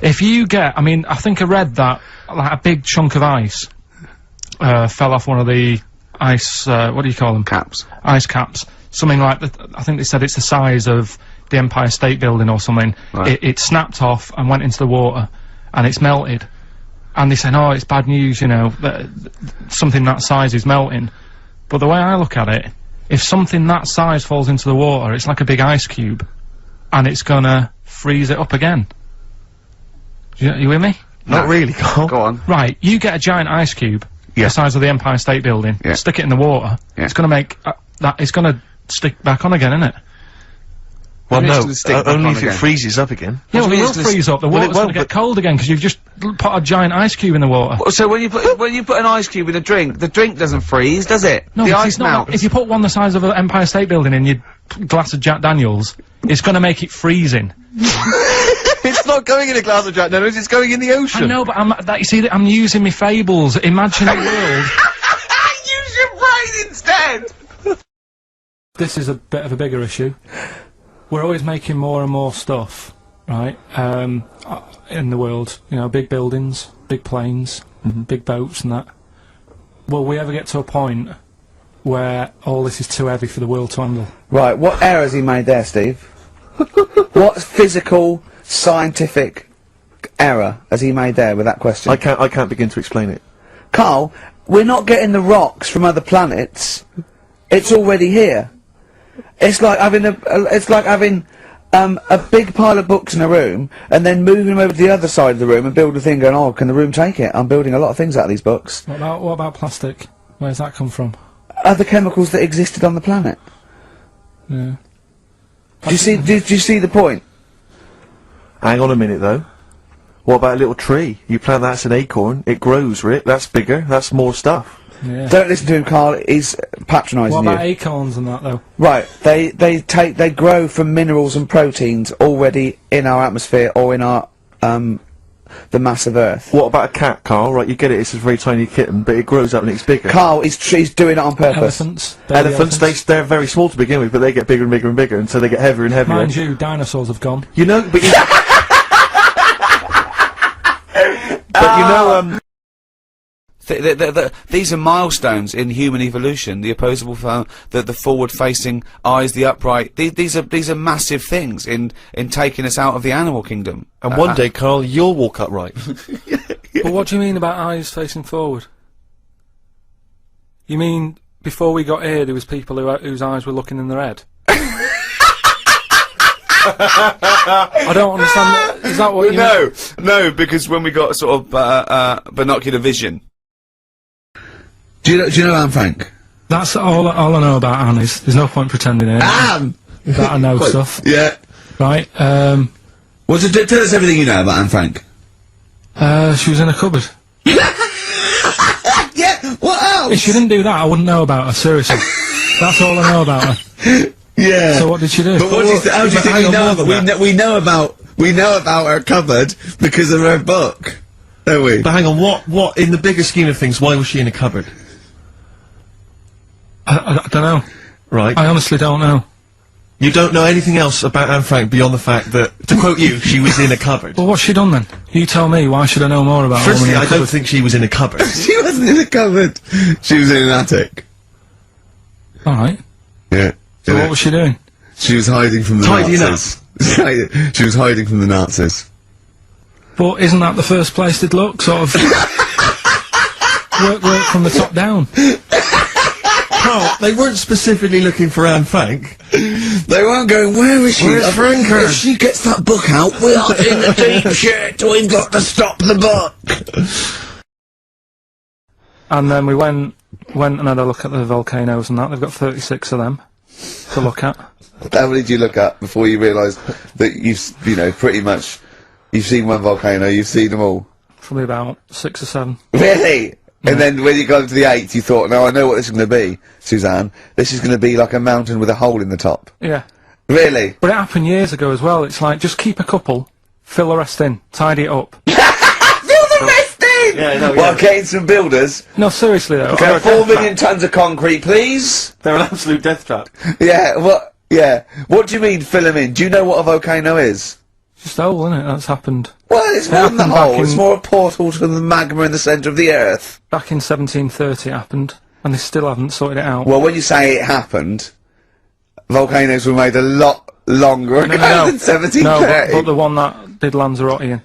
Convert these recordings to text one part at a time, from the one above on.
If you get, I mean, I think I read that, like, a big chunk of ice, fell off one of the ice, what do you call them? Caps. Ice caps. Something like that, I think they said it's the size of the Empire State Building or something. Right. It snapped off and went into the water, and it's melted. And they said, oh, it's bad news, you know, that something that size is melting. But the way I look at it, if something that size falls into the water, it's like a big ice cube, and it's gonna freeze it up again. You with me? Not really, Carl. Go on. Right, you get a giant ice cube, the size of the Empire State Building, stick it in the water, it's gonna make, it's gonna stick back on again, isn't it? Well, no, only if again. it freezes up again. Yeah, well, it will freeze up. The water's gonna get cold again, because you've just put a giant ice cube in the water. So when you put an ice cube in a drink, the drink doesn't freeze, does it? No, the because ice melts. if you put one the size of an Empire State Building in your glass of Jack Daniels, it's gonna make it freezing. It's not going in a glass of Jack Daniels, it's going in the ocean. I know, but you see, I'm using my fables, imaginary world. Use your brain instead! This is a bit of a bigger issue. We're always making more and more stuff, right, in the world. You know, big buildings, big planes, big boats and that. Will we ever get to a point where all this is too heavy for the world to handle? Right, what error has he made there, Steve? What physical, scientific error has he made there with that question? I can't begin to explain it. Carl, we're not getting the rocks from other planets. It's already here. It's like having a big pile of books in a room and then moving them over to the other side of the room and build a thing going, oh, can the room take it? I'm building a lot of things out of these books. What about plastic? Where's that come from? Other chemicals that existed on the planet. Yeah. Do you see the point? Hang on a minute, though. What about a little tree? You plant that as an acorn, it grows, Rick. That's bigger, that's more stuff. Yeah. Don't listen to him, Carl. He's patronising you. What about acorns and that, though? Right, they grow from minerals and proteins already in our atmosphere or in our, the mass of Earth. What about a cat, Carl? Right, you get it, it's a very tiny kitten, but it grows up and it's bigger. Carl, he's doing it on purpose. Elephants? They're very small to begin with, but they get bigger and bigger and bigger, and so they get heavier and heavier. Mind you, dinosaurs have gone. You know, but you... but you know, These are milestones in human evolution. The opposable, the forward-facing eyes, the upright. These are massive things in taking us out of the animal kingdom. And one day, Carl, you'll walk upright. But what do you mean about eyes facing forward? You mean before we got here, there was people whose eyes were looking in their head? I don't understand. Is that what you mean? No, because when we got sort of binocular vision. Do you know Anne Frank? That's all I know about Anne is. There's no point pretending here. Anne! That I know stuff. Yeah. Right, Well, tell us everything you know about Anne Frank. She was in a cupboard. Yeah, what else? If she didn't do that, I wouldn't know about her, seriously. That's all I know about her. Yeah. So what did she do? But how do you think we know about her? We know about her cupboard because of her book, don't we? But hang on, what, in the bigger scheme of things, why was she in a cupboard? I don't know. Right. I honestly don't know. You don't know anything else about Anne Frank beyond the fact that, to quote you, she was in a cupboard. Well, what's she done then? You tell me, why should I know more about her? Firstly, I don't think she was in a cupboard. She wasn't in a cupboard. She was in an attic. Alright. Yeah. So what was she doing? She was hiding from the Nazis. She was hiding from the Nazis. But isn't that the first place they'd look? Sort of... work from the top down. Carl, they weren't specifically looking for Anne Frank. They weren't going, where is she? Where's Franker? If she gets that book out, we are in the deep shit. We've got to stop the book. And then we went and had a look at the volcanoes and that. They've got 36 of them to look at. How many did you look at before you realised that pretty much, you've seen one volcano, you've seen them all? Probably about 6 or 7. Really? Yeah. And then when you got to the 8th, you thought, no, I know what this is going to be, Suzanne. This is going to be like a mountain with a hole in the top. Yeah. Really? But it happened years ago as well. It's like, just keep a couple, fill the rest in, tidy it up. Fill the rest in! Yeah, no, Well, getting some builders. No, seriously though. Okay, 4 million tons of concrete, please. They're an absolute death trap. Yeah, what do you mean fill them in? Do you know what a volcano is? Just a hole, isn't it? That's happened. Well, it's more than the happened back hole. It's in- more a portal to the magma in the centre of the Earth. Back in 1730 it happened, and they still haven't sorted it out. Well, when you say it happened, volcanoes were made a lot longer ago than 1730. No, but the one that did Lanzarote,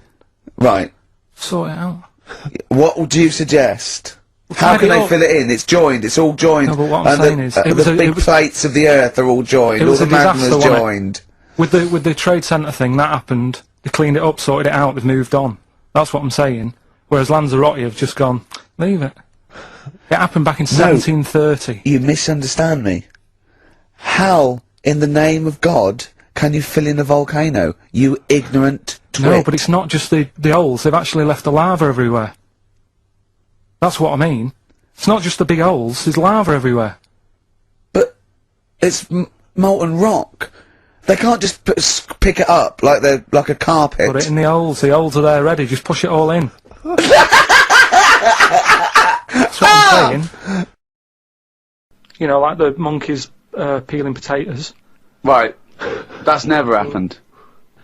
Right. sort it out. What would you suggest? How tied can it they up. fill it in? It's joined. It's all joined. No, but what I'm and saying the, is, it was the a- big it was- plates of the Earth are all joined. It All was the a disaster, magma's wasn't it? joined. With the trade centre thing, that happened. They cleaned it up, sorted it out, they've moved on. That's what I'm saying. Whereas Lanzarote have just gone, leave it. It happened back in 1730. You misunderstand me. How, in the name of God, can you fill in a volcano? You ignorant twit. No, but it's not just the holes, they've actually left the lava everywhere. That's what I mean. It's not just the big holes, there's lava everywhere. But it's molten rock. They can't just pick it up like they're like a carpet. Put it in the holes are there ready, just push it all in. That's what I'm saying. You know, like the monkeys peeling potatoes. Right. That's never happened.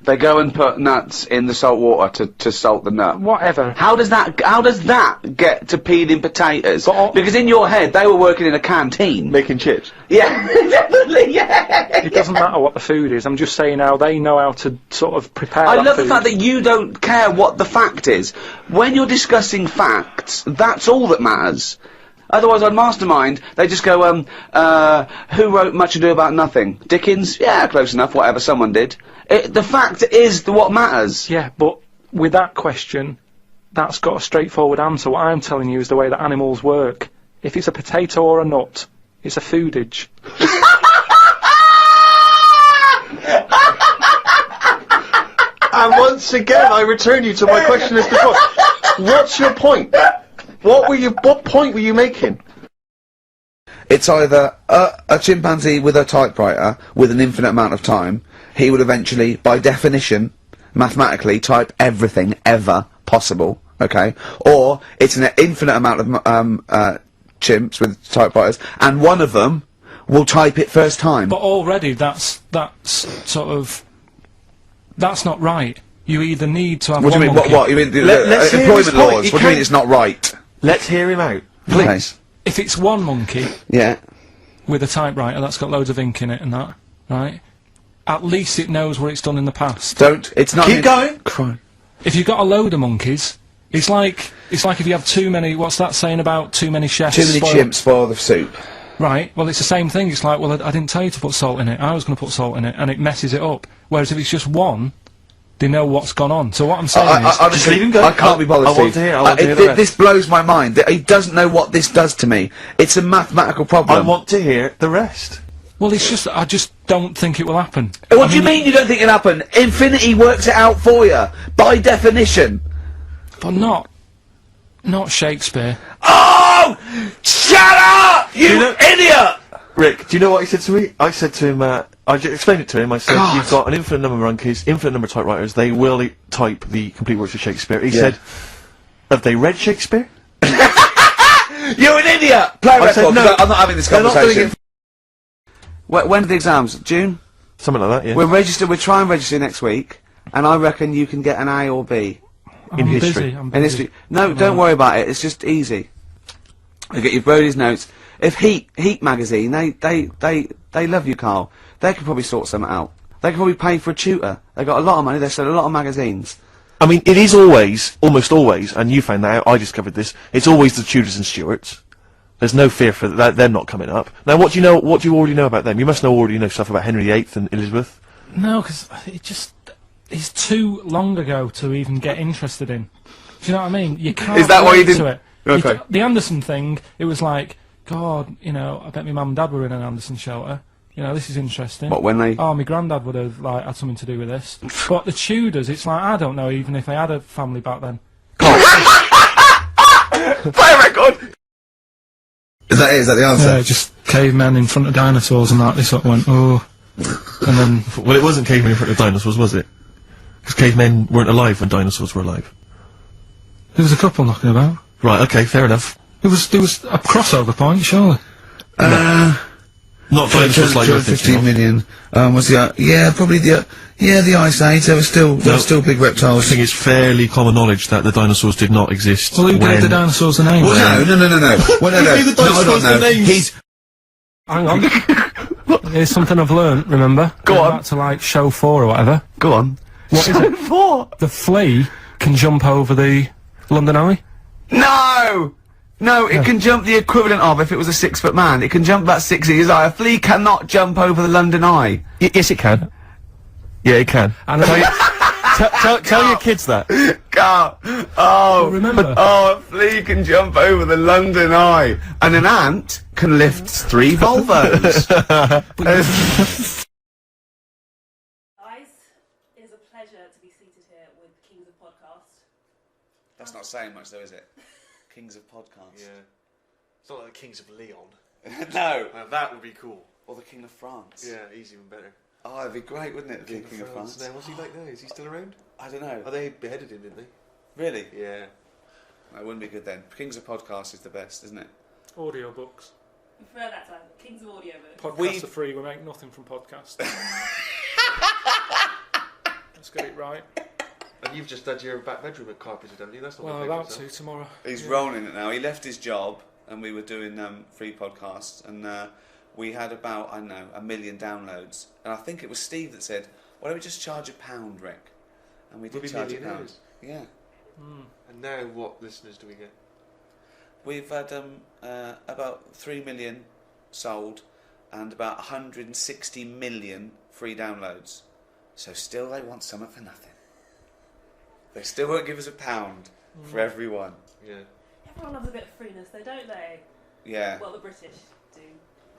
They go and put nuts in the salt water to salt the nut. Whatever. How does that get to peeling potatoes? But- Because in your head, they were working in a canteen. Making chips. Yeah, definitely, yeah. It doesn't matter what the food is, I'm just saying how they know how to sort of prepare I that love the food. fact that you don't care what the fact is. When you're discussing facts, that's all that matters. Otherwise, on Mastermind, they just go, who wrote Much Ado About Nothing? Dickens? Yeah, close enough, whatever, someone did. The fact is what matters. Yeah, but with that question, that's got a straightforward answer. What I'm telling you is the way that animals work. If it's a potato or a nut, it's a foodage. And once again, I return you to my question as before. What's your point? What point were you making? It's either a chimpanzee with a typewriter with an infinite amount of time. He would eventually, by definition, mathematically, type everything ever possible. Okay, or it's an infinite amount of chimps with typewriters, and one of them will type it first time. But already that's sort of... That's not right. You either need to have What do one you mean? monkey. What? You mean let's hear his employment point. laws? He What do you mean can't- it's not right? Let's hear him out. Please. If it's one monkey Yeah. with a typewriter that's got loads of ink in it and that, right? At least it knows what it's done in the past. Don't. It's not. Keep going. Crime. If you've got a load of monkeys, it's like if you have too many. What's that saying about too many chefs? Too many spoil- chimps spoil the soup. Right. Well, it's the same thing. It's like, well, I didn't tell you to put salt in it. I was going to put salt in it, and it messes it up. Whereas if it's just one, they know what's gone on. So what I'm saying is, honestly, leave him go. I can't be bothered. I want Steve. to hear- I want to hear the rest. This blows my mind. He doesn't know what this does to me. It's a mathematical problem. I want to hear the rest. well, it's just I just don't think it will happen. What do you mean you don't think it'll happen? Infinity works it out for you by definition. But not Shakespeare. Oh! Shut up, you know- idiot! Rick, do you know what he said to me? I said to him, I explained it to him, I said, God. you've got an infinite number of monkeys, infinite number of typewriters, they will type the complete works of Shakespeare. He said, have they read Shakespeare? You're an idiot! Play a I record, said, no, 'cause I'm not having this they're not doing conversation. When are the exams? June? Something like that, yeah. We'll try and register next week, and I reckon you can get an A or B. In I'm history. busy. I'm In busy. history. No, don't worry about it, it's just easy. You get your Brody's notes. If Heat magazine, they love you, Carl. They could probably sort something out. They could probably pay for a tutor. They got a lot of money, they sell a lot of magazines. I mean, it is always, almost always, and you found that out, I discovered this, it's always the Tudors and Stuarts. There's no fear for that, them not coming up. Now, what do you already know about them? You must already know stuff about Henry VIII and Elizabeth. No, because it's too long ago to even get interested in. Do you know what I mean? You can't. Is that why you relate to didn't- it. Okay. The Anderson thing, it was like, God, you know, I bet my mum and dad were in an Anderson shelter. You know, this is interesting. What, when they... Oh, my granddad would have like had something to do with this. But the Tudors, it's like I don't know even if they had a family back then. Play a record! Is that the answer? Yeah, just cavemen in front of dinosaurs and that. They sort of went, oh, and then Well, it wasn't cavemen in front of dinosaurs, was it? Because cavemen weren't alive when dinosaurs were alive. there was a couple knocking about. Right, okay, fair enough. There was a crossover point, surely. Not dinosaurs like you're 15 thinking of. million. Was the probably the Ice Age. There were still big I reptiles. think it's fairly common knowledge that the dinosaurs did not exist. Well, who when... gave the dinosaurs a name? No. Well, no. Who gave the dinosaurs their names? He's Hang on. Here's something I've learnt, remember? Go Going on. back to, like, show 4 or whatever. Go on. What is it? The flea can jump over the London Eye? No, it can jump the equivalent of if it was a 6-foot man. It can jump about 6 inches high. A flea cannot jump over the London Eye. Yes, it can. Yeah, it can. And Tell your kids that. Carl. Oh, remember? Oh, a flea can jump over the London Eye. And an ant can lift 3 Volvos. Guys, it is a pleasure to be seated here with Kings of Podcast. That's not saying much though, is it? Kings of Podcasts. Yeah. It's not like the Kings of Leon. No. That would be cool. Or the King of France. Yeah, he's even better. Oh, it'd be great, wouldn't it, the King of France? Now, what's he like now? Is he still around? I don't know. Oh, they beheaded him, didn't they? Really? Yeah. That wouldn't be good then. Kings of Podcasts is the best, isn't it? Audiobooks. We prefer that time. Kings of Audio Books. Podcasts are free, we make nothing from podcasts. Let's get it right. And you've just had your back bedroom carpeted, haven't you? That's not Well, the I'm thing, about is to it? tomorrow. He's rolling it now. He left his job and we were doing free podcasts and we had about, I don't know, 1 million downloads. And I think it was Steve that said, why don't we just charge £1, Rick? And we did We'll be charge £1. millionaires. Yeah. And now what listeners do we get? We've had about 3 million sold and about 160 million free downloads. So still they want something for nothing. They still won't give us £1 for everyone. Yeah. Everyone loves a bit of freeness, though, don't they? Yeah. Well, the British do.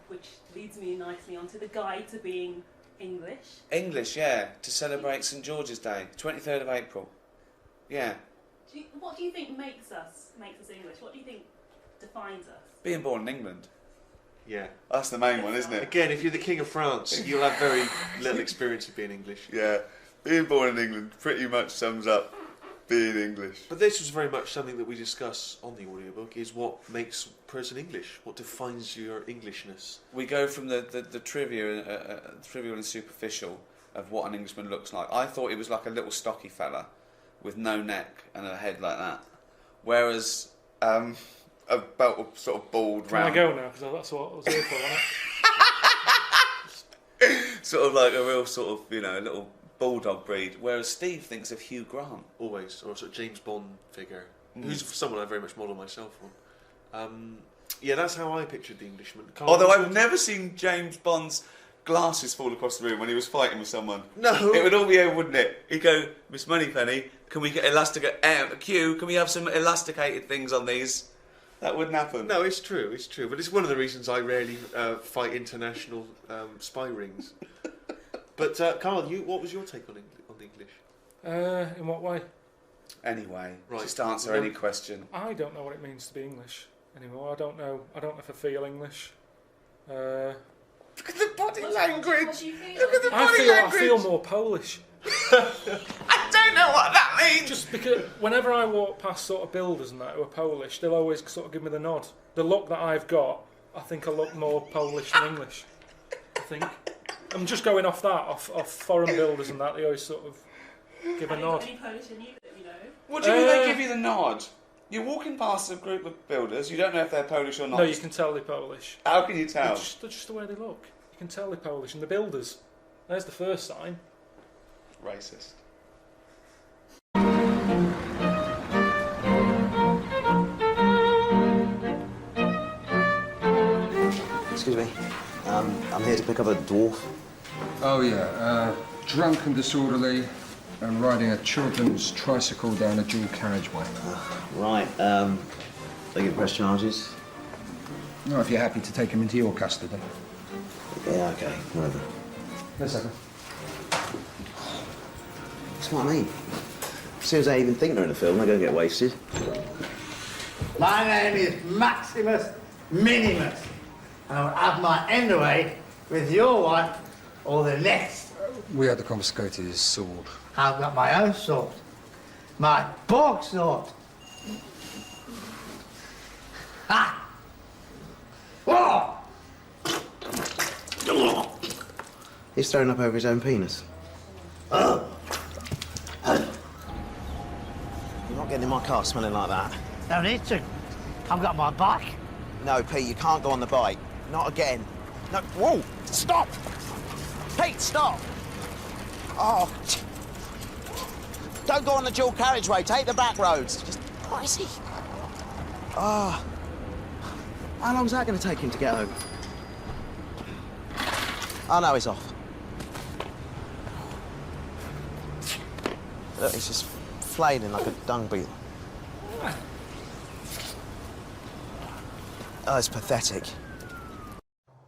Which leads me nicely onto the guide to being English. English, yeah, to celebrate St George's Day, 23rd of April. Yeah. What do you think makes us English? What do you think defines us? Being born in England. Yeah. That's the main one, isn't it? Again, if you're the King of France, you'll have very little experience of being English. Yeah. Being born in England pretty much sums up being English. But this was very much something that we discuss on the audiobook, is what makes a person English, what defines your Englishness. We go from the trivial and superficial of what an Englishman looks like. I thought he was like a little stocky fella with no neck and a head like that. Whereas about a sort of bald Can I round. go now? Because that's what I was here for, wasn't Sort of like a real sort of, you know, little bulldog breed. Whereas Steve thinks of Hugh Grant. Always, or a sort of James Bond figure, who's someone I very much model myself on. Yeah, that's how I pictured the Englishman. Although I've never seen James Bond's glasses fall across the room when he was fighting with someone. No. It would all be over, wouldn't it? He'd go, Miss Moneypenny, can we get Q, can we have some elasticated things on these? That wouldn't happen. No, it's true, but it's one of the reasons I rarely fight international spy rings. But Karl, what was your take on the English? In what way? Anyway, Right. just answer any question. I don't know what it means to be English anymore. I don't know if I feel English. Look at the body What language! do you feel? Look at the I body feel language! more Polish. I don't know what that means! Just because whenever I walk past sort of builders and that who are Polish, they'll always sort of give me the nod. The look that I've got, I think I look more Polish than English. I think. I'm just going off foreign builders and that, they always sort of give a nod. Any Polish in you that we know? What do you mean they give you the nod? You're walking past a group of builders, you don't know if they're Polish or not. No, you can tell they're Polish. How can you tell? They're just the way they look. You can tell they're Polish. And the builders, there's the first sign. Racist. Excuse me. I'm here to pick up a dwarf. Oh, yeah. Drunk and disorderly and riding a children's tricycle down a dual carriageway. Right. They get press charges. No, if you're happy to take him into your custody. Yeah, okay. Whatever. Wait a second. That's what I mean. As soon as they even think they're in a film, they're going to get wasted. My name is Maximus Minimus, and I will have my end away with your wife or the next. We had to confiscate his sword. I've got my own sword, my bog sword. Ha! Whoa! He's throwing up over his own penis. You're not getting in my car smelling like that. Don't need to. I've got my bike. No, Pete, you can't go on the bike. Not again. No, whoa! Stop! Pete, stop! Oh. Don't go on the dual carriageway. Take the back roads. Just, what is he? Oh. How long's that going to take him to get home? Oh, no, he's off. Look, he's just flailing like a dung beetle. Oh, it's pathetic.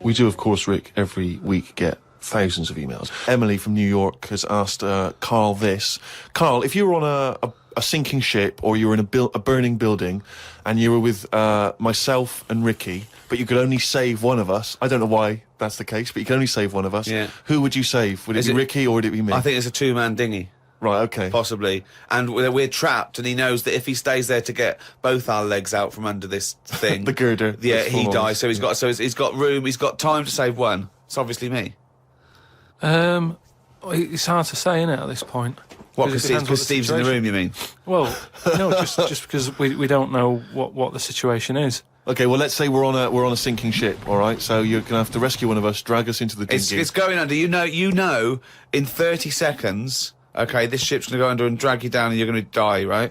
We do, of course, Rick, every week get thousands of emails. Emily from New York has asked Karl this. Karl, if you were on a sinking ship, or you were in a burning building, and you were with myself and Ricky, but you could only save one of us, I don't know why that's the case, but you can only save one of us, Yeah. Who would you save? Would it be Ricky, or would it be me? I think it's a two-man dinghy. Right, okay. Possibly. And we're trapped, and he knows that if he stays there to get both our legs out from under this thing... The girder. Yeah, that's he full on. dies, so he's got room, he's got time to save one. It's obviously me. It's hard to say, innit, at this point. What, Because it depends because what the Steve's in the situation- room, you mean? Well, no, just because we don't know what the situation is. Okay, well, let's say we're on a sinking ship, all right? So you're going to have to rescue one of us, drag us into the dinghy. It's going under. You know, in 30 seconds, okay, this ship's going to go under and drag you down and you're going to die, right?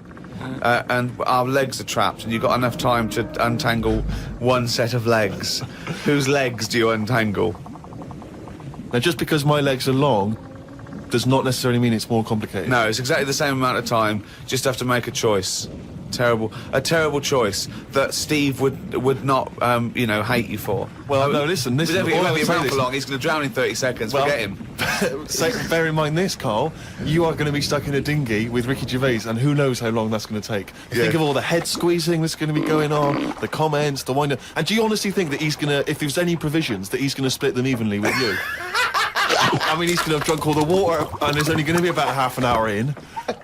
And our legs are trapped and you've got enough time to untangle one set of legs. Whose legs do you untangle? Now, just because my legs are long does not necessarily mean it's more complicated. No, it's exactly the same amount of time. Just have to make a choice. A terrible choice that Steve would not, hate you for. Well, no, listen, But if he all I won't would be say around this- for long, he's going to drown in 30 seconds. Well- Forget him. Bear in mind this, Karl. You are going to be stuck in a dinghy with Ricky Gervais, and who knows how long that's going to take. Think of all the head squeezing that's going to be going on, the comments, the wind up. And do you honestly think that he's going to, if there's any provisions, that he's going to split them evenly with you? I mean, he's going to have drunk all the water, and there's only going to be about half an hour in.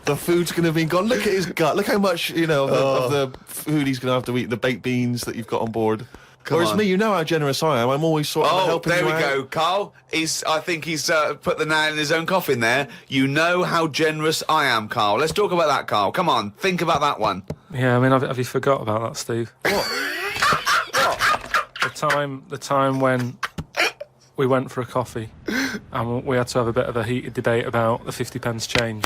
The food's going to be gone. Look at his gut. Look how much, of the food he's going to have to eat, the baked beans that you've got on board. Whereas on. me, you know how generous I am. I'm always sort of helping there you we out. go, Karl. I think he's put the nail in his own coffin there. You know how generous I am, Karl. Let's talk about that, Karl. Come on, think about that one. Yeah, I mean, have you forgot about that, Steve? The time when we went for a coffee and we had to have a bit of a heated debate about the 50p change.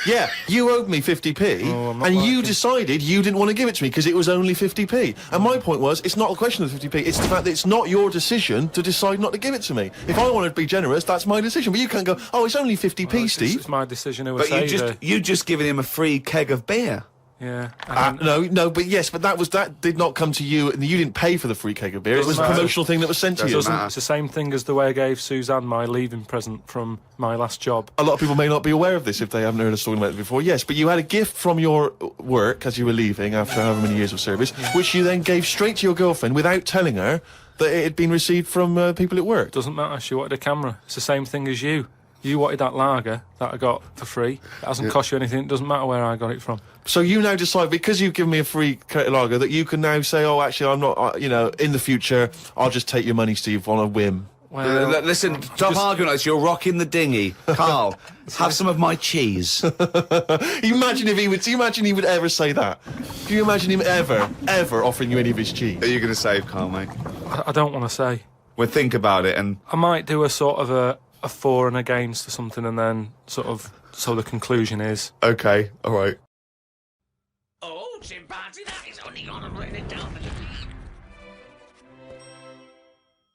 Yeah, you owed me 50p, Oh, I'm not and you liking- decided you didn't want to give it to me because it was only 50p. And my point was, it's not a question of 50p, it's the fact that it's not your decision to decide not to give it to me. If I want to be generous, that's my decision. But you can't go, oh, it's only 50p, Steve. It's my decision who would But say you just given him a free keg of beer. yeah. and then- No, but that did not come to you, and you didn't pay for the free keg of beer. It was a matter. promotional thing that was sent to you. Doesn't matter. It's the same thing as the way I gave Suzanne my leaving present from my last job. A lot of people may not be aware of this if they haven't heard us talking about it before. Yes, but you had a gift from your work as you were leaving after however many years of service, which you then gave straight to your girlfriend without telling her that it had been received from people at work. Doesn't matter, she wanted a camera. It's the same thing as you. You wanted that lager that I got for free. It hasn't cost you anything. It doesn't matter where I got it from. So you now decide, because you've given me a free lager, that you can now say, oh, actually, I'm not, in the future, I'll just take your money, Steve, on a whim. Well, Listen, stop arguing like this. You're rocking the dinghy. Karl, have some of my cheese. Imagine if he would ever say that. Can you imagine him ever offering you any of his cheese? Are you going to save, Karl, mate? I don't want to say. Well, think about it and... I might do a sort of a for and against or something, and then so the conclusion is... Okay, all right. Oh, chimpanzee, that is only gonna bring it down.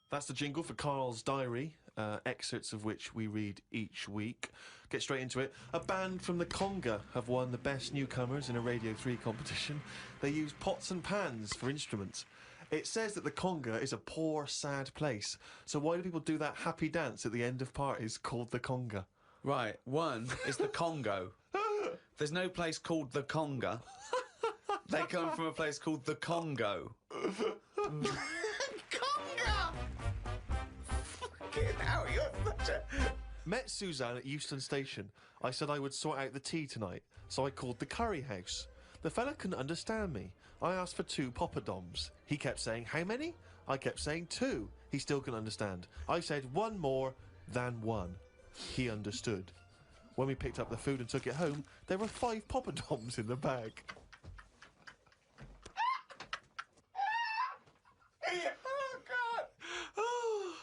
That's the jingle for Karl's diary, excerpts of which we read each week. Get straight into it. A band from the Conga have won the Best Newcomers in a Radio 3 competition. They use pots and pans for instruments. It says that the Conga is a poor, sad place. So why do people do that happy dance at the end of parties called the Conga? Right, one is the Congo. There's no place called the Conga. They come from a place called the Congo. Conga! Fucking hell, you're such a... Met Suzanne at Euston Station. I said I would sort out the tea tonight, so I called the curry house. The fella couldn't understand me. I asked for 2 poppadoms. He kept saying, how many? I kept saying 2. He still couldn't understand. I said 1 more than 1. He understood. When we picked up the food and took it home, there were 5 poppadoms in the bag. Oh, God!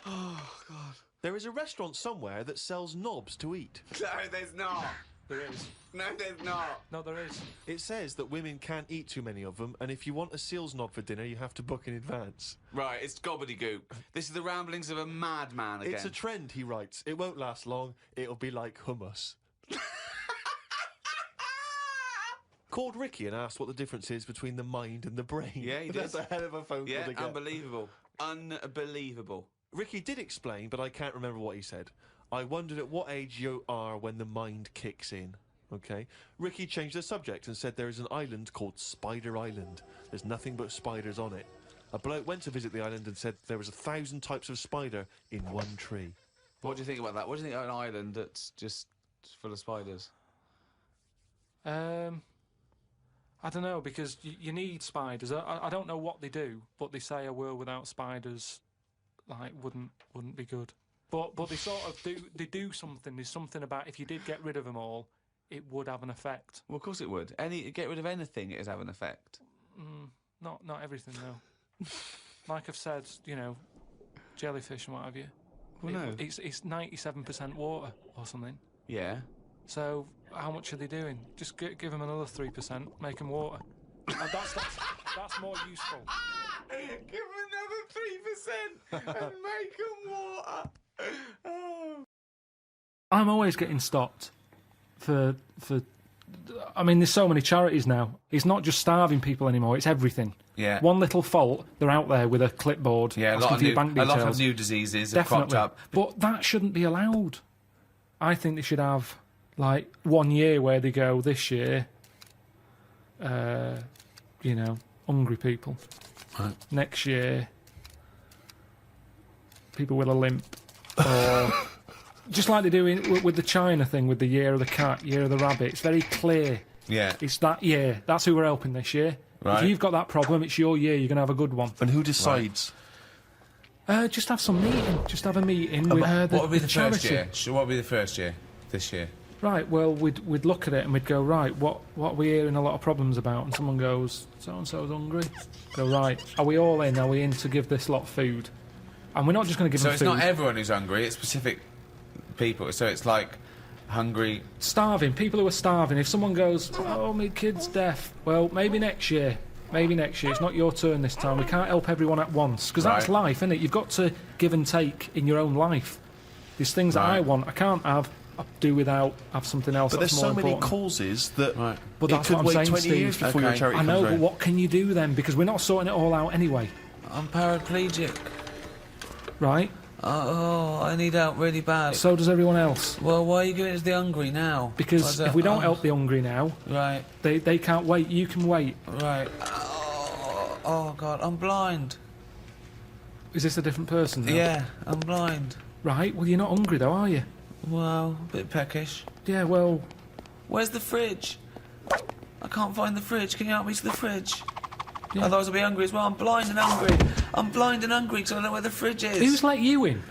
Oh, God. There is a restaurant somewhere that sells knobs to eat. No, there's not. There is. No, there's not. No, there is. It says that women can't eat too many of them, and if you want a seal's knob for dinner, you have to book in advance. Right, it's gobbledygook. This is the ramblings of a madman again. It's a trend, he writes. It won't last long. It'll be like hummus. Called Ricky and asked what the difference is between the mind and the brain. Yeah, he did. That's a hell of a phone call to get. Unbelievable. Unbelievable. Ricky did explain, but I can't remember what he said. I wondered at what age you are when the mind kicks in. Okay? Ricky changed the subject and said there is an island called Spider Island. There's nothing but spiders on it. A bloke went to visit the island and said there was 1,000 types of spider in one tree. What do you think about that? What do you think of an island that's just full of spiders? I don't know, because you need spiders. I don't know what they do, but they say a world without spiders, like, wouldn't be good. But they sort of do something. There's something about if you did get rid of them all, it would have an effect. Well, of course it would. Get rid of anything, it'd have an effect. Not everything though. Like I've said, you know, jellyfish and what have you. Well, no. It's 97% water or something. Yeah. So how much are they doing? Just give them another 3%, make them water. That's more useful. Give them another 3% and make them water. Oh. I'm always getting stopped for. I mean, there's so many charities now. It's not just starving people anymore. It's everything. Yeah. One little fault, they're out there with a clipboard. Yeah, asking for your bank details. a lot of new diseases have cropped up. But that shouldn't be allowed. I think they should have, like, 1 year where they go, this year, you know, hungry people. Right. Next year, people with a limp. Or just like they do with the China thing, with the year of the cat, year of the rabbit. It's very clear. Yeah. It's that year. That's who we're helping this year. Right. If you've got that problem, it's your year. You're going to have a good one. And who decides? Just have some meeting. Just have a meeting with what would be the charity. first year? So what would be the first year? This year? Right, well, we'd look at it and we'd go, right, what are we hearing a lot of problems about? And someone goes, so-and-so's hungry. Go, right, are we all in? Are we in to give this lot food? And we're not just going to give them food. So it's not everyone who's hungry, it's specific people. So it's like hungry... Starving, people who are starving. If someone goes, oh, my kid's deaf, well, maybe next year. Maybe next year. It's not your turn this time. We can't help everyone at once. Because that's life, isn't it? You've got to give and take in your own life. There's things that I want, I can't have. I do without, have something else. But that's there's more so many important. causes that but that's it could what I'm wait saying, 20 Steve. years before your charity I know, comes but round. what can you do then? Because we're not sorting it all out anyway. I'm paraplegic. Right? Oh, I need help really bad. So does everyone else. Well, why are you giving it to the hungry now? Because if we don't help the hungry now, right, they can't wait. You can wait. Right. Oh God, I'm blind. Is this a different person now? Yeah, I'm blind. Right, well, you're not hungry though, are you? Well, a bit peckish. Yeah, well... Where's the fridge? I can't find the fridge. Can you help me to the fridge? Yeah. Otherwise I'll be hungry as well. I'm blind and hungry. I'm blind and hungry because I don't know where the fridge is. Who's let you in?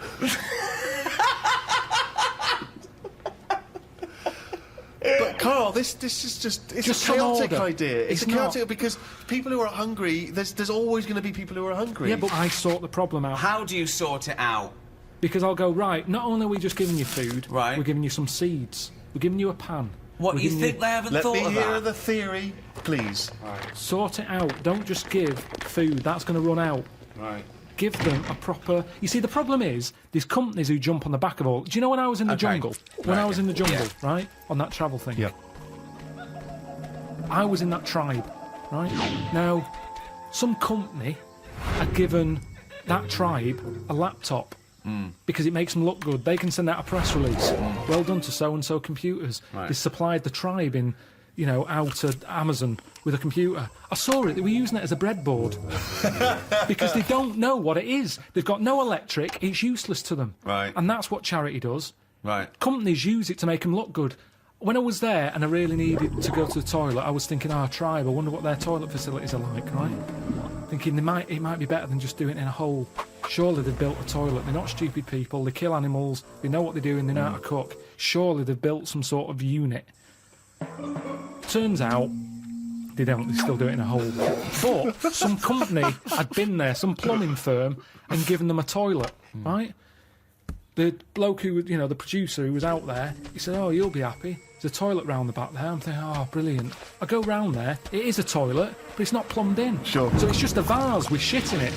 But Carl, this is just a some chaotic order. idea. It's It's chaotic because people who are hungry, there's always going to be people who are hungry. Yeah, but I sort the problem out. How do you sort it out? Because I'll go, right, not only are we just giving you food, right, we're giving you some seeds. We're giving you a pan. What, you think they haven't thought of that? Let me hear the theory, please. Right. Sort it out. Don't just give food. That's going to run out. Right. Give them a proper... You see, the problem is, there's companies who jump on the back of all... Do you know when I was in the jungle? When I was in the jungle, right? On that travel thing. Yeah. I was in that tribe, right? Now, some company had given that tribe a laptop because it makes them look good. They can send out a press release. Well done to so-and-so computers. Right. They supplied the tribe in, you know, out of Amazon with a computer. I saw it. They were using it as a breadboard because they don't know what it is. They've got no electric. It's useless to them. Right. And that's what charity does. Right. Companies use it to make them look good. When I was there and I really needed to go to the toilet, I was thinking, tribe, I wonder what their toilet facilities are like, right? thinking it might be better than just doing it in a hole. Surely they've built a toilet. They're not stupid people. They kill animals. They know what they're doing. They know how to cook. Surely they've built some sort of unit. Turns out they don't. They still do it in a hole. But some company had been there, some plumbing firm, and given them a toilet, right? The bloke who, the producer who was out there, he said, "Oh, you'll be happy. There's a toilet round the back there." I'm thinking, "Oh, brilliant." I go round there. It is a toilet, but it's not plumbed in. Sure. So it's just a vase with shit in it.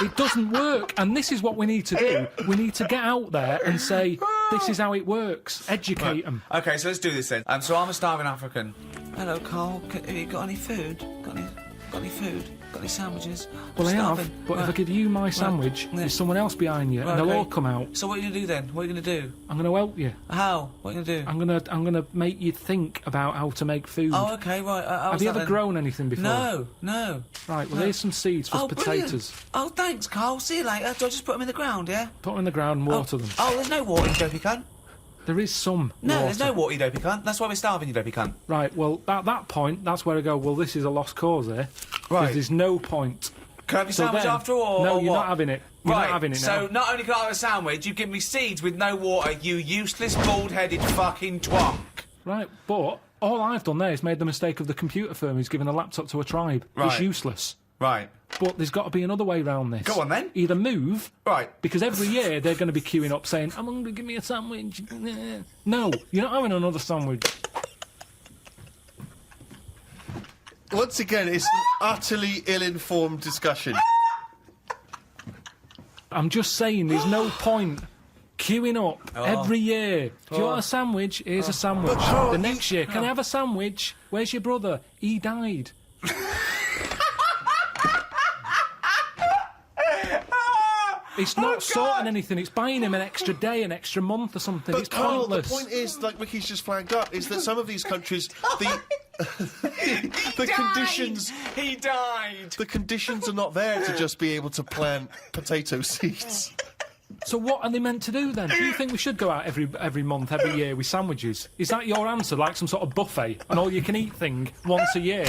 It doesn't work, and this is what we need to do. We need to get out there and say, this is how it works. Educate them. Okay, so let's do this then. So I'm a starving African. Hello, Carl. Have you got any food? Got any food? Got any sandwiches? Well, I starving. have, but if I give you my sandwich, there's someone else behind you, and they'll all come out. So what are you going to do then? What are you going to do? I'm going to help you. How? What are you going to do? I'm gonna make you think about how to make food. Oh, okay, right. Have you ever grown anything before? No. Right, well, here's some seeds for potatoes. Brilliant. Oh, thanks, Carl. See you later. Do I just put them in the ground, yeah? Put them in the ground and water them. Oh, there's no water, you dopey cunt. There is some No, water. there's no water, you dopey cunt. That's why we're starving, you dopey cunt. Right, well, at that point, that's where I go, well, this is a lost cause here. Right. There's no point. Can I have your sandwich after all? No, or you're what? not having it. You're not having it now. So not only can I have a sandwich, you give me seeds with no water, you useless, bald-headed fucking twonk. Right, but all I've done there is made the mistake of the computer firm who's given a laptop to a tribe. Right. It's useless. Right. But there's got to be another way around this. Go on, then. Either move. Right. Because every year they're going to be queuing up saying, I'm hungry, give me a sandwich. No, you're not having another sandwich. Once again, it's an utterly ill-informed discussion. I'm just saying, there's no point queuing up every year. Do you want a sandwich? Here's a sandwich. The next year, can I have a sandwich? Where's your brother? He died. It's not sorting anything, it's buying him an extra day, an extra month or something. But It's Carl, pointless. the point is, like Ricky's just flagged up, is that some of these countries, the conditions... He died! The conditions are not there to just be able to plant potato seeds. So what are they meant to do then? Do you think we should go out every month, every year with sandwiches? Is that your answer, like some sort of buffet, an all-you-can-eat thing once a year?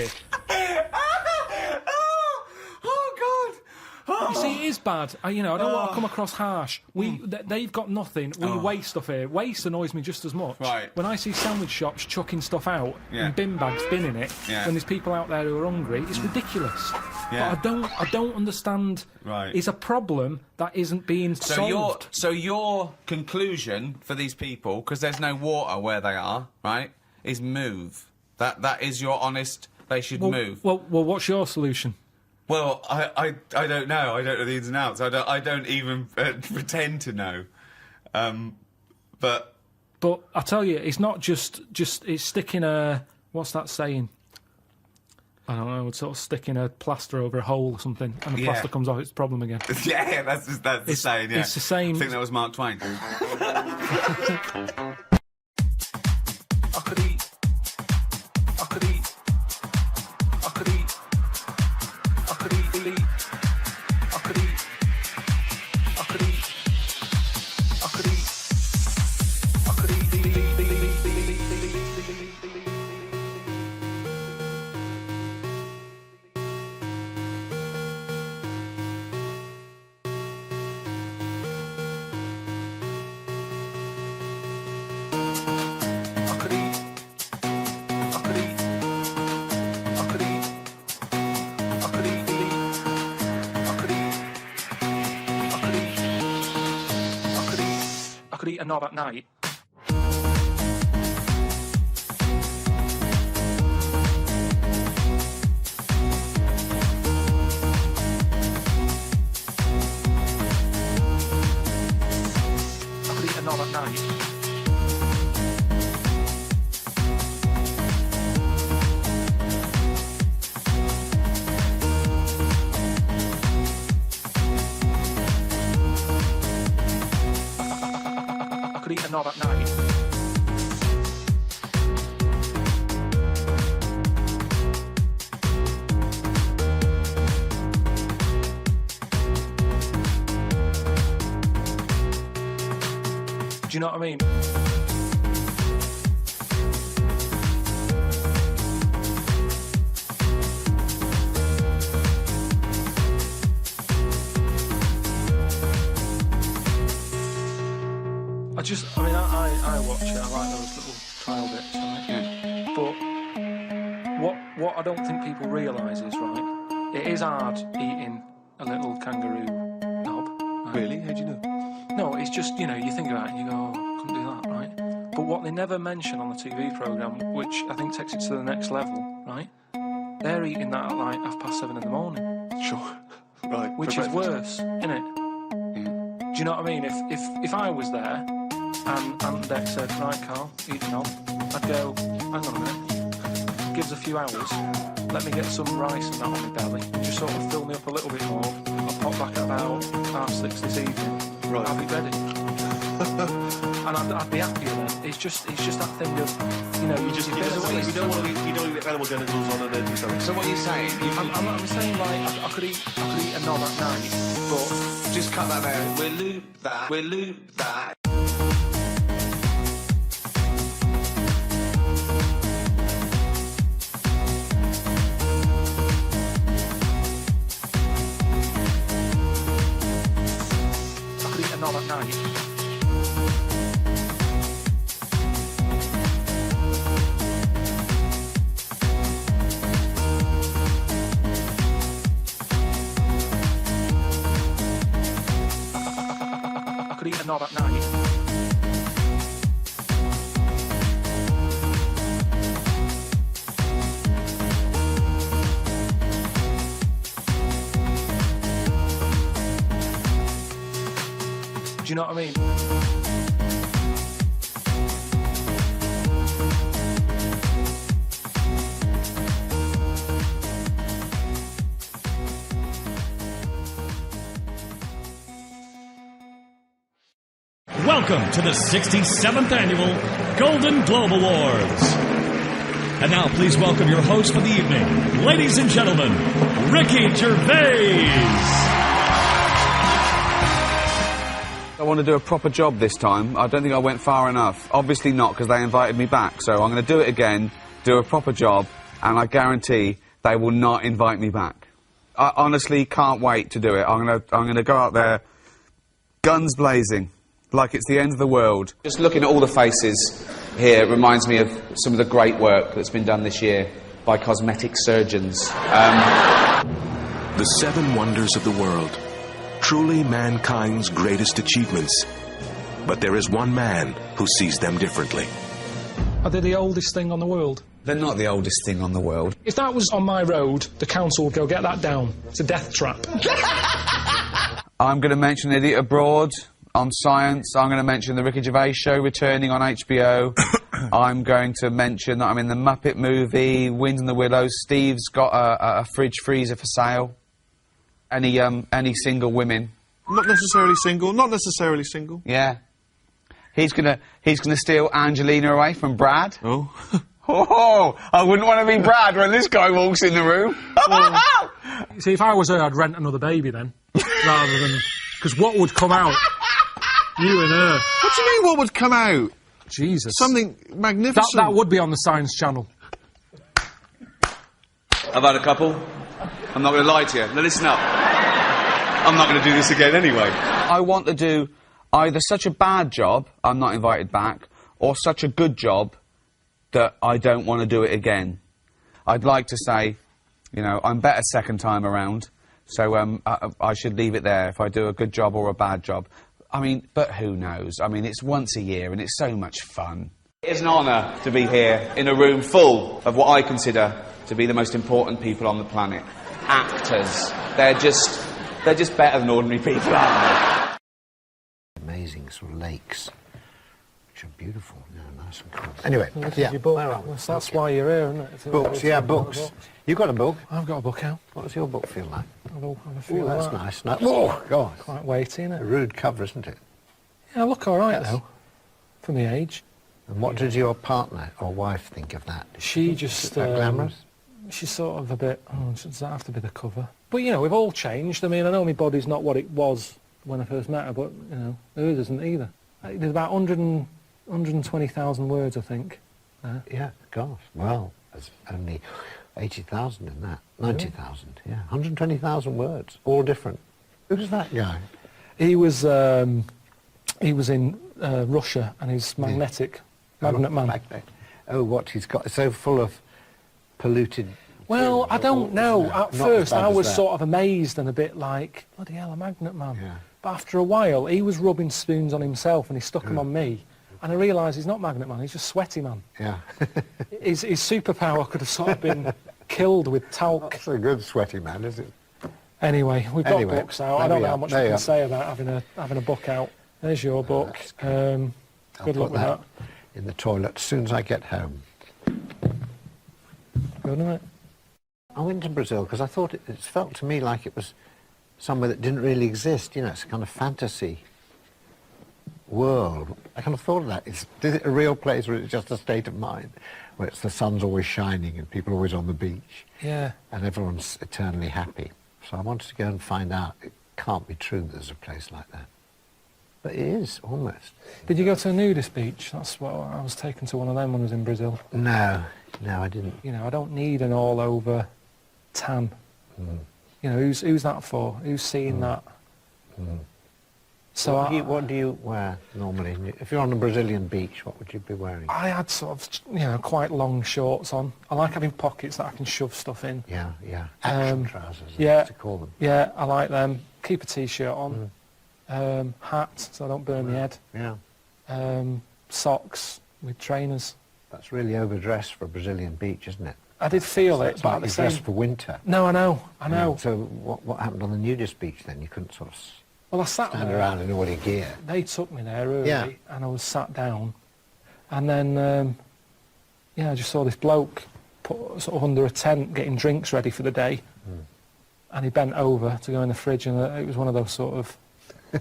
You see, it is bad. I don't want to come across harsh. They've got nothing. We waste stuff here. Waste annoys me just as much. Right. When I see sandwich shops chucking stuff out Yeah. in bin bags, binning it, Yeah. when there's people out there who are hungry, it's ridiculous. Yeah. But I don't understand. Right. It's a problem that isn't being solved. So your conclusion for these people, because there's no water where they are, right, is move. That is your honest. They should move. Well, what's your solution? Well, I don't know. I don't know the ins and outs. I don't even pretend to know. But I tell you, it's not just it's sticking a, what's that saying? I don't know. It's sort of sticking a plaster over a hole or something, and the plaster comes off. It's a problem again. yeah, that's the saying. Yeah, it's the same. I think that was Mark Twain. I could eat a knob at night. I could eat a knob at night. I could eat a knob at night. Do you know what I mean? just, I mean, I watch it, I like those little trial bits, right? Yeah. But what I don't think people realise is, right, it is hard eating a little kangaroo knob. Right? Really? How do you know? No, it's just, you know, you think about it and you go, oh, I couldn't do that, right? But what they never mention on the TV programme, which I think takes it to the next level, right? They're eating that at like 7:30 in the morning. Sure. Right. Which is worse, innit? Do you know what I mean? If I was there and Dex said, right, Carl, eat the knob, I'd go, hang on a minute, gives a few hours, let me get some rice and that on my belly, and just sort of fill me up a little bit more. I'll pop back at about 6:30 this evening. Right. I'll be ready. And I'd be happier then. It's just that thing of, you know, you don't want to eat animal genitals on and then do something. So what are you saying? I'm saying like I could eat a knob at night, but Just cut that out. We'll loop that. I could eat a knob at night. I could eat a knob at night. Do you know what I mean? Welcome to the 67th Annual Golden Globe Awards. And now please welcome your host for the evening, ladies and gentlemen, Ricky Gervais. I want to do a proper job this time. I don't think I went far enough. Obviously not, because they invited me back. So I'm going to do it again, do a proper job, and I guarantee they will not invite me back. I honestly can't wait to do it. I'm going to go out there, guns blazing, like it's the end of the world. Just looking at all the faces here reminds me of some of the great work that's been done this year by cosmetic surgeons. The 7 wonders of the world. Truly mankind's greatest achievements. But there is one man who sees them differently. Are they the oldest thing on the world? They're not the oldest thing on the world. If that was on my road, the council would go, get that down. It's a death trap. I'm going to mention Idiot Abroad on Science. I'm going to mention the Ricky Gervais Show returning on HBO. I'm going to mention that I'm in the Muppet movie, Wind in the Willows. Steve's got a fridge freezer for sale. Any single women? Not necessarily single. Yeah. He's gonna steal Angelina away from Brad. Oh. Oh, I wouldn't want to be Brad when this guy walks in the room. See, if I was her, I'd rent another baby then, rather than... Because what would come out? You and her. What do you mean, what would come out? Jesus. Something magnificent. That would be on the Science Channel. I've had a couple. I'm not going to lie to you. Now listen up. I'm not going to do this again anyway. I want to do either such a bad job, I'm not invited back, or such a good job that I don't want to do it again. I'd like to say, you know, I'm better second time around, so I should leave it there if I do a good job or a bad job. I mean, but who knows? I mean, it's once a year and it's so much fun. It is an honour to be here in a room full of what I consider to be the most important people on the planet. Actors. They're just better than ordinary people, aren't they? Amazing sort of lakes, which are beautiful, nice and cool. Anyway, yeah, Your book. That's why you're here, isn't it? books, yeah, books. You got a book? I've got a book out. What does your book feel like? I feel That's like nice. Oh, God. quite weighty, isn't A it? rude cover, isn't it? Yeah, I look all right though, for my age. And what did your partner or wife think of that? She just... Is that glamorous? She's sort of a bit, does that have to be the cover? But, you know, we've all changed. I mean, I know my body's not what it was when I first met her, but, you know, hers isn't either. There's about 120,000 words, I think. Yeah, gosh. Well, there's only 80,000 in that. 90,000, yeah. 120,000 words, all different. Who's that guy? He was He was in Russia, and he's magnetic, magnet man. Magnet. Oh, what he's got so full of polluted. Well, I don't know. At Not first, as bad I as was that. sort of amazed and a bit like, bloody hell, a magnet man. Yeah. But after a while, he was rubbing spoons on himself, and he stuck them on me. And I realised he's not magnet man, he's just sweaty man. Yeah. His superpower could have sort of been killed with talc. That's a good sweaty man, is it? Anyway, we've got Anyway, books out. I there don't we know are. how much There we you can are. say about having a book out. There's your book. I'll Good luck put with that. in the toilet as soon as I get home. Good night. I went to Brazil because I thought it felt to me like it was somewhere that didn't really exist. You know, it's a kind of fantasy world. I kind of thought of that. Is it a real place, or is it just a state of mind where it's the sun's always shining and people are always on the beach Yeah. and everyone's eternally happy? So I wanted to go and find out. It can't be true that there's a place like that. But it is, almost. Did you go to a nudist beach? That's what I was taken to one of them when I was in Brazil. No, I didn't. You know, I don't need an all-over tan. You know, who's that for? Who's seeing that? So What do you wear normally? If you're on a Brazilian beach, what would you be wearing? I had sort of, you know, quite long shorts on. I like having pockets that I can shove stuff in. Yeah. Action trousers, I Yeah, used to call them. yeah, I like them. Keep a t-shirt on. Hat, so I don't burn my head. Yeah. Socks with trainers. That's really overdressed for a Brazilian beach, isn't it? I did feel it, It's but like at the you're same... dressed for winter. No, I know. Yeah, so what happened on the nudist beach then? You couldn't sort of Well, I sat stand there. around in all your gear. They took me there early, Yeah. and I was sat down, and then, I just saw this bloke put sort of under a tent getting drinks ready for the day, and he bent over to go in the fridge, and it was one of those sort of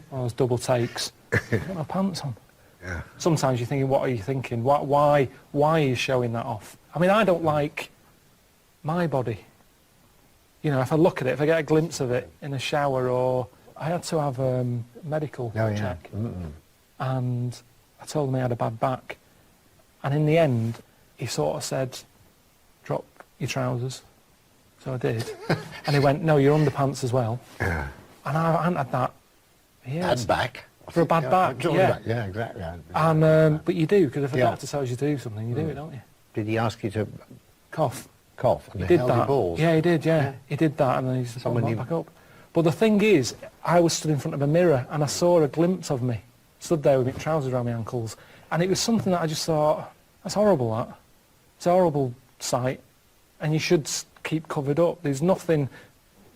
one of those double takes. I've got my pants on. Yeah. Sometimes you're thinking, what are you thinking? Why are you showing that off? I mean, I don't like my body. You know, if I look at it, if I get a glimpse of it in a shower, or I had to have a medical check, and I told him I had a bad back, and in the end, he sort of said, drop your trousers. So I did, and he went, no, your underpants as well. Yeah. And I hadn't had that. Bad back. For a bad back, yeah. Yeah, exactly. And but you do, because if a Yeah. doctor tells you to do something, you do it, don't you? Did he ask you to Cough. cough? He And did held your that. balls? Yeah, he did. Yeah, he did that, and then he just Someone put you- back up. But the thing is, I was stood in front of a mirror, and I saw a glimpse of me, stood there with my trousers around my ankles, and it was something that I just thought, that's horrible. That it's a horrible sight, and you should keep covered up. There's nothing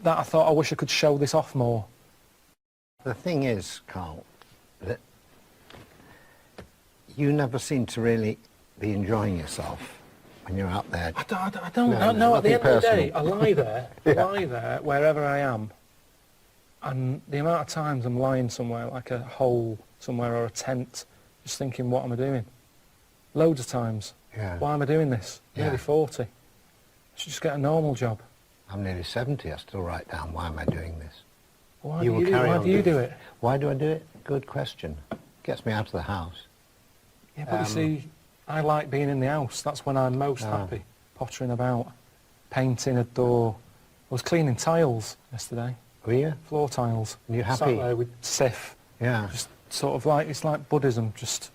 that I thought I wish I could show this off more. The thing is, Carl, that you never seem to really be enjoying yourself when you're out there. I don't know. At the end of the day, I lie there, lie there, wherever I am, and the amount of times I'm lying somewhere, like a hole somewhere or a tent, just thinking, what am I doing? Loads of times. Yeah. Why am I doing this? Nearly 40. I should just get a normal job. I'm nearly 70. I still write down, why am I doing this? Why do you do it? Why do I do it? Good question. Gets me out of the house. Yeah, but you see, I like being in the house. That's when I'm most happy. Pottering about, painting a door. I was cleaning tiles yesterday. Were you? Floor tiles. You're happy? Sat there with Sif. Yeah. Just sort of like, it's like Buddhism, just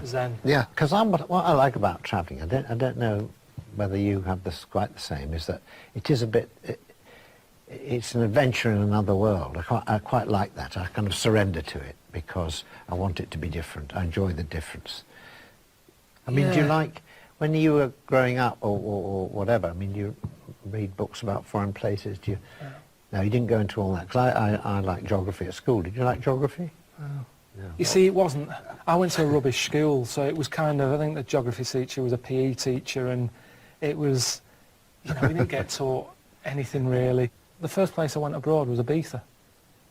Zen. Yeah, because what I like about travelling, I don't know whether you have this quite the same, is that it is a bit, it's an adventure in another world. I quite like that. I kind of surrender to it because I want it to be different. I enjoy the difference. I mean, do you like, when you were growing up or whatever, I mean, you read books about foreign places, do you? No, you didn't go into all that, because I like geography at school. Did you like geography? No. You see, it wasn't. I went to a rubbish school, so it was kind of, I think the geography teacher was a PE teacher, and it was, you know, we didn't get taught anything really. The first place I went abroad was Ibiza,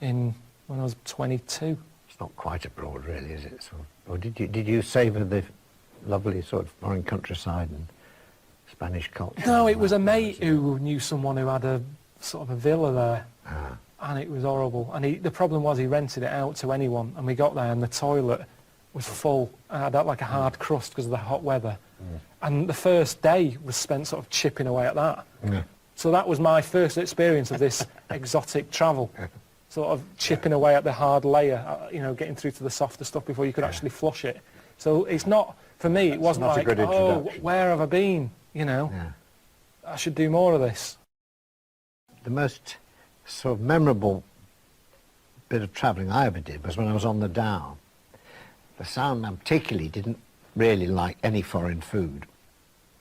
when I was 22. It's not quite abroad, really, is it? Or did you savour the lovely sort of foreign countryside and Spanish culture? No, it was a mate who knew someone who had a sort of a villa there. And it was horrible. And the problem was he rented it out to anyone, and we got there and the toilet was full and had like a hard crust because of the hot weather. And the first day was spent sort of chipping away at that. So that was my first experience of this exotic travel. sort of chipping away at the hard layer, you know, getting through to the softer stuff before you could actually flush it. So it's not, for me, it wasn't not a like, good oh, introduction. where have I been? You know, I should do more of this. The most sort of memorable bit of travelling I ever did was when I was on the Down. The Soundman particularly didn't really like any foreign food.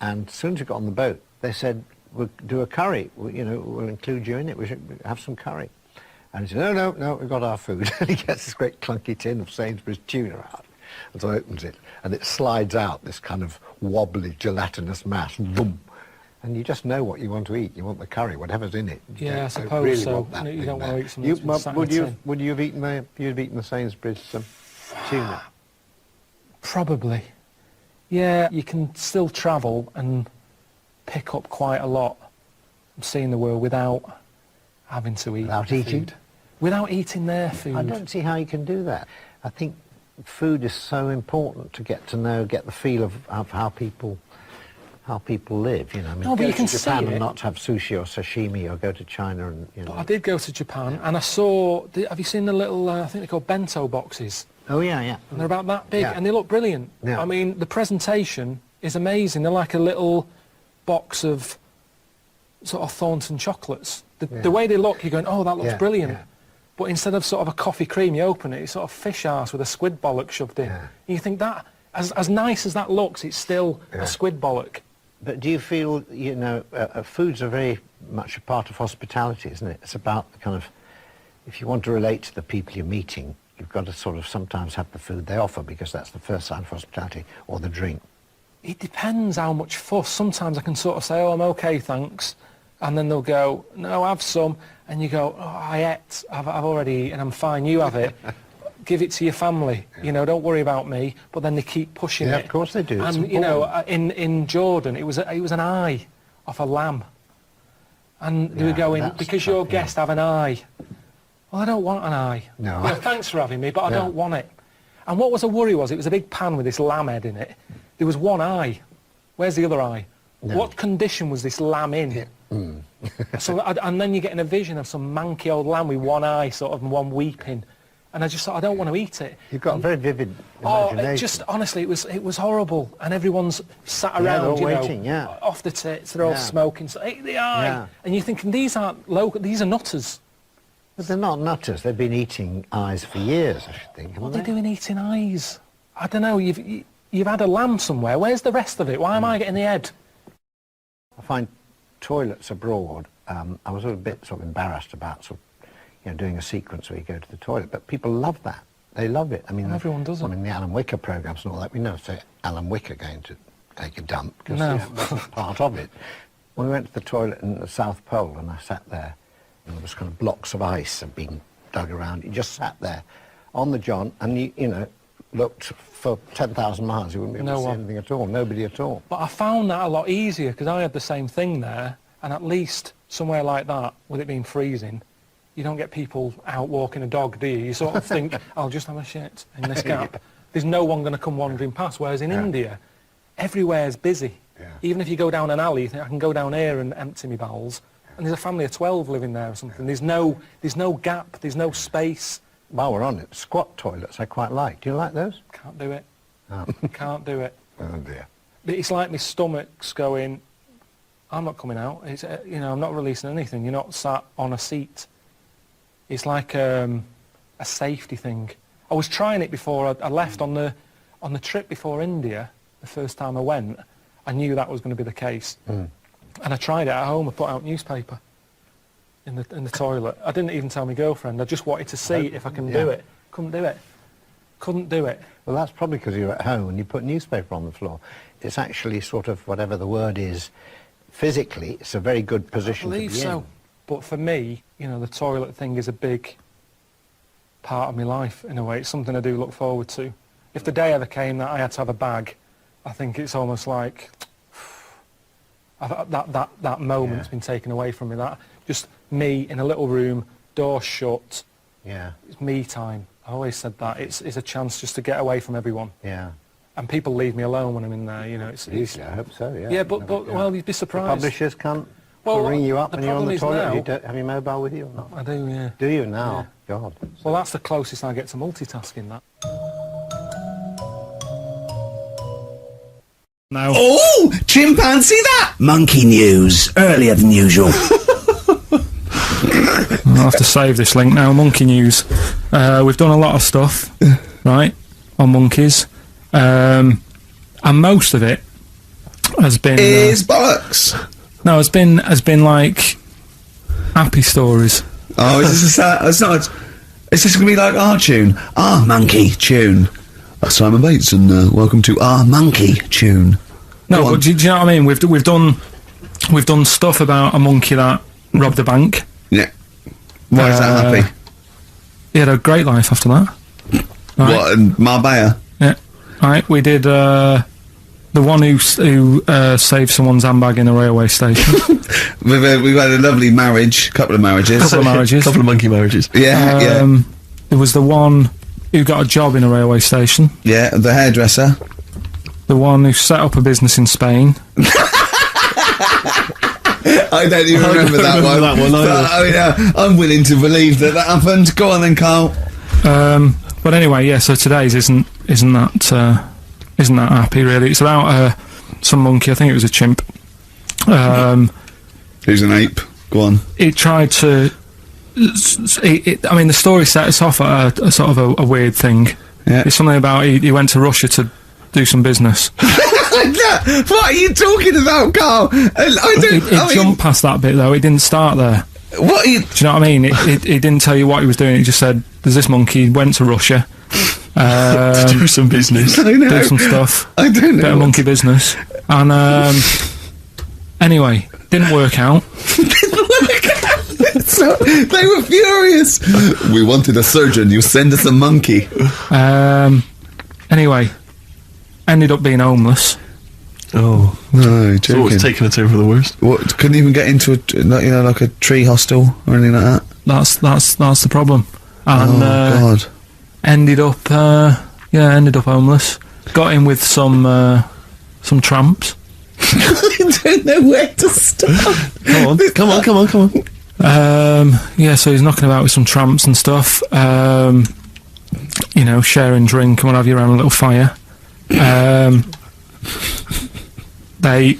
And as soon as we got on the boat, they said, we'll do a curry, we'll include you in it, we should have some curry. And he said, no, we've got our food. And he gets this great clunky tin of Sainsbury's tuna out. And so he opens it, and it slides out, this kind of wobbly, gelatinous mass, boom. And you just know what you want to eat. You want the curry, whatever's in it. Yeah, I suppose really so. Want that You thing don't want there. to eat something that's been sat in a tin. Would you have eaten the Sainsbury's tuna? Probably. Yeah, you can still travel and pick up quite a lot of seeing the world without having to eat Without the eating? food. Without eating their food. I don't see how you can do that. I think food is so important to get to know, get the feel of how people live. You know, I mean, No, but go you can to Japan see and it. not have sushi or sashimi, or go to China and But I did go to Japan and I saw, have you seen the little, I think they're called bento boxes? Oh yeah, yeah. And they're about that big Yeah. and they look brilliant. Yeah. I mean, the presentation is amazing. They're like a little box of sort of Thornton chocolates. The way they look, you're going, oh, that looks Yeah, brilliant. yeah. But instead of sort of a coffee cream, you open it, it's sort of fish arse with a squid bollock shoved in. And you think that, as nice as that looks, it's still a squid bollock. But do you feel, foods are very much a part of hospitality, isn't it? It's about the kind of, if you want to relate to the people you're meeting, you've got to sort of sometimes have the food they offer, because that's the first sign of hospitality, or the drink. It depends how much fuss. Sometimes I can sort of say, oh, I'm okay, thanks. And then they'll go, no, have some. And you go, oh, I ate, I've already eaten, I'm fine, you have it. Give it to your family, don't worry about me. But then they keep pushing it. Yeah, of course they do. It's And, in Jordan, it was an eye off a lamb. And they were going, because your guests have an eye. Well, I don't want an eye. No. Thanks for having me, but I don't want it. And what was a worry was, it was a big pan with this lamb head in it. There was one eye. Where's the other eye? No. What condition was this lamb in? So, and then you're getting a vision of some manky old lamb with one eye, sort of, and one weeping. And I just thought, I don't want to eat it. You've got a very vivid Oh, imagination. it just, honestly, it was horrible. And everyone's sat around, they're all waiting, off the tits, they're all smoking, so eat the eye. Yeah. And you're thinking, these aren't local, these are nutters. But they're not nutters. They've been eating eyes for years, I should think. What are they doing eating eyes? I don't know, you've had a lamb somewhere, where's the rest of it? Why am I getting the head? I find toilets abroad, I was a bit sort of embarrassed about doing a sequence where you go to the toilet, but people love that. They love it. I mean, everyone does it. I mean, the Alan Wicker programmes and all that, we never say Alan Wicker going to take a dump, because No. that's part of it. When we went to the toilet in the South Pole, and I sat there, and there was kind of blocks of ice had been dug around. You just sat there on the john, and you looked for 10,000 miles. You wouldn't be able to see anything at all. Nobody at all. But I found that a lot easier, because I had the same thing there, and at least somewhere like that, with it being freezing, you don't get people out walking a dog, do you? You sort of think, I'll just have a shit in this gap. There's no one going to come wandering past, whereas in India, everywhere's busy. Even if you go down an alley, you think, I can go down here and empty my bowels, and there's a family of 12 living there or something. There's no gap, there's no space. While we're on it, squat toilets I quite like. Do you like those? Can't do it. Oh. Can't do it. Oh dear. It's like my stomach's going, I'm not coming out. It's, I'm not releasing anything. You're not sat on a seat. It's like a safety thing. I was trying it before I left on the trip before India. The first time I went, I knew that was going to be the case, and I tried it at home. I put out newspaper in the toilet. I didn't even tell my girlfriend. I just wanted to see if I can do it. Couldn't do it. Couldn't do it. Well, that's probably because you're at home and you put newspaper on the floor. It's actually sort of, whatever the word is, physically, it's a very good position to be in. I believe so. But for me, the toilet thing is a big part of my life, in a way. It's something I do look forward to. If the day ever came that I had to have a bag, I think it's almost like that moment's been taken away from me. That just me in a little room, door shut. Yeah. It's me time. I always said that. It's a chance just to get away from everyone. Yeah. And people leave me alone when I'm in there. It's Usually, I hope so. Yeah. Yeah, but well, you'd be surprised. The publishers can't. Well, I'll ring you up the when you're on problem the is toilet. now- You don't have your mobile with you or not? I do, yeah. Do you now? God. Well, that's the closest I get to multitasking, that. Now. Oh, chimpanzee that! Monkey news, earlier than usual. I'll have to save this link now. Monkey news. We've done a lot of stuff, right, on monkeys, and most of it has been bollocks. No, has been like happy stories. Oh, is this it's not. Is this going to be like our tune? Our monkey tune. Simon Bates, and welcome to our monkey tune. No, but do you know what I mean? We've done stuff about a monkey that robbed a bank. Yeah. Why is that happy? He had a great life after that. Right. What, in Marbella? Yeah. Right, we did the one who saved someone's handbag in a railway station. We've had a lovely marriage, couple of marriages. Couple of monkey marriages. Yeah, yeah. There was the one who got a job in a railway station. Yeah, the hairdresser. The one who set up a business in Spain. I don't even remember that one. I'm willing to believe that happened. Go on then, Carl. But anyway, yeah. So today's isn't that happy really. It's about some monkey. I think it was a chimp. Who's an ape? Go on. It tried to. I mean, the story sets off at a sort of a weird thing. Yeah. It's something about he went to Russia to do some business. What are you talking about, Carl? It jumped past that bit though. It didn't start there. What? Do you know what I mean? It didn't tell you what he was doing. It just said, "There's this monkey went to Russia to do some business, do some stuff. I don't know. Bit of monkey business." And anyway, didn't work out. So, they were furious. We wanted a surgeon. You send us a monkey. Anyway, ended up being homeless. Oh no! So what's taking it over the worst? What? Couldn't even get into like a tree hostel or anything like that. That's the problem. And God! Ended up homeless. Got in with some tramps. I don't know where to start. Come on. Yeah, so he's knocking about with some tramps and stuff. Sharing drink and what have you around a little fire. They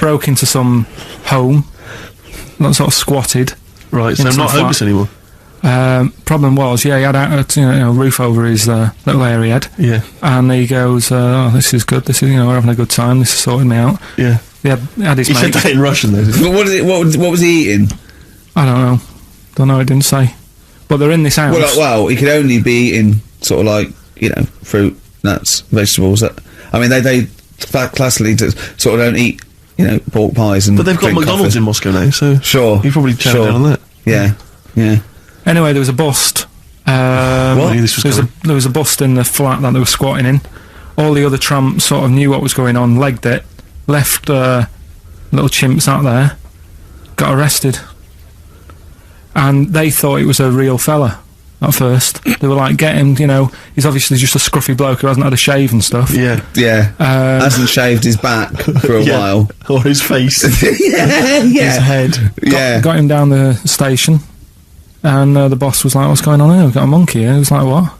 broke into some home, not sort of squatted. Right, so I'm not homeless anymore. Problem was, he had a roof over his little area head. Yeah. And he goes, "Oh, this is good. This is we're having a good time. This is sorting me out." Yeah. He had his He mate. said that in Russian though. But what was he eating? I don't know. It didn't say. But they're in this house. Well, he could only be eating sort of like fruit, nuts, vegetables. They classically sort of don't eat pork pies and. But they've got McDonald's in Moscow now, so sure, you probably chow down on that. Yeah. Anyway, there was a bust. What? There was a bust in the flat that they were squatting in. All the other tramps sort of knew what was going on, legged it, left little chimps out there, got arrested. And they thought it was a real fella at first. They were like, get him, he's obviously just a scruffy bloke who hasn't had a shave and stuff. Yeah. Hasn't shaved his back for a while. Or his face. Yeah. His head. Got him down the station, and the boss was like, "What's going on here? We've got a monkey here." He was like, "What?"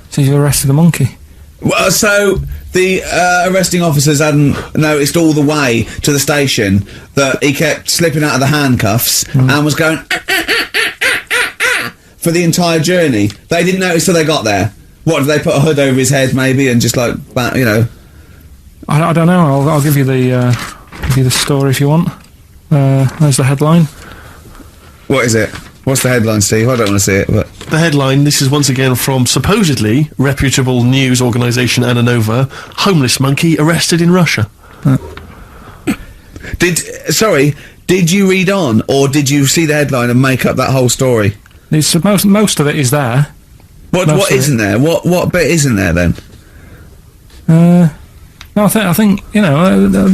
So you arrested a monkey. Well, so the arresting officers hadn't noticed all the way to the station that he kept slipping out of the handcuffs and was going for the entire journey. They didn't notice till they got there. What, did they put a hood over his head maybe and just like, I don't know. I'll give you the story if you want. There's the headline. What is it? What's the headline, Steve? I don't want to see it, but... The headline, this is once again from supposedly reputable news organisation Ananova, homeless monkey arrested in Russia. Did you read on, or did you see the headline and make up that whole story? Most of it is there. What isn't there? What bit isn't there then? No, I think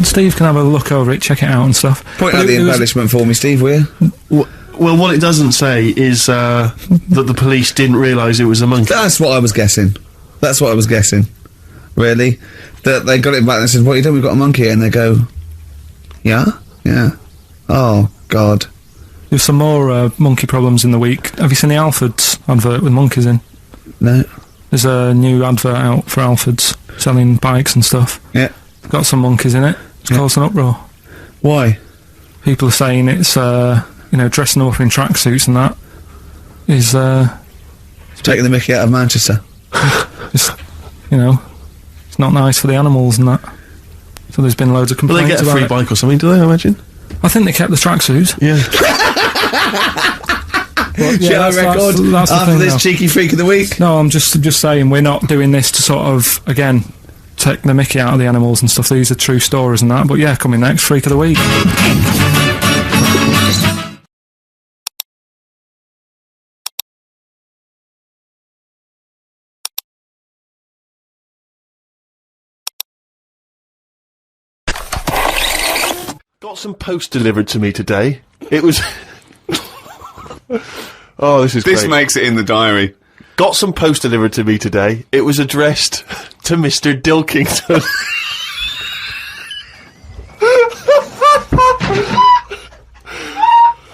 Steve can have a look over it, check it out and stuff. Point out the embellishment for me, Steve, will you? Well, what it doesn't say is that the police didn't realise it was a monkey. That's what I was guessing. Really? That they got it back and said, "What are you doing? We've got a monkey." And they go, "Yeah? Yeah. Oh, God. There's some more monkey problems in the week. Have you seen the Alfords advert with monkeys in? No. There's a new advert out for Alfords, selling bikes and stuff. Yeah. Got some monkeys in it. It's caused an uproar. Why? People are saying it's, you know, dressing them up in tracksuits and that is, taking the mickey out of Manchester. It's, you know, it's not nice for the animals and that. So there's been loads of Will complaints they get a about free it. bike or something, do they, I imagine? I think they kept the tracksuits. Yeah. But, yeah, Show record that's the after thing, this though. cheeky freak of the week. No, I'm just saying we're not doing this to sort of, again, take the mickey out of the animals and stuff. These are true stories and that. But yeah, coming next, Freak of the Week. Got some post delivered to me today. It was... Oh, this is This great. makes it in the diary. Got some post delivered to me today. It was addressed to Mr. Dilkington.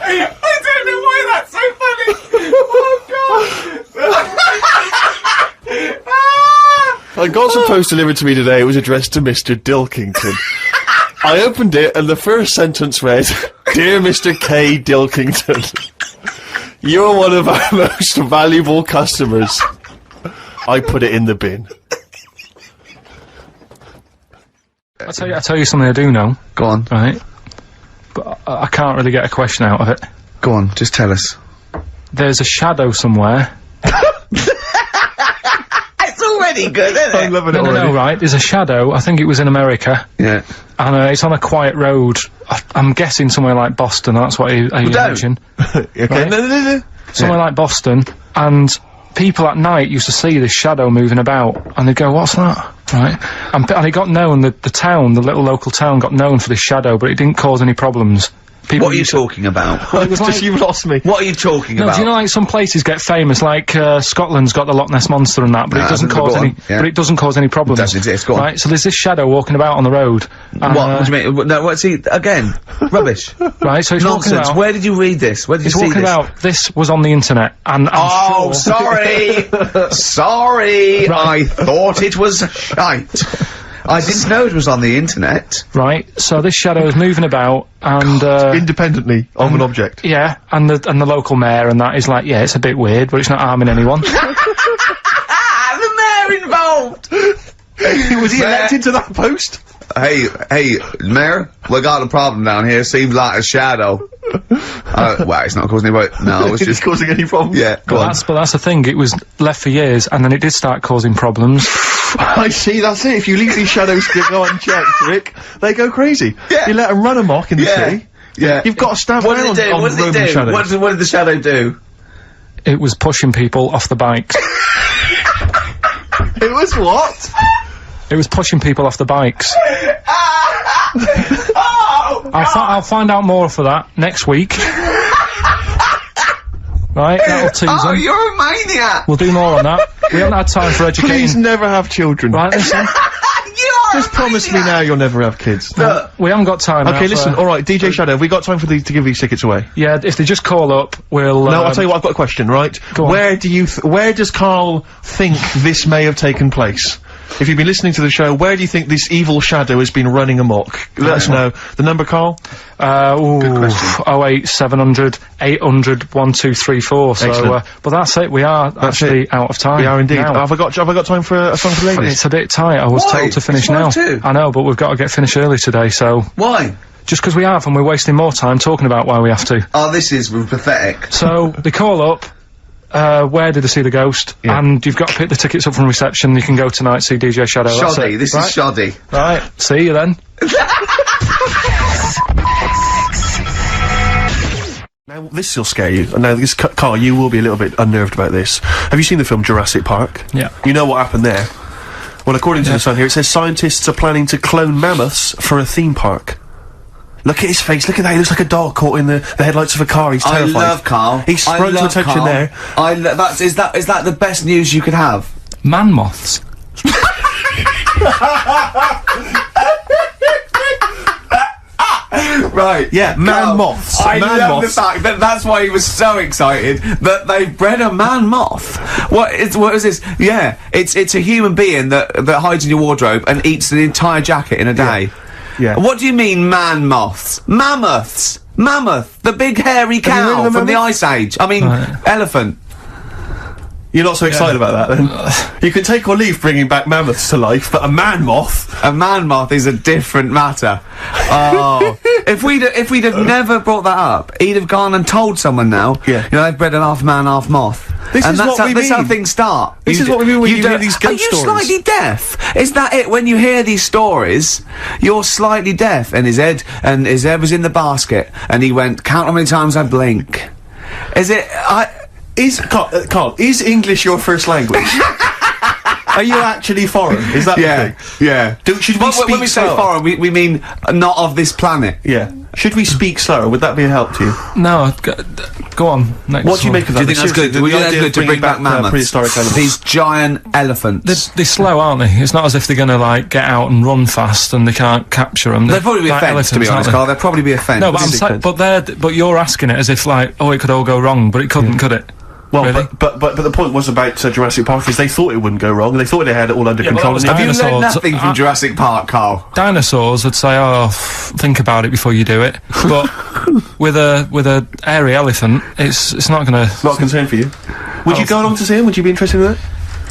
I don't know why that's so funny. Oh god. I got some post delivered to me today. It was addressed to Mr. Dilkington. I opened it and the first sentence read, "Dear Mr. K. Dilkington, you're one of our most valuable customers." I put it in the bin. I'll tell you something I do know. Go on. Right? But I can't really get a question out of it. Go on, just tell us. There's a shadow somewhere. It's already good, isn't it? I'm loving it No, already. right. There's a shadow. I think it was in America. Yeah. And it's on a quiet road. I'm guessing somewhere like Boston. That's what I imagine. Okay. Right? No. Somewhere like Boston. And people at night used to see this shadow moving about. And they'd go, what's that? Right? And it got known, the town, the little local town got known for this shadow, but it didn't cause any problems. People What are you used to- talking about? Well, it was like- You've lost me. What are you talking No, about? do you know like some places get famous, like Scotland's got the Loch Ness Monster and that, but Nah, it doesn't go cause on, any. yeah. But it doesn't cause any problems. Doesn't exist, go on. Right, so there's this shadow walking about on the road. And, What do you mean? No, what, see, again, rubbish. Right, so it's walking Nonsense. about. Where did you read this? Where did you It's see walking this? about. This was on the internet, and I'm Oh, sure. sorry! Sorry! I thought it was shite. I didn't know it was on the internet. Right, so this shadow is moving about, and Independently of an object. yeah, and the local mayor and that is like, yeah, it's a bit weird, but it's not harming anyone. The mayor involved! Was he elected to that post? Hey, Mayor, we got a problem down here. Seems like a shadow. Well, it's not causing any. No, it's It's just causing any problems? Yeah, go on. But that's the thing. It was left for years, and then it did start causing problems. I see, that's it. If you leave these shadows to go unchecked, Rick, they go crazy. Yeah. You let them run amok in the Yeah. city. Yeah. You've got to stand What down did it do? on What did it Roman do? shadows. What did the shadow do? It was pushing people off the bikes. It was what? It was pushing people off the bikes. Oh, I'll find out more for that next week. Right, that'll tease oh, them. you're a maniac! We'll do more on that. We haven't had time for educating. Please never have children. Right, listen. You are Just promise me now you'll never have kids. Look, We haven't got time. Okay, now listen, for- alright, DJ Shadow, have we got time for these to give these tickets away? Yeah, if they just call up, we'll. No, I'll tell you what, I've got a question, right? Go on. Where do you, where does Karl think this may have taken place? If you've been listening to the show, where do you think this evil shadow has been running amok? Let us know. The number, Karl? Good question. 08700 800 1234. So, Excellent. but that's it. We are actually out of time. We are indeed. now. Have I got time for a song for ladies? It's a bit tight. I was Why? told to finish It's now. 5:02. I know, but we've got to get finished early today. So why? just because we have, and we're wasting more time talking about why we have to. Oh, this is pathetic. So they call up. Where did they see the ghost? Yeah. And you've got to pick the tickets up from reception. You can go tonight, see DJ Shadow. That's Shoddy. it. This Right? is shoddy. Right. See you then. Now, this will scare you. Now, this, Karl, you will be a little bit unnerved about this. Have you seen the film Jurassic Park? Yeah. You know what happened there? Well, according to the Sun here, it says scientists are planning to clone mammoths for a theme park. Look at his face, look at that, he looks like a dog caught in the headlights of a car, he's terrified. I love Karl. He's sprung to attention Karl. there. Is that the best news you could have? Man moths. Right. Yeah, man moths. I Man love moths. the fact that that's why he was so excited that they've bred a man moth. What is this? Yeah, it's a human being that hides in your wardrobe and eats an entire jacket in a day. Yeah. What do you mean, man moths? Mammoths. Mammoth, the big hairy Have you heard cow of a from the mammoth? Ice Age. I mean, elephant. You're not so excited about that, then? You can take or leave bringing back mammoths to life, but a man moth... A man moth is a different matter. Oh. If we'd have never brought that up, he'd have gone and told someone now, you know, they've bred an half man, half moth. This is what we That's how mean. things start. This is what we mean when you hear these ghost Are you stories. slightly deaf? Is that it? When you hear these stories, you're slightly deaf, and his head was in the basket, and he went, count how many times I blink. Is it, Carl, is English your first language? Are you actually foreign? Is that the thing? Yeah. Should we speak when we say slower? foreign, we mean not of this planet. Yeah. Should we speak slower? Would that be a help to you? No, go on. Next What do you one. make of Do that? you think that's good? The Would you think idea that's of good to bringing bring back mammoths? prehistoric animals. These giant elephants. They're slow, aren't they? It's not as if they're going to like get out and run fast and they can't capture them. They'd probably be a fence, to be honest, Carl. They'd probably be a fence. No, but I'm saying, but you're asking it as if like, oh, it could all go wrong, but it couldn't, could it? Well, Really? but the point was about Jurassic Park is they thought it wouldn't go wrong, and they thought they had it all under Yeah, but control. that was and Have you learned dinosaurs. nothing from Jurassic Park, Carl? Dinosaurs would say, oh, think about it before you do it. But with a hairy elephant, it's not going to... Not a concern for you. Would you go along to see him? Would you be interested in that?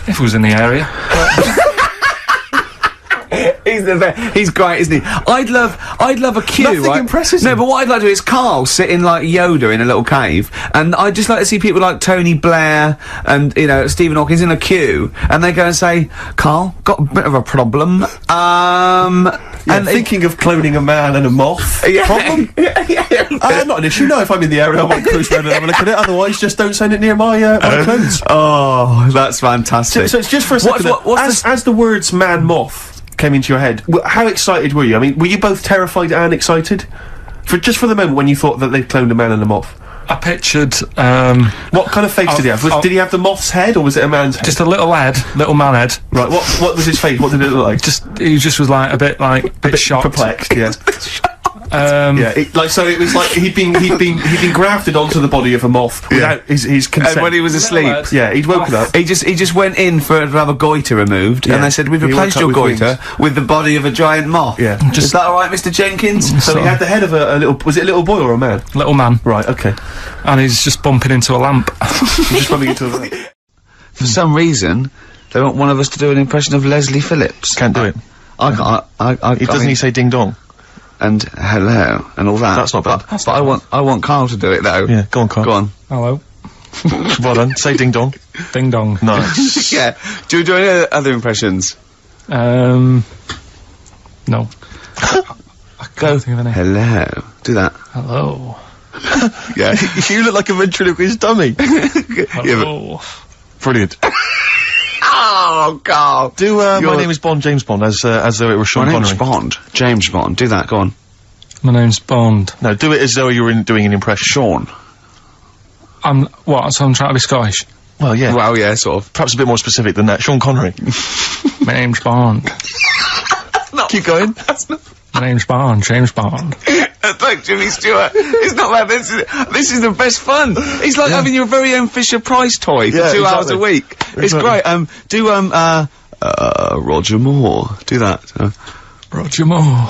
If it was in the area. He's great, isn't he? I'd love a queue, Nothing right? impresses No, him. but what I'd like to do is Carl sitting like Yoda in a little cave, and I'd just like to see people like Tony Blair and, you know, Stephen Hawking in a queue, and they go and say, Carl, got a bit of a problem, And thinking of cloning a man and a moth. Yeah. Problem? Not an issue. No, if I'm in the area, I might cruise around and have a look at it. Otherwise, just don't send it near my clothes. Oh, that's fantastic. So it's just for a second. As the words "man moth" came into your head, how excited were you? I mean, were you both terrified and excited? For the moment when you thought that they'd cloned a man and a moth. I pictured, what kind of face did he have? Did he have the moth's head, or was it a man's head? just a little man head. Right, what was his face? What did it look like? He just was like a bit shocked. Perplexed, yeah. Yeah, so it was like he'd been grafted onto the body of a moth without his consent. And when he was asleep, he'd woken up. he just went in to have a goiter removed, and they said, "We've He replaced woke your up with goiter with the body of a giant moth." Yeah. Is that all right, Mr. Jenkins? So he had the head of a little. Was it a little boy or a man? little man, Right. Okay. and he's just bumping into a lamp. Just bumping into a. For some reason, they want one of us to do an impression of Leslie Phillips. Can't do it. I can't. Doesn't he say ding dong? And hello and all that. That's not bad. But I want Carl to do it though. Yeah. Go on, Carl. Go on. Hello, Well done. Say ding dong. ding dong. Nice. Yeah. Do you do any other impressions? No. Go. Think of any. Hello. Do that. Hello. Yeah. You look like a ventriloquist dummy. Hello. Brilliant. Oh, Carl. Do my name is Bond, James Bond, as though it were Sean My name's Connery. Bond. James Bond. Do that. Go on. My name's Bond. No, do it as though you were doing an impression. Sean. So I'm trying to be Scottish. Well, yeah. Well, yeah, sort of. Perhaps a bit more specific than that. Sean Connery. My name's Bond. Keep going. My name's Bond, James Bond. Like Jimmy Stewart. It's not like this. This is the best fun. It's like having your very own Fisher Price toy for 2 hours a week. It's great. Do Roger Moore. Do that. Roger Moore.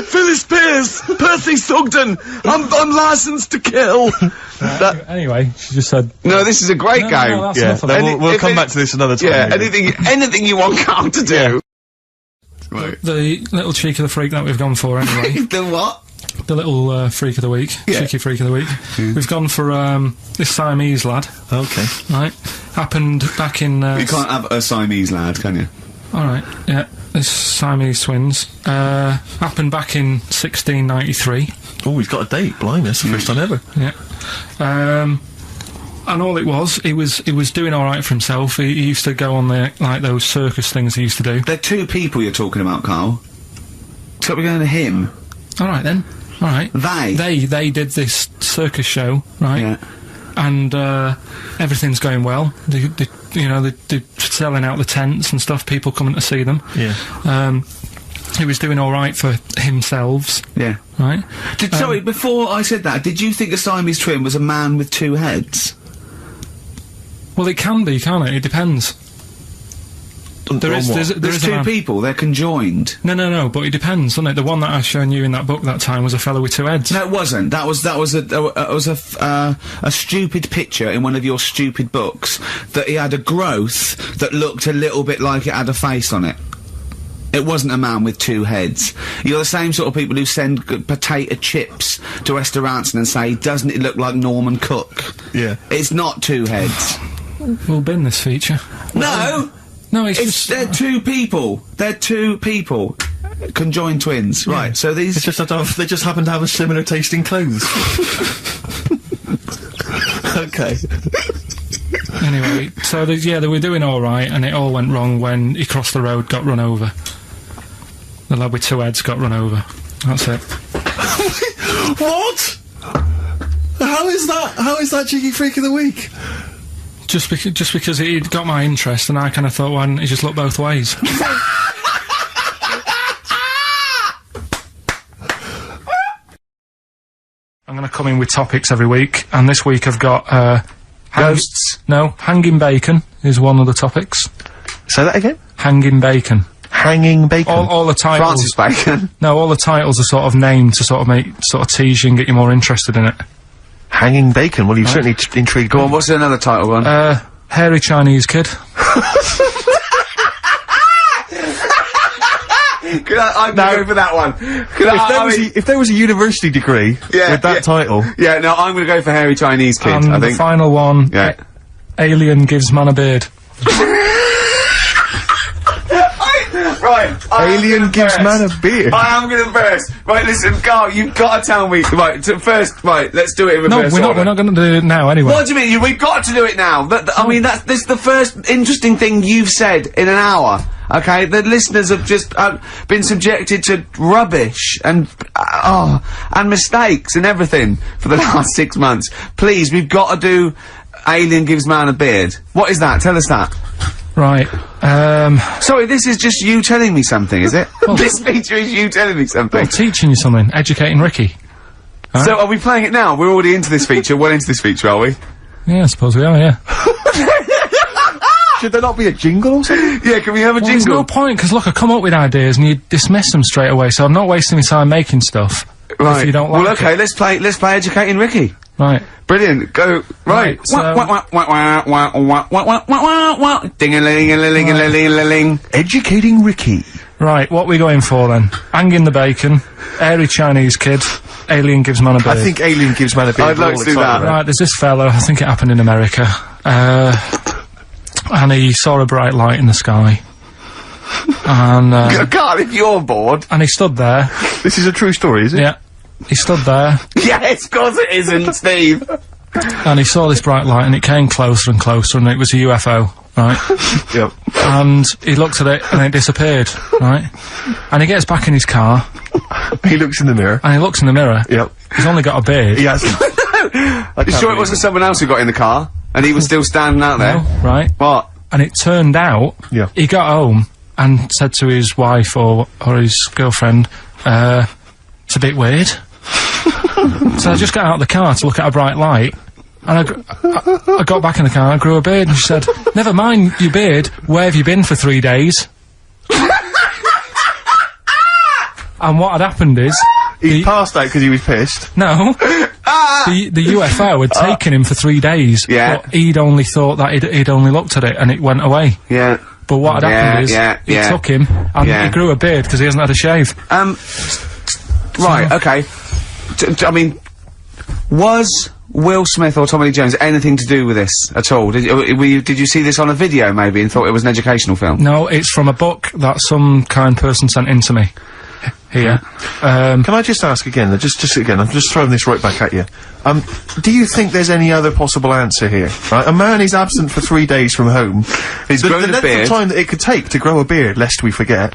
Phyllis Pierce, Percy Sugden. I'm licensed to kill. Anyway, she just said. No, this is a great game. No, that's enough of that. We'll come back to this another time. Yeah, anything you want Carl to do. Right. The little cheek of the freak that we've gone for anyway. The what? The little freak of the week. Cheeky freak of the week. We've gone for this Siamese lad. Okay. Right. Happened back in. You can't have a Siamese lad, can you? Alright, yeah. This Siamese twins. Happened back in 1693. Oh, he's got a date. Blimey, that's the first time ever. Yeah. And all it was, he was doing all right for himself. He used to go on like those circus things he used to do. They're two people you're talking about, Carl. So we're going to him. All right then. All right. They did this circus show, right? Yeah. And everything's going well. They're selling out the tents and stuff. People coming to see them. Yeah. He was doing alright for himself. Yeah. Right? Sorry, before I said that, did you think a Siamese twin was a man with two heads? Well, it can be, can't it? It depends. There's two people, they're conjoined. No, but it depends, doesn't it? The one that I shown you in that book that time was a fellow with two heads. No, it wasn't. That was a stupid picture in one of your stupid books, that he had a growth that looked a little bit like it had a face on it. It wasn't a man with two heads. You're the same sort of people who send potato chips to restaurants and say, doesn't it look like Norman Cook? Yeah. It's not two heads. We'll bin this feature. No! No, it's just... They're two people. They're two people. Conjoined twins. Yeah. Right, so these... It's just that they just happen to have a similar taste in clothes. Okay. Anyway, so they were doing alright, and it all went wrong when he crossed the road, got run over. The lad with two heads got run over. That's it. What? How is that Cheeky Freak of the Week? Just because it got my interest, and I kind of thought, why didn't he just look both ways? I'm going to come in with topics every week, and this week I've got, ghosts? No, hanging bacon is one of the topics. Say that again? Hanging bacon. Hanging bacon? All the titles... Francis Bacon? No, all the titles are sort of named to sort of tease you and get you more interested in it. Hanging bacon? Well, you've certainly intrigued Go on, what's another title one? Hairy Chinese Kid. I'm gonna go for that one. If there was a university degree with that title... Yeah, no, I'm gonna go for Hairy Chinese Kid, I think. The final one, Alien Gives Man a Beard. Right, Alien Gives Man a Beard. I am gonna burst. Right, listen, Carl, you've gotta tell me. Right, first, right, let's do it in reverse. No, we're not gonna do it now anyway. What do you mean? We've got to do it now. I mean, this is the first interesting thing you've said in an hour. Okay, the listeners have just been subjected to rubbish and mistakes and everything for the last 6 months. Please, we've got to do Alien Gives Man a Beard. What is that? Tell us that. Right, Sorry, this is just you telling me something, is it? This feature is you telling me something. I'm teaching you something, educating Ricky. Right? So, are we playing it now? We're already into this feature, well into this feature, are we? Yeah, I suppose we are, yeah. Should there not be a jingle or something? Yeah, can we have a jingle? There's no point, because look, I come up with ideas and you dismiss them straight away, so I'm not wasting my time making stuff. Right. If you don't like well, okay, let's play Educating Ricky. Right. Brilliant, go, right. Ding-a-ling-a-ling-a-ling-a-ling. Educating Ricky. Right, what we going for then? Hanging the bacon, Hairy Chinese Kid, Alien Gives Man a Beard. I think Alien Gives Man a Beard. I'd like to do that. Right, there's this fellow, I think it happened in America, and he saw a bright light in the sky. And, God, if you're bored. And he stood there. This is a true story, is it? Yeah. He stood there. Yes, of course it isn't, Steve. And he saw this bright light and it came closer and closer and it was a UFO, right? Yep. And he looked at it and it disappeared, right? And he gets back in his car. He looks in the mirror. And he looks in the mirror. Yep. He's only got a beard. He hasn't. You sure it wasn't someone else who got in the car? And he was still standing out there? No, right? What? And it turned out, he got home and said to his wife or his girlfriend, it's a bit weird. So I just got out of the car to look at a bright light, and I got back in the car and I grew a beard, and she said, never mind your beard, where have you been for 3 days? And what had happened is... He passed out because he was pissed? No. The UFO had taken him for 3 days. Yeah. But he'd only thought that he'd only looked at it and it went away. Yeah. But what had happened is, he took him, and he grew a beard because he hasn't had a shave. Right, okay. I mean, was Will Smith or Tommy Lee Jones anything to do with this at all? Did you see this on a video maybe and thought it was an educational film? No, it's from a book that some kind person sent in to me. Here. Can I just ask again, just again, I'm just throwing this right back at you. Do you think there's any other possible answer here? Right? A man is absent for 3 days from home. He's grown a beard. The length of time that it could take to grow a beard, lest we forget.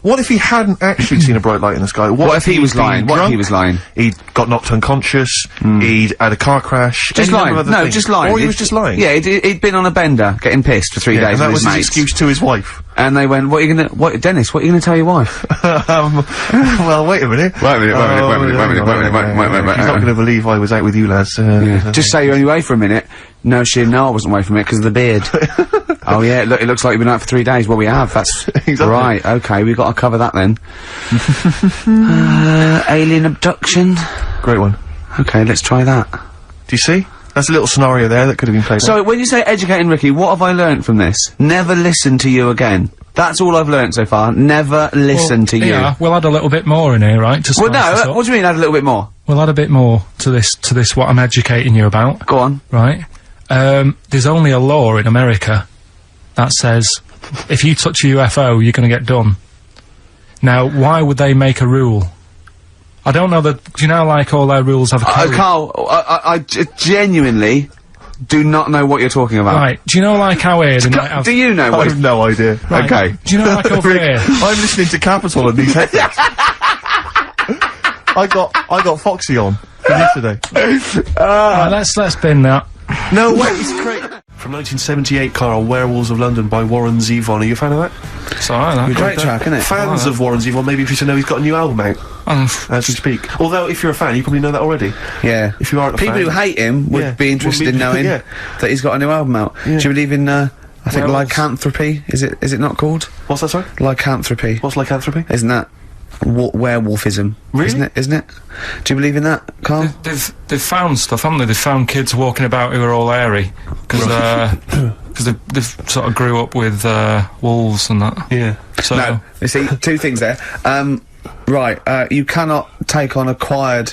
What if he hadn't actually seen a bright light in the sky? What if he was lying? What if he was lying? He'd got knocked unconscious, he'd had a car crash. Just lying. No, just lying. Or he was just lying. Yeah, he'd been on a bender, getting pissed for 3 days and that with was his his mates. excuse to his wife. And they went, Dennis, what are you gonna tell your wife? Well, wait a minute. Wait a minute. She's not gonna believe I was out with you, lads. Just say you're only away for a minute. No, I wasn't away from it because of the beard. Oh yeah, look, it looks like you've been out for 3 days. Well, we have, that's... Exactly. Right, okay, we've got to cover that then. Alien abduction. Great one. Okay, let's try that. Do you see? That's a little scenario there that could have been played. So, when you say educating Ricky, what have I learnt from this? Never listen to you again. That's all I've learnt so far. Never listen to you. Yeah, we'll add a little bit more in here, right? To Well, spice this no, up. what do you mean add a little bit more? We'll add a bit more to this what I'm educating you about. Go on. Right? There's only a law in America that says if you touch a UFO, you're gonna get done. Now, why would they make a rule? I don't know that... Do you know, like, all their rules have a code? Carl, I genuinely do not know what you're talking about. Right, do you know, like, how here they might have... Do you know I what... have no idea. Right, Okay. do you know, like, over here... I'm listening to Capital and these headphones. I got Foxy on from yesterday. Right, let's bin that. No way, it's great. From 1978, Karl, Werewolves of London by Warren Zevon. Are you a fan of that? It's alright, that. Great track, isn't it? Fans of Warren Zevon, maybe if you should know he's got a new album out as we speak. Although, if you're a fan, you probably know that already. Yeah. If you aren't a People fan... who hate him would be interested in knowing that he's got a new album out. Yeah. Do you believe in, I think Werewolves. lycanthropy? Is it not called? What's that, sorry? Lycanthropy. What's lycanthropy? Isn't that werewolfism? Really? Isn't it? Do you believe in that, Carl? They've found stuff, haven't they? They've found kids walking about who are all hairy. Because they've sort of grew up with wolves and that. Yeah. So No, you see, two things there. You cannot take on acquired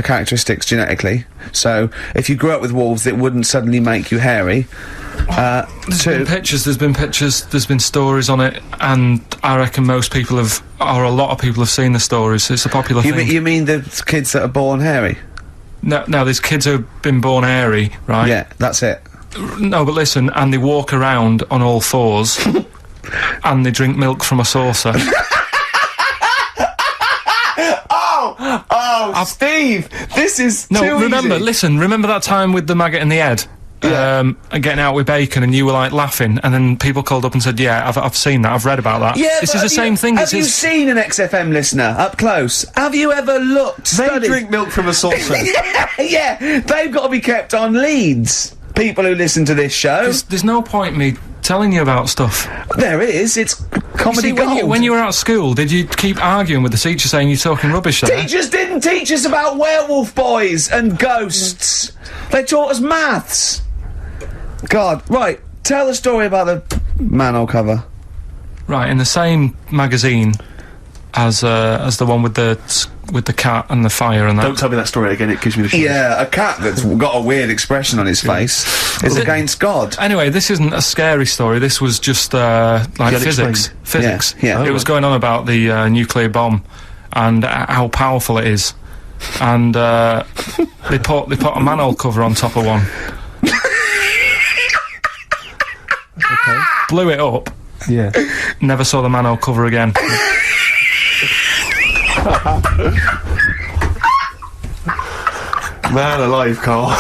characteristics genetically. So, if you grew up with wolves, it wouldn't suddenly make you hairy. there's been pictures, there's been stories on it, and I reckon most people have, or a lot of people have seen the stories. It's a popular thing. You mean the kids that are born hairy? No, there's kids who've been born hairy, right? Yeah, that's it. No, but listen, and they walk around on all fours, and they drink milk from a saucer. Steve, this is No, remember, easy. remember that time with the maggot in the head? And getting out with bacon, and you were like laughing, and then people called up and said, yeah, I've seen that, I've read about that. Yeah, this but is the same thing. Have you seen an XFM listener up close? Have you ever looked? They drink milk from a saucer. Yeah, they've got to be kept on leads. People who listen to this show. There's no point me telling you about stuff. There is. It's comedy gold. When you were at school, did you keep arguing with the teacher saying you're talking rubbish there? Teachers didn't teach us about werewolf boys and ghosts. They taught us maths. God, right. Tell the story about the manhole cover. Right, in the same magazine as the one with the cat and the fire and that. Don't tell me that story again, it gives me the shivers. Yeah, a cat that's got a weird expression on his face is against God. Anyway, this isn't a scary story, this was just, like physics. Physics. Yeah. It was going on about the, nuclear bomb and how powerful it is. And, they put a manhole cover on top of one. Okay. Blew it up. Yeah. Never saw the manhole cover again. Man alive, Carl.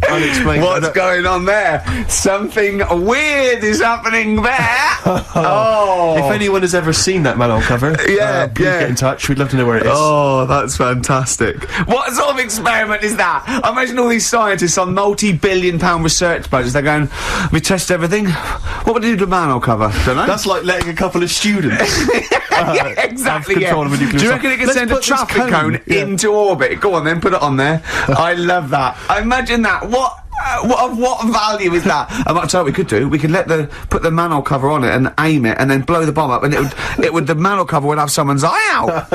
Unexplained. What's going on there? Something weird is happening there. Oh. If anyone has ever seen that manhole cover, please get in touch. We'd love to know where it is. Oh, that's fantastic. What sort of experiment is that? I imagine all these scientists on multi-billion-pound research budgets, they're going, we test everything. What would you do to manhole cover? Don't know. That's like letting a couple of students yeah, exactly, have control of a nuclear Do you reckon it can send a traffic cone into orbit? Go on then, put it on there. I love that. Imagine that. What value is that? I might tell you what we could do. We could put the manhole cover on it and aim it, and then blow the bomb up, and the manhole cover would have someone's eye out.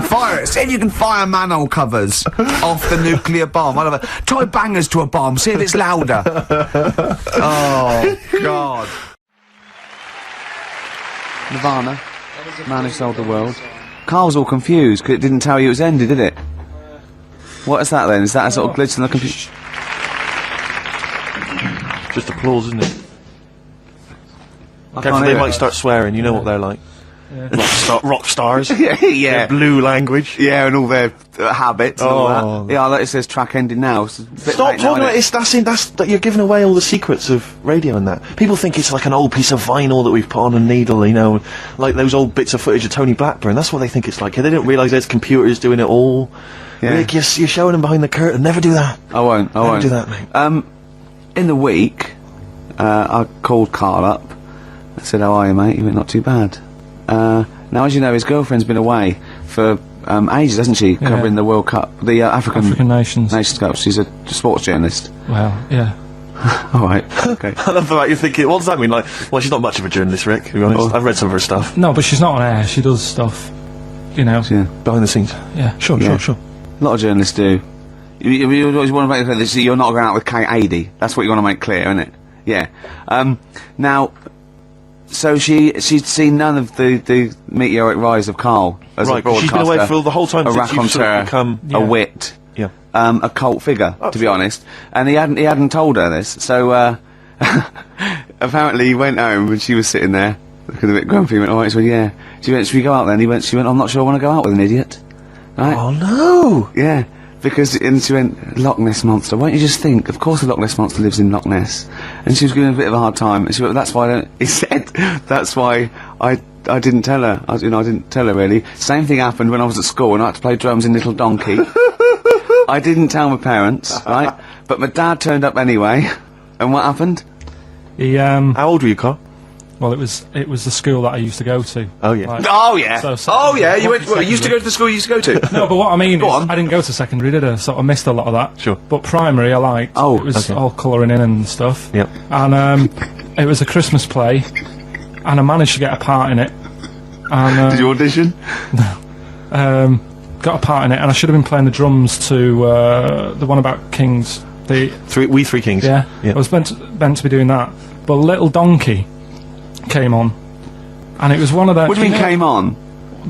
Fire it. See if you can fire manhole covers off the nuclear bomb. I love it. Try bangers to a bomb. See if it's louder. Oh God. Nirvana. Man Who Sold the World. Carl's all confused because it didn't tell you it was ended, did it? What is that then? Is that a sort of glitch in the computer? Just applause, isn't it? I Careful, can't they hear might it. start swearing, you know what they're like. Rock stars. Yeah. Their blue language. Yeah, and all their habits and all Oh. that. Yeah, it says track ending now. It's a bit Stop late now, talking about innit? it. That you're giving away all the secrets of radio and that. People think it's like an old piece of vinyl that we've put on a needle, you know, like those old bits of footage of Tony Blackburn. That's what they think it's like. They don't realise there's computers doing it all. Yeah. Rick, you're showing them behind the curtain. Never do that. I won't. Never do that, mate. In the week, I called Karl up. I said, "How are you, mate?" He went, "Not too bad." Now, as you know, his girlfriend's been away for ages, hasn't she? Covering the World Cup, the African Nations Cup. She's a sports journalist. Well, yeah. All right. Okay. I love the fact you're thinking, what does that mean? Like, well, she's not much of a journalist, Rick, to be honest. I've read some of her stuff. No, but she's not on air. She does stuff, you know. Yeah. Behind the scenes. Yeah. Sure. A lot of journalists do. You always want to make clear that you're not going out with Kate Adie. That's what you want to make clear, isn't it? Yeah. Now, so she'd seen none of the meteoric rise of Karl as a broadcaster. She's been away for the whole time a since you've sort of become a wit, Yeah. a cult figure, to be honest. And he hadn't told her this. So apparently he went home and she was sitting there looking a bit grumpy. He went, "All right." She went, "Yeah." She went, "Should we go out then?" She went, "I'm not sure I want to go out with an idiot." Right? Oh no! Yeah. Because, and she went, "Loch Ness Monster, won't you just think, of course the Loch Ness Monster lives in Loch Ness." And she was giving him a bit of a hard time, and she went, "That's why he said, "That's why I didn't tell her, I didn't tell her really." Same thing happened when I was at school and I had to play drums in Little Donkey. I didn't tell my parents, right? But my dad turned up anyway, and what happened? He, How old were you, Carl? Well, it was the school that I used to go to. Oh yeah. Like, Oh yeah. so You used to go to the school you used to go to? No, but what I mean Go is, on. I didn't go to secondary, did I? So I missed a lot of that. Sure. But primary, I liked. Oh, it was okay. all colouring in and stuff. Yep. And it was a Christmas play, and I managed to get a part in it. And Did you audition? got a part in it, and I should have been playing the drums to the one about Kings. We Three Kings. Yeah. Yeah. I was meant to be doing that, but Little Donkey came on, and it was one of the. What do you mean came on?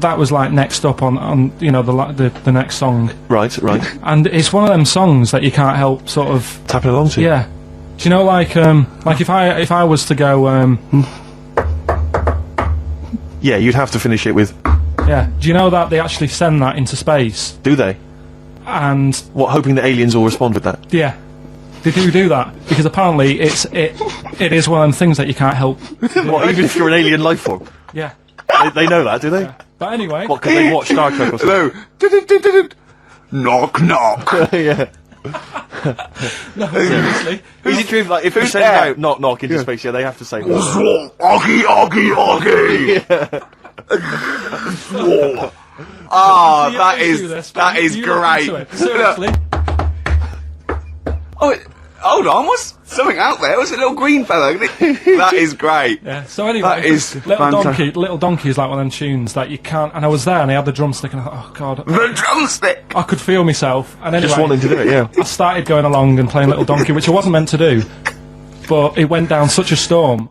That was like next up on you know the next song. Right. And it's one of them songs that you can't help sort of Tapping along to. Yeah. Do you know like if I was to go Yeah, you'd have to finish it with. yeah. Do you know that they actually send that into space? Do they? And What, hoping that aliens will respond with that? yeah. They do that because apparently it is one of them things that you can't help. What, even if you're an alien life form? Yeah. They know that, do they? But anyway. What, because they watch Star Trek or something? No. Knock knock. Yeah. No, seriously. Is it true, like, if we send out knock knock into space, yeah, they have to say Oggy, oggy, oggy. Oh, that is great. Seriously. Oh, hold on, what's something out there? What's a little green fella? That is great. Yeah. So anyway, That is Little Donkey is like one of them tunes that you can't. And I was there, and I had the drumstick, and I thought, oh god, The drumstick. I could feel myself. And anyway, just wanting to do it, yeah. I started going along and playing Little Donkey, which I wasn't meant to do, but it went down such a storm.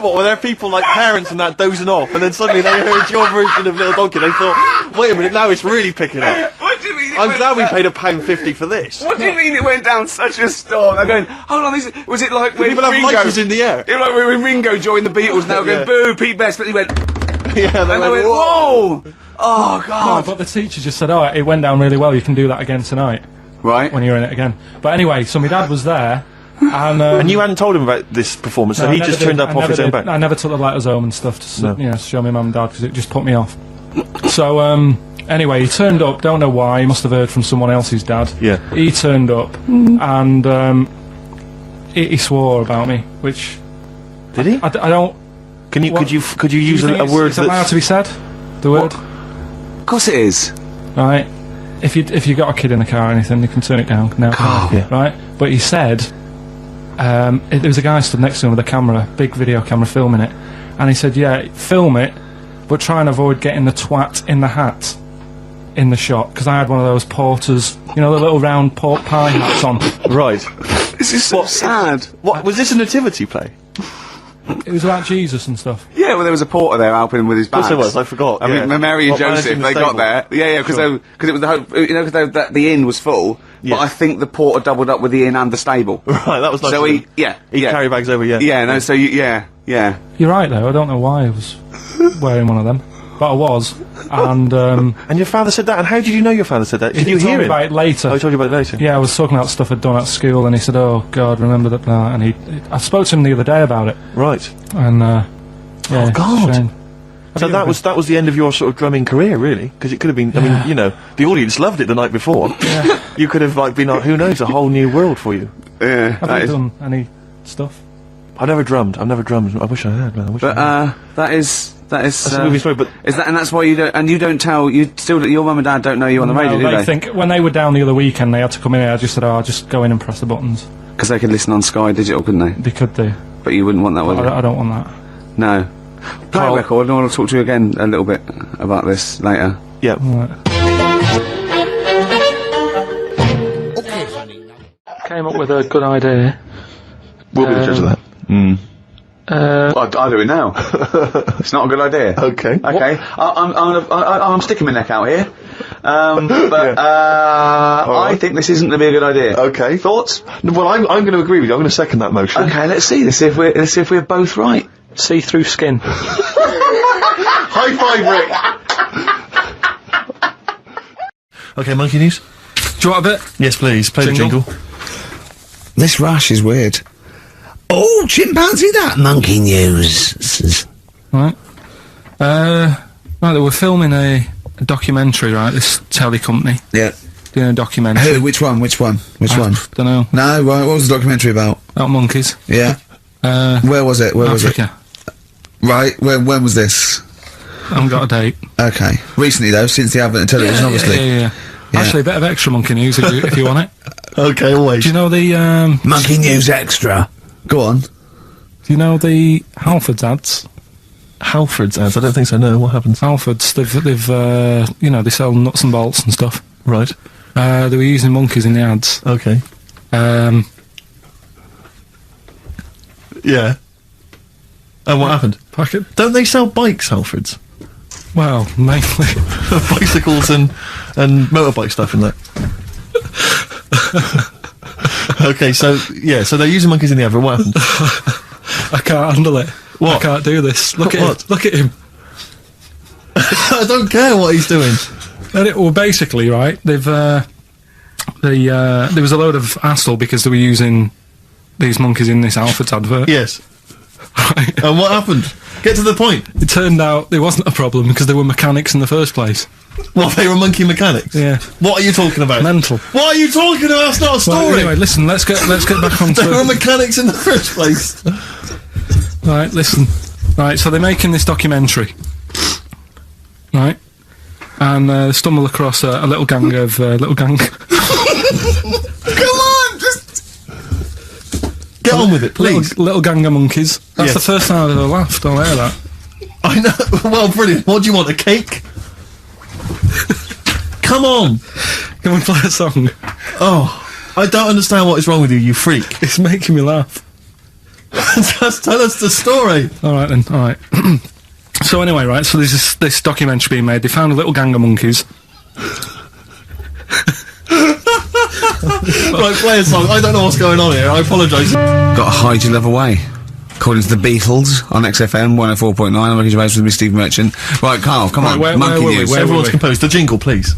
What, were there people like parents and that dozing off, and then suddenly they heard your version of Little Donkey, they thought, wait a minute, now it's really picking up. What do you mean? I'm glad we paid £1.50 for this. What do you mean it went down such a storm? I'm going, hold on, was it like when People have Ringo... lighters in the air. It was like when Ringo joined the Beatles, now going, boo, Pete Best, but he went... Yeah, they and I went, whoa! Oh, No, God. but the teacher just said, oh, it went down really well, you can do that again tonight, Right. when you're in it again. But anyway, so my dad was there, And you hadn't told him about this performance, so no, he I just never turned did. up I off his never own did. back. I never took the letters home and stuff to, No. you know, show my mum and dad, because it just put me off. So, anyway, he turned up, don't know why, he must have heard from someone else's dad. Yeah. He turned up, and he swore about me, which... Did he? I don't... Could you Do you use think a word it's allowed that's... to be said? The word? Of course it is. Right. If you got a kid in the car or anything, you can turn it down now. Yeah. Right? But he said, there was a guy stood next to him with a camera, big video camera filming it, and he said, yeah, film it, but try and avoid getting the twat in the hat in the shot, because I had one of those porters, you know, the little round pork pie hats on. Right. This is so sad. What, was this a nativity play? It was about Jesus and stuff. Yeah, well, there was a porter there helping him with his bags. Of course there was, I forgot. I mean, Mary and What, Joseph, managing the they got stable? there. Yeah, because it was the whole, you know, because the inn was full. Yeah. But I think the porter doubled up with the inn and the stable. Right, that was nice. So of he, him. yeah, He'd carry bags over, yeah. Yeah, no, so yeah. You're right though. I don't know why I was wearing one of them, but I was. And And your father said that, and how did you know your father said that? Did you told hear me it? about it later. Oh, he told you about it later? Yeah, I was talking about stuff I'd done at school, and he said, "Oh God, remember that?" And I spoke to him the other day about it. Right. And yeah, Oh, God. shame. So that was the end of your sort of drumming career, really? Because it could have been, I mean, you know, the audience loved it the night before. Yeah. You could have, like, been, who knows, a whole new world for you. Yeah. Have you done any stuff? I've never drummed. I wish I had, man. But that is That's a movie story, but is that, and that's why you don't, and you don't tell, your mum and dad don't know you on the radio, do they they? think when they were down the other weekend, they had to come in here. I just said, "Oh, I'll just go in and press the buttons." Because they could listen on Sky Digital, couldn't they? They could do. But you wouldn't want that, would you? I don't want that. No. Play a record, and I want to talk to you again a little bit about this later. Yeah. Came up with a good idea. We'll be the judge of that. Well, I'll do it now. It's not a good idea. Okay. Okay. I'm sticking my neck out here. I think this isn't going to be a good idea. Okay. Thoughts? Well, I'm going to agree with you. I'm going to second that motion. Okay, let's see. Let's see if we're both right. See-through skin. High five, Rick! Okay, Monkey News? Do you want a bit? Yes, please. Play the jingle. This rash is weird. Oh, chimpanzee that! Monkey news. Right. They were filming a documentary, right, this telly company. Yeah. Doing a documentary. Who? Which one? Which one? Don't know. No, right, what was the documentary about? About monkeys. Yeah. Where was it? Where was it? Africa. Right, when was this? I haven't got a date. Okay. Recently, though, since the advent of television, obviously. Yeah. Actually, a bit of extra monkey news if you want it. Okay, always. Do you know the, Monkey news extra. Go on. Do you know the Halfords ads? Halfords ads? I don't think so, no. What happens? Halfords, they've you know, they sell nuts and bolts and stuff. Right. They were using monkeys in the ads. Okay. Yeah. And what happened? Don't they sell bikes, Halfords? Well, mainly. Bicycles and motorbike stuff and that. Okay, so they're using monkeys in the advert. What happened? I can't handle it. What? I can't do this. Look at What? him. Look at him. I don't care what he's doing. Well, basically, right, they've, there was a load of hassle because they were using these monkeys in this Halfords advert. Yes. Right. And what happened? Get to the point. It turned out there wasn't a problem because they were mechanics in the first place. What, they were monkey mechanics? Yeah. What are you talking about? Mental. What are you talking about? That's not a story. Well, anyway, listen, let's get back on to They were mechanics in the first place. Right, listen. Right, so they're making this documentary. Right? And stumble across a little gang of, Come on, just... Get on with it, please. Little gang of monkeys. That's the first time I've ever laughed, I'll hear that. I know, well, brilliant. What do you want, a cake? Come on! Can we play a song? Oh, I don't understand what is wrong with you, you freak. It's making me laugh. Just tell us the story. Alright then, alright. So anyway, right, so there's this documentary being made. They found a little gang of monkeys. Right, play a song. I don't know what's going on here. I apologise. Got to hide your love away. According to the Beatles on XFM 104.9, I'm Ricky Gervais with me, Steve Merchant. Right, Carl, come on. Monkey news. Everyone's composed. The jingle, please.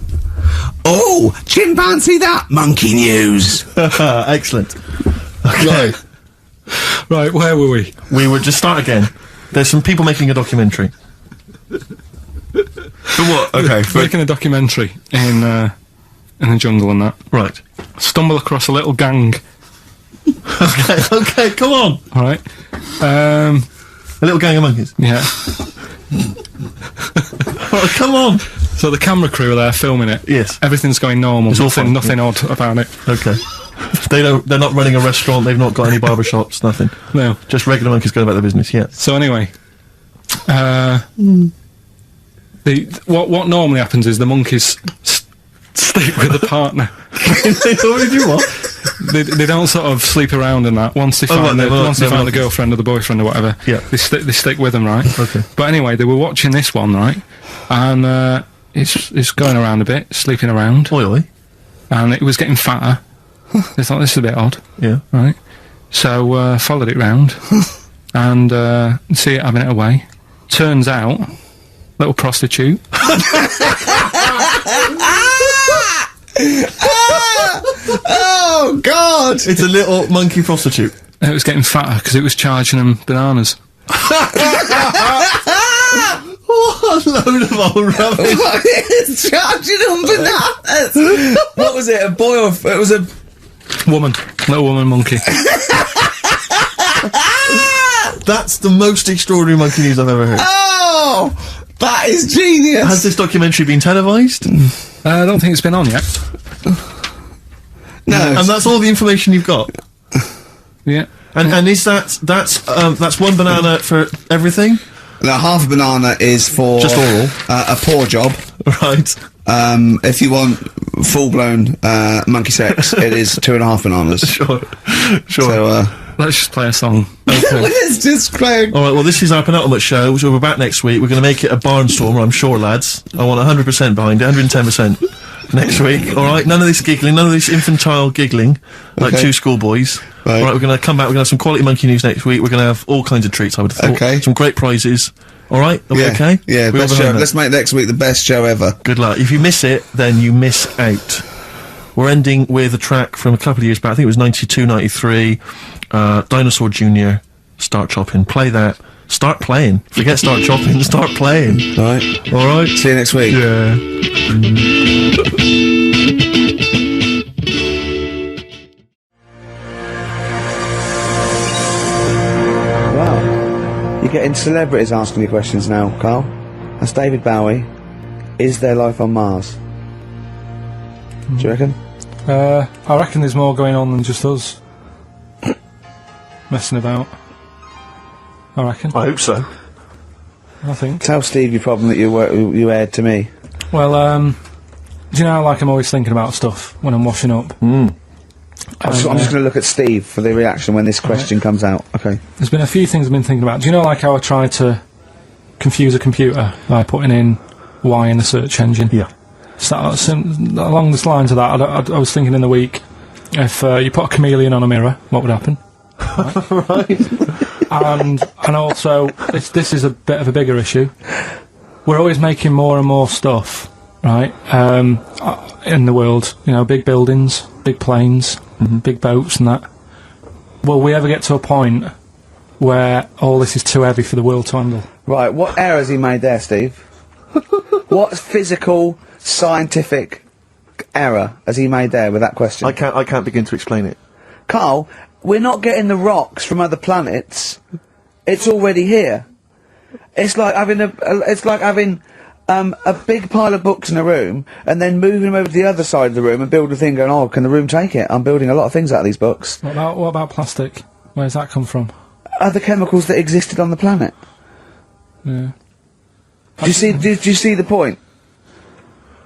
Oh, chimpanzee that! Monkey news. Excellent. Okay. Right, where were we? We would just start again. There's some people making a documentary. For what? Okay. Making a documentary in the jungle and that. Right. Stumble across a little gang. Okay, come on. Alright. A little gang of monkeys. Yeah. Oh, come on. So the camera crew are there filming it. Yes. Everything's going normal. It's all fun. Nothing odd about it. Okay. They're not running a restaurant, they've not got any barber shops, nothing. No. Just regular monkeys going about their business, yeah. So anyway, what normally happens is the monkeys stick with the partner. What did you want? they don't sort of sleep around and that. Once they find the girlfriend or the boyfriend or whatever, they stick with them, right? Okay. But anyway, they were watching this one, right? And it's going around a bit, sleeping around. Oi. And it was getting fatter. They thought, this is a bit odd. Yeah. Right? So, followed it round. And, see it having it away. Turns out, little prostitute. Oh, God! It's a little monkey prostitute. It was getting fatter because it was charging them bananas. What a load of old rubbish. It's charging them bananas! What was it, a boy or... It was a... Woman. Little woman monkey. That's the most extraordinary monkey news I've ever heard. Oh! That is genius! Has this documentary been televised? I don't think it's been on yet. No. And that's all the information you've got? Yeah. And is that's one banana for everything? No, half a banana is for... Just oral? A paw job. Right. If you want full-blown, monkey sex, it is 2.5 bananas. Sure. So, let's just play a song. Okay. Let's just play... Alright, well, this is our penultimate show, which we're back next week. We're going to make it a barnstormer, I'm sure, lads. I want 100% behind it, 110% next week. Alright, none of this giggling, none of this infantile giggling, like two schoolboys. Right. Alright, we're going to come back, we're going to have some quality monkey news next week. We're going to have all kinds of treats, I would have thought. Okay. Some great prizes. Alright, are we okay? Yeah, We all best show. behind that? Let's make next week the best show ever. Good luck. If you miss it, then you miss out. We're ending with a track from a couple of years back. I think it was 92, 93. Dinosaur Jr. Start Chopping. Play that. Start playing. Forget start chopping. Start playing. Right. Alright. See you next week. Yeah. Wow. You're getting celebrities asking you questions now, Carl. That's David Bowie. Is there life on Mars? Do you reckon? I reckon there's more going on than just us. Messing about. I reckon. I hope so. I think. Tell Steve your problem that you aired to me. Well, do you know how, like, I'm always thinking about stuff when I'm washing up? I'm just going to look at Steve for the reaction when this question comes out. Okay. There's been a few things I've been thinking about. Do you know, like, how I tried to confuse a computer by putting in Y in the search engine? Yeah. So, along the lines of that, I was thinking in the week, if you put a chameleon on a mirror, what would happen? Right. and also, this is a bit of a bigger issue. We're always making more and more stuff, right, in the world. You know, big buildings, big planes, big boats and that. Will we ever get to a point where all this is too heavy for the world to handle? Right, what error has he made there, Steve? What physical, scientific error has he made there with that question? I can't begin to explain it. Carl, we're not getting the rocks from other planets. It's already here. It's like having a big pile of books in a room and then moving them over to the other side of the room and build a thing going, oh, can the room take it? I'm building a lot of things out of these books. What about plastic? Where's that come from? Other chemicals that existed on the planet. Yeah. Do you see the point?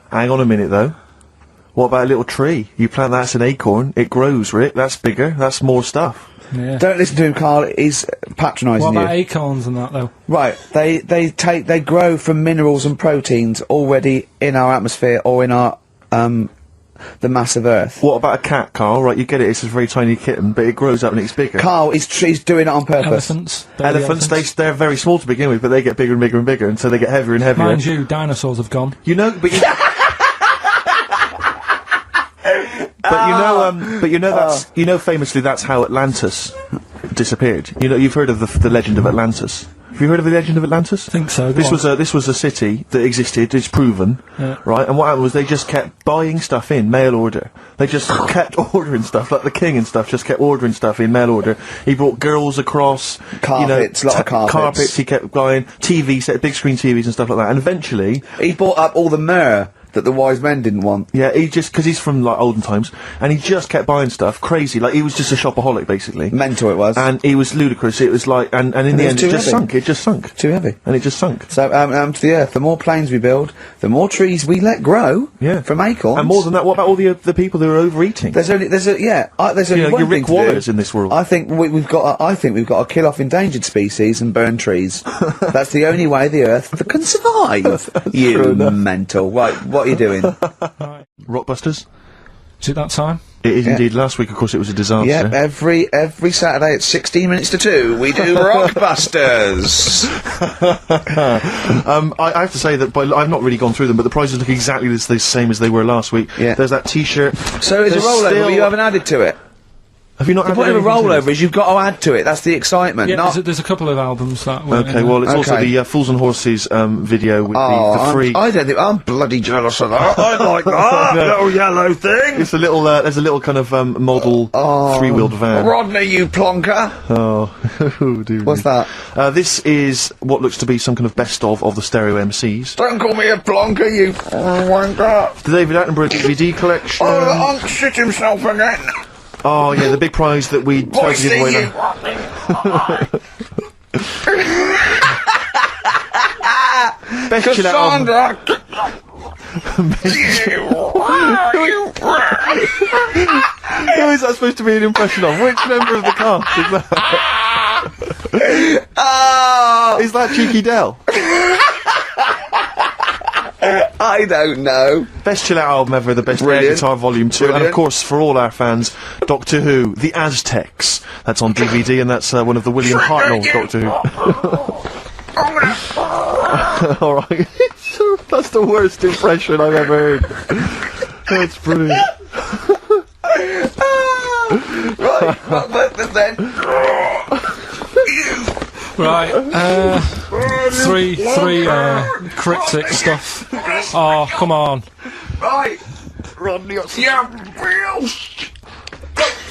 Hang on a minute, though. What about a little tree? You plant that as an acorn, it grows, Rick. That's bigger. That's more stuff. Yeah. Don't listen to him, Carl. He's patronising you. What about acorns and that, though? Right. They grow from minerals and proteins already in our atmosphere or in our the mass of Earth. What about a cat, Carl? Right, you get it. It's a very tiny kitten, but it grows up and it's bigger. Carl, he's doing it on purpose. Elephants, they're very small to begin with, but they get bigger and bigger and bigger, and so they get heavier and heavier. Mind you, dinosaurs have gone. You know, but you... famously that's how Atlantis disappeared. You know, you've heard of the legend of Atlantis. Have you heard of the legend of Atlantis? I think so. This was a city that existed. It's proven, right? And what happened was they just kept buying stuff in mail order. They just kept ordering stuff, like the king and stuff. Just kept ordering stuff in mail order. He brought girls across, carpets, lot of carpets. He kept buying TV set, big screen TVs and stuff like that. And eventually, he bought up all the myrrh that the wise men didn't want. Yeah, he just, because he's from, like, olden times, and he just kept buying stuff, crazy, like, he was just a shopaholic, basically. Mental it was. And he was ludicrous, it was like, and in the end, it just sunk. Too heavy. And it just sunk. So, to the earth, the more planes we build, the more trees we let grow. Yeah. From acorns. And more than that, what about all the people who are overeating? There's only one your thing Rick to Wallers do. in this world. I think we've got to kill off endangered species and burn trees. That's the only way the earth can survive. You mental. Right, what are you doing? Rockbusters? Is it that time? It is indeed. Last week, of course, it was a disaster. Yep, every Saturday at 16 minutes to 2, we do Rockbusters. I have to say that I've not really gone through them, but the prizes look exactly the same as they were last week. Yeah. There's that T-shirt. So it's a rollover, but you haven't added to it. Have you not The added point of a anything to rollover this? is you've got to add to it. That's the excitement. Yeah, there's a couple of albums that were. Okay, well, it's also the Fools and Horses video with the free. I don't think I'm bloody jealous of that. I like that little yellow thing. It's a little. There's a little kind of model three-wheeled van. Rodney, you plonker. Oh, dude. What's that? This is what looks to be some kind of best of the stereo MCs. Don't call me a plonker, you wanker. The David Attenborough DVD collection. Oh, the Unk shit himself again. Oh yeah, the big prize that we tried to give away. Best chill out album. Who is that supposed to be an impression of? Which member of the cast is that? Is that Cheeky Dell? I don't know. Best chill out album ever, the best air guitar volume 2, and of course for all our fans, Doctor Who, The Aztecs. That's on DVD, and that's one of the William Hartnell Doctor Who. Alright, that's the worst impression I've ever heard. That's brilliant. Right, but then. Right, three cryptic stuff. Oh, come on. Right, Rodney,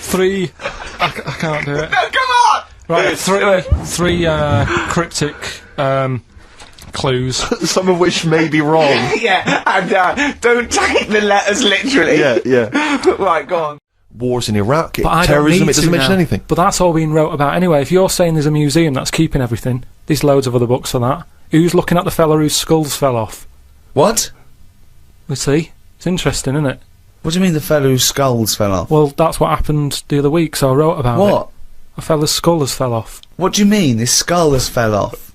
Three. I can't do it. No, come on. Right, three cryptic clues. Some of which may be wrong. Yeah, and don't take the letters literally. Yeah. Right, go on. Wars in Iraq, But I don't terrorism, need it doesn't to mention now. anything. But that's all being wrote about anyway. If you're saying there's a museum that's keeping everything, there's loads of other books for that. Who's looking at the fella whose skulls fell off? What? We see. It's interesting, isn't it? What do you mean the fellow whose skulls fell off? Well, that's what happened the other week, so I wrote about it. What? A fella's skull has fell off. What do you mean his skull has fell off?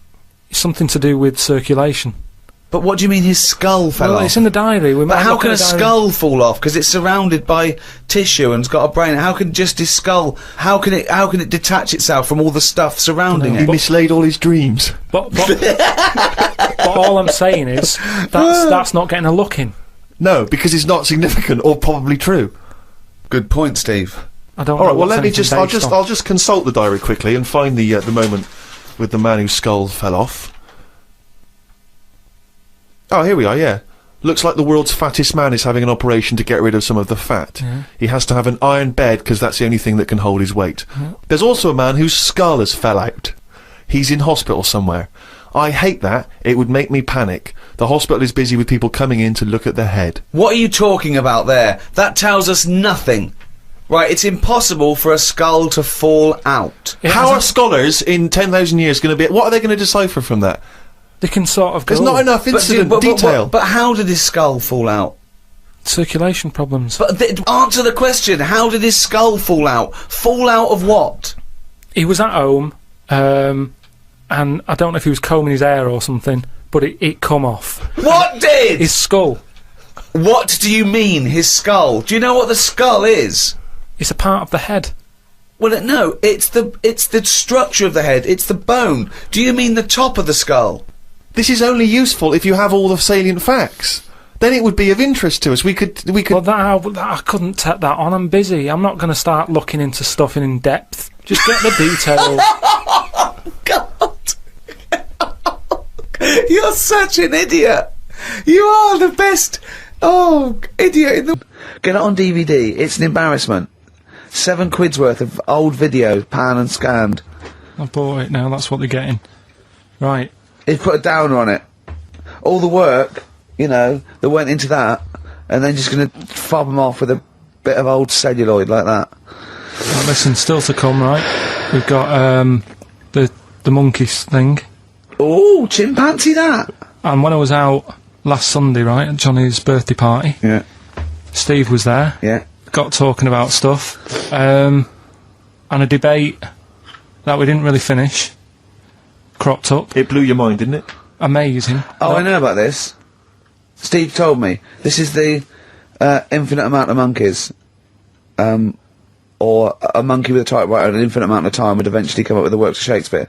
It's something to do with circulation. But what do you mean his skull fell off? It's in the diary. But how can a skull fall off? Because it's surrounded by tissue and it's got a brain. How can just his skull? How can it detach itself from all the stuff surrounding it? You mislaid all his dreams. But all I'm saying is that's not getting a look in. No, because it's not significant or probably true. Good point, Steve. I don't. All right. know Well, what's let me anything just. based on. I'll just consult the diary quickly and find the moment with the man whose skull fell off. Oh, here we are, yeah. Looks like the world's fattest man is having an operation to get rid of some of the fat. Yeah. He has to have an iron bed because that's the only thing that can hold his weight. Yeah. There's also a man whose skull has fell out. He's in hospital somewhere. I hate that. It would make me panic. The hospital is busy with people coming in to look at their head. What are you talking about there? That tells us nothing. Right, it's impossible for a skull to fall out. How are scholars in 10,000 years going to be... What are they going to decipher from that? They can sort of. There's not enough incident detail. But how did his skull fall out? Circulation problems. But answer the question. How did his skull fall out? Fall out of what? He was at home, and I don't know if he was combing his hair or something, but it come off. What did? His skull. What do you mean, his skull? Do you know what the skull is? It's a part of the head. Well, no, it's the structure of the head. It's the bone. Do you mean the top of the skull? This is only useful if you have all the salient facts. Then it would be of interest to us. We could. Well, that I couldn't take that on. I'm busy. I'm not going to start looking into stuff in depth. Just get the details. God, you're such an idiot. You are the best. Oh, idiot in the. Get it on DVD. It's an embarrassment. £7 worth of old video, pan and scanned. I bought it now. That's what they're getting. Right. He's put a downer on it. All the work you know, that went into that, and then just gonna fob them off with a bit of old celluloid like that. Right, listen, still to come, right? We've got, the monkeys thing. Oh, chimpanzee that! And when I was out last Sunday, right, at Johnny's birthday party, Yeah. Steve was there. Yeah. Got talking about stuff. And a debate that we didn't really finish cropped up. It blew your mind, didn't it? Amazing. Oh, I know about this. Steve told me. This is the infinite amount of monkeys. Or a monkey with a typewriter and an infinite amount of time would eventually come up with the works of Shakespeare.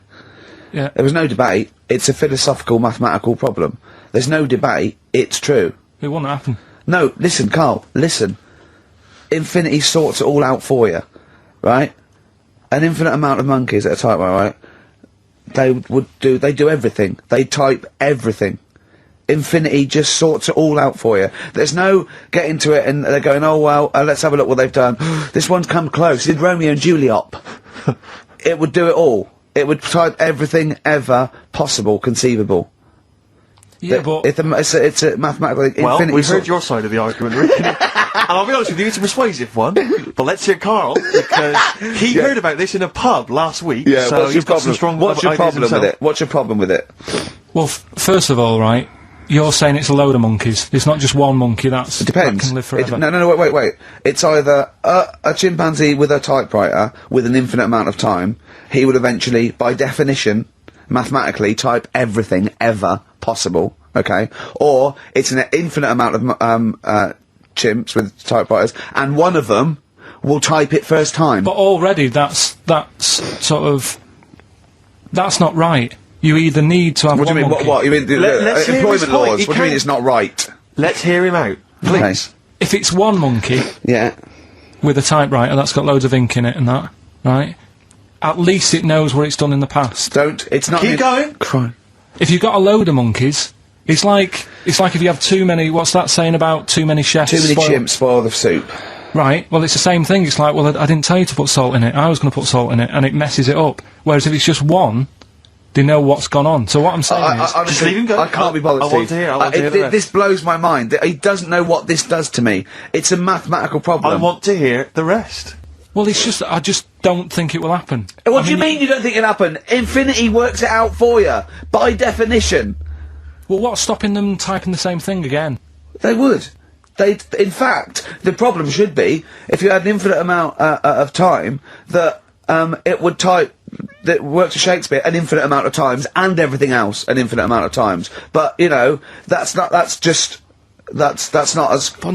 Yeah. There was no debate. It's a philosophical, mathematical problem. There's no debate. It's true. It wouldn't happen. No, listen, Carl, listen. Infinity sorts it all out for you, right? An infinite amount of monkeys at a typewriter, right? They do everything. They type everything. Infinity just sorts it all out for you. There's no getting to it and they're going, oh well, let's have a look what they've done. This one's come close. Did Romeo and Juliet? It would do it all. It would type everything ever possible, conceivable. Yeah, but it's a mathematical Well, infinity. we've heard your side of the argument, Rick. And I'll be honest with you, it's a persuasive one. But let's hear Carl, because he heard about this in a pub last week. Yeah, so what's your he's got some problem? strong What's your ideas problem with himself. it? What's your problem with it? well, first of all, right, you're saying it's a load of monkeys. It's not just one monkey. It Depends. that can live forever. No, wait. It's either a chimpanzee with a typewriter with an infinite amount of time. He would eventually, by definition, mathematically, type everything ever possible. Okay, or it's an infinite amount of chimps with typewriters, and one of them will type it first time. But already, that's sort of that's not right. You either need to have What do one you mean? monkey. What? You mean Let's hear his employment point. laws? He What do you mean can't- it's not right? Let's hear him out, please. If it's one monkey Yeah. with a typewriter that's got loads of ink in it and that, right? At least it knows what it's done in the past. It's not. Keep going. Cry. If you've got a load of monkeys, it's like if you have too many. What's that saying about too many chefs? Too many spoil- chimps spoil the soup. Right. Well, it's the same thing. It's like, well, I didn't tell you to put salt in it. I was going to put salt in it, and it messes it up. Whereas if it's just one, they know what's gone on. So what I'm saying is, honestly, Just leave him go. I can't be bothered. I want Steve. to hear. I want to hear the rest. This blows my mind. He doesn't know what this does to me. It's a mathematical problem. I want to hear the rest. well, it's just I just don't think it will happen. What do you mean you don't think it'll happen? Infinity works it out for you by definition. Well, what's stopping them typing the same thing again? They would. In fact, the problem should be if you had an infinite amount of time that it would type that works for Shakespeare an infinite amount of times and everything else an infinite amount of times. But you know, that's not as. But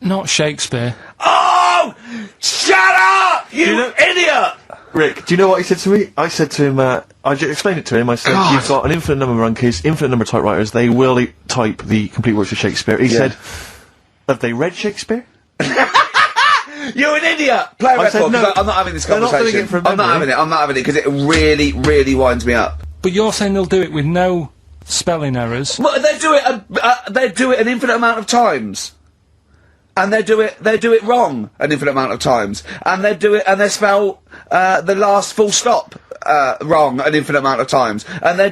not Shakespeare. Oh! Shut up, you idiot! Rick, do you know what he said to me? I said to him, I explained it to him, I said, you've got an infinite number of monkeys, infinite number of typewriters, they will type the complete works of Shakespeare. He said, have they read Shakespeare? You're an idiot! Play a I record, said no. 'cause I'm not having this They're not conversation. doing it from I'm not memory. having it, because it really, really winds me up. But you're saying they'll do it with no spelling errors. Well, they do it an infinite amount of times. And they do it wrong an infinite amount of times. And they spell the last full stop wrong an infinite amount of times. And they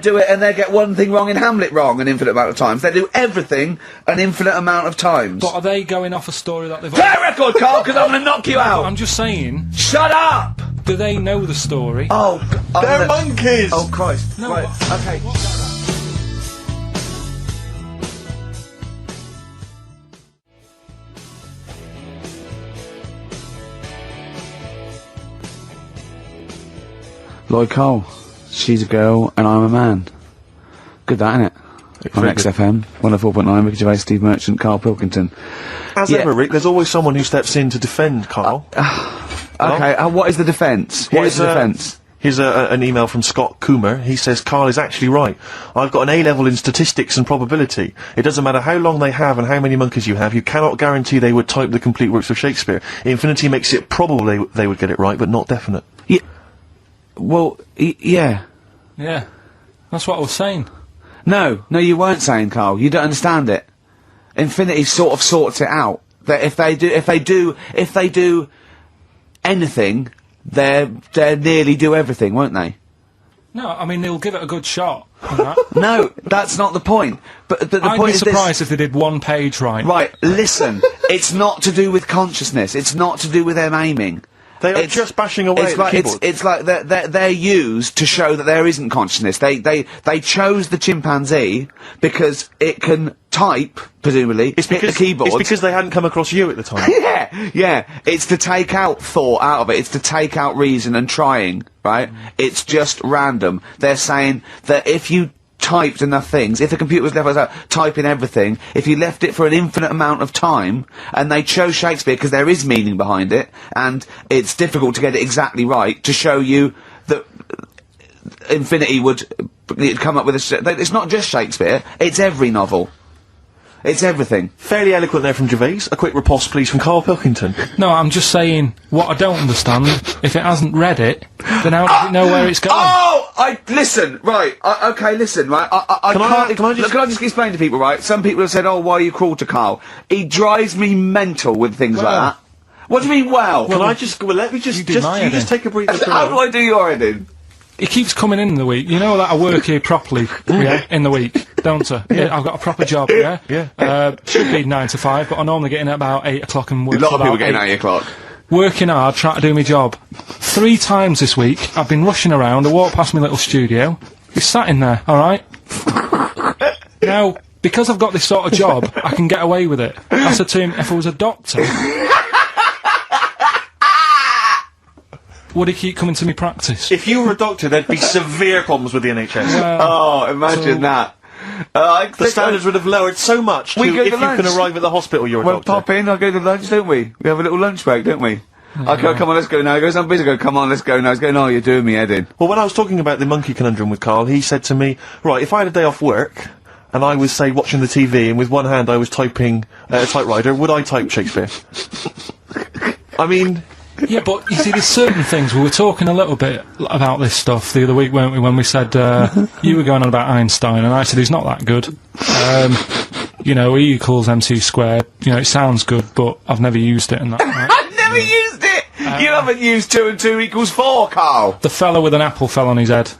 get one thing wrong in Hamlet wrong an infinite amount of times. They do everything an infinite amount of times. But are they going off a story that they've... Play a record, Carl, because I'm going to knock you out! I'm just saying... Shut up! Do they know the story? Oh, They're monkeys! Oh, Christ. No, right, okay. Lloyd Cole. She's a girl and I'm a man. Good that, innit? On very good. XFM, 104.9, Ricky Gervais, Steve Merchant, Karl Pilkington. As ever, Rick, there's always someone who steps in to defend Carl. Okay, what is the defence? What is the defence? Here's an email from Scott Coomer. He says, Carl is actually right. I've got an A-level in statistics and probability. It doesn't matter how long they have and how many monkeys you have, you cannot guarantee they would type the complete works of Shakespeare. Infinity makes it probable they would get it right, but not definite. Yeah. Well, yeah. Yeah. That's what I was saying. No, you weren't saying, Carl. You don't understand it. Infinity sort of sorts it out. That if they do anything, they nearly do everything, won't they? No, I mean, they'll give it a good shot. and that. No, that's not the point. But the I'd point be is surprised if they did one page right. Right, listen, it's not to do with consciousness, it's not to do with them aiming. They are just bashing away it's at like, the keyboard. It's like they're used to show that there isn't consciousness. They chose the chimpanzee because it can type, presumably, hit the keyboard. It's because they hadn't come across you at the time. Yeah. It's to take out thought out of it. It's to take out reason and trying, right? It's just random. They're saying that if you typed enough things, if the computer was left out typing everything, if you left it for an infinite amount of time, and they chose Shakespeare because there is meaning behind it, and it's difficult to get it exactly right, to show you that infinity would come up with it's not just Shakespeare, it's every novel. It's everything. Fairly eloquent there from Gervais. A quick riposte, please, from Karl Pilkington. No, I'm just saying, what I don't understand, if it hasn't read it, then how does it know where it's going? Listen, right, okay, listen, right, Can I just explain to people, right, some people have said, oh, why are you cruel to Karl? He drives me mental with things like that. What do you mean, let me just take a breather. How do I do your editing? He keeps coming in the week. You know that I work here properly, in the week, don't I? Yeah, I've got a proper job, should be 9 to 5, but I normally get in at about 8 o'clock and work A lot of till people about get in at 8 o'clock. Working hard, trying to do my job. 3 times this week, I've been rushing around, I walked past my little studio, he's sat in there, alright? Now, because I've got this sort of job, I can get away with it. I said to him, if I was a doctor, would he keep coming to me practice? If you were a doctor, there'd be severe problems with the NHS. Well, imagine that. The standards would have lowered so much if you can arrive at the hospital, you're a doctor. We'll pop in, I'll go to lunch, don't we? We have a little lunch break, don't we? I go, come on, let's go now. He goes, I'm busy. I go, come on, let's go now. He's going, oh, you're doing me head in. Well, when I was talking about the monkey conundrum with Karl, he said to me, right, if I had a day off work, and I was, say, watching the TV, and with one hand I was typing a typewriter, would I type Shakespeare? I mean... Yeah, but you see, there's certain things. We were talking a little bit about this stuff the other week, weren't we, when we said, you were going on about Einstein, and I said he's not that good. You know, E equals MC squared, you know, it sounds good, but I've never used it and that. Right? I've never used it! You haven't used 2 and 2 equals 4, Karl! The fella with an apple fell on his head.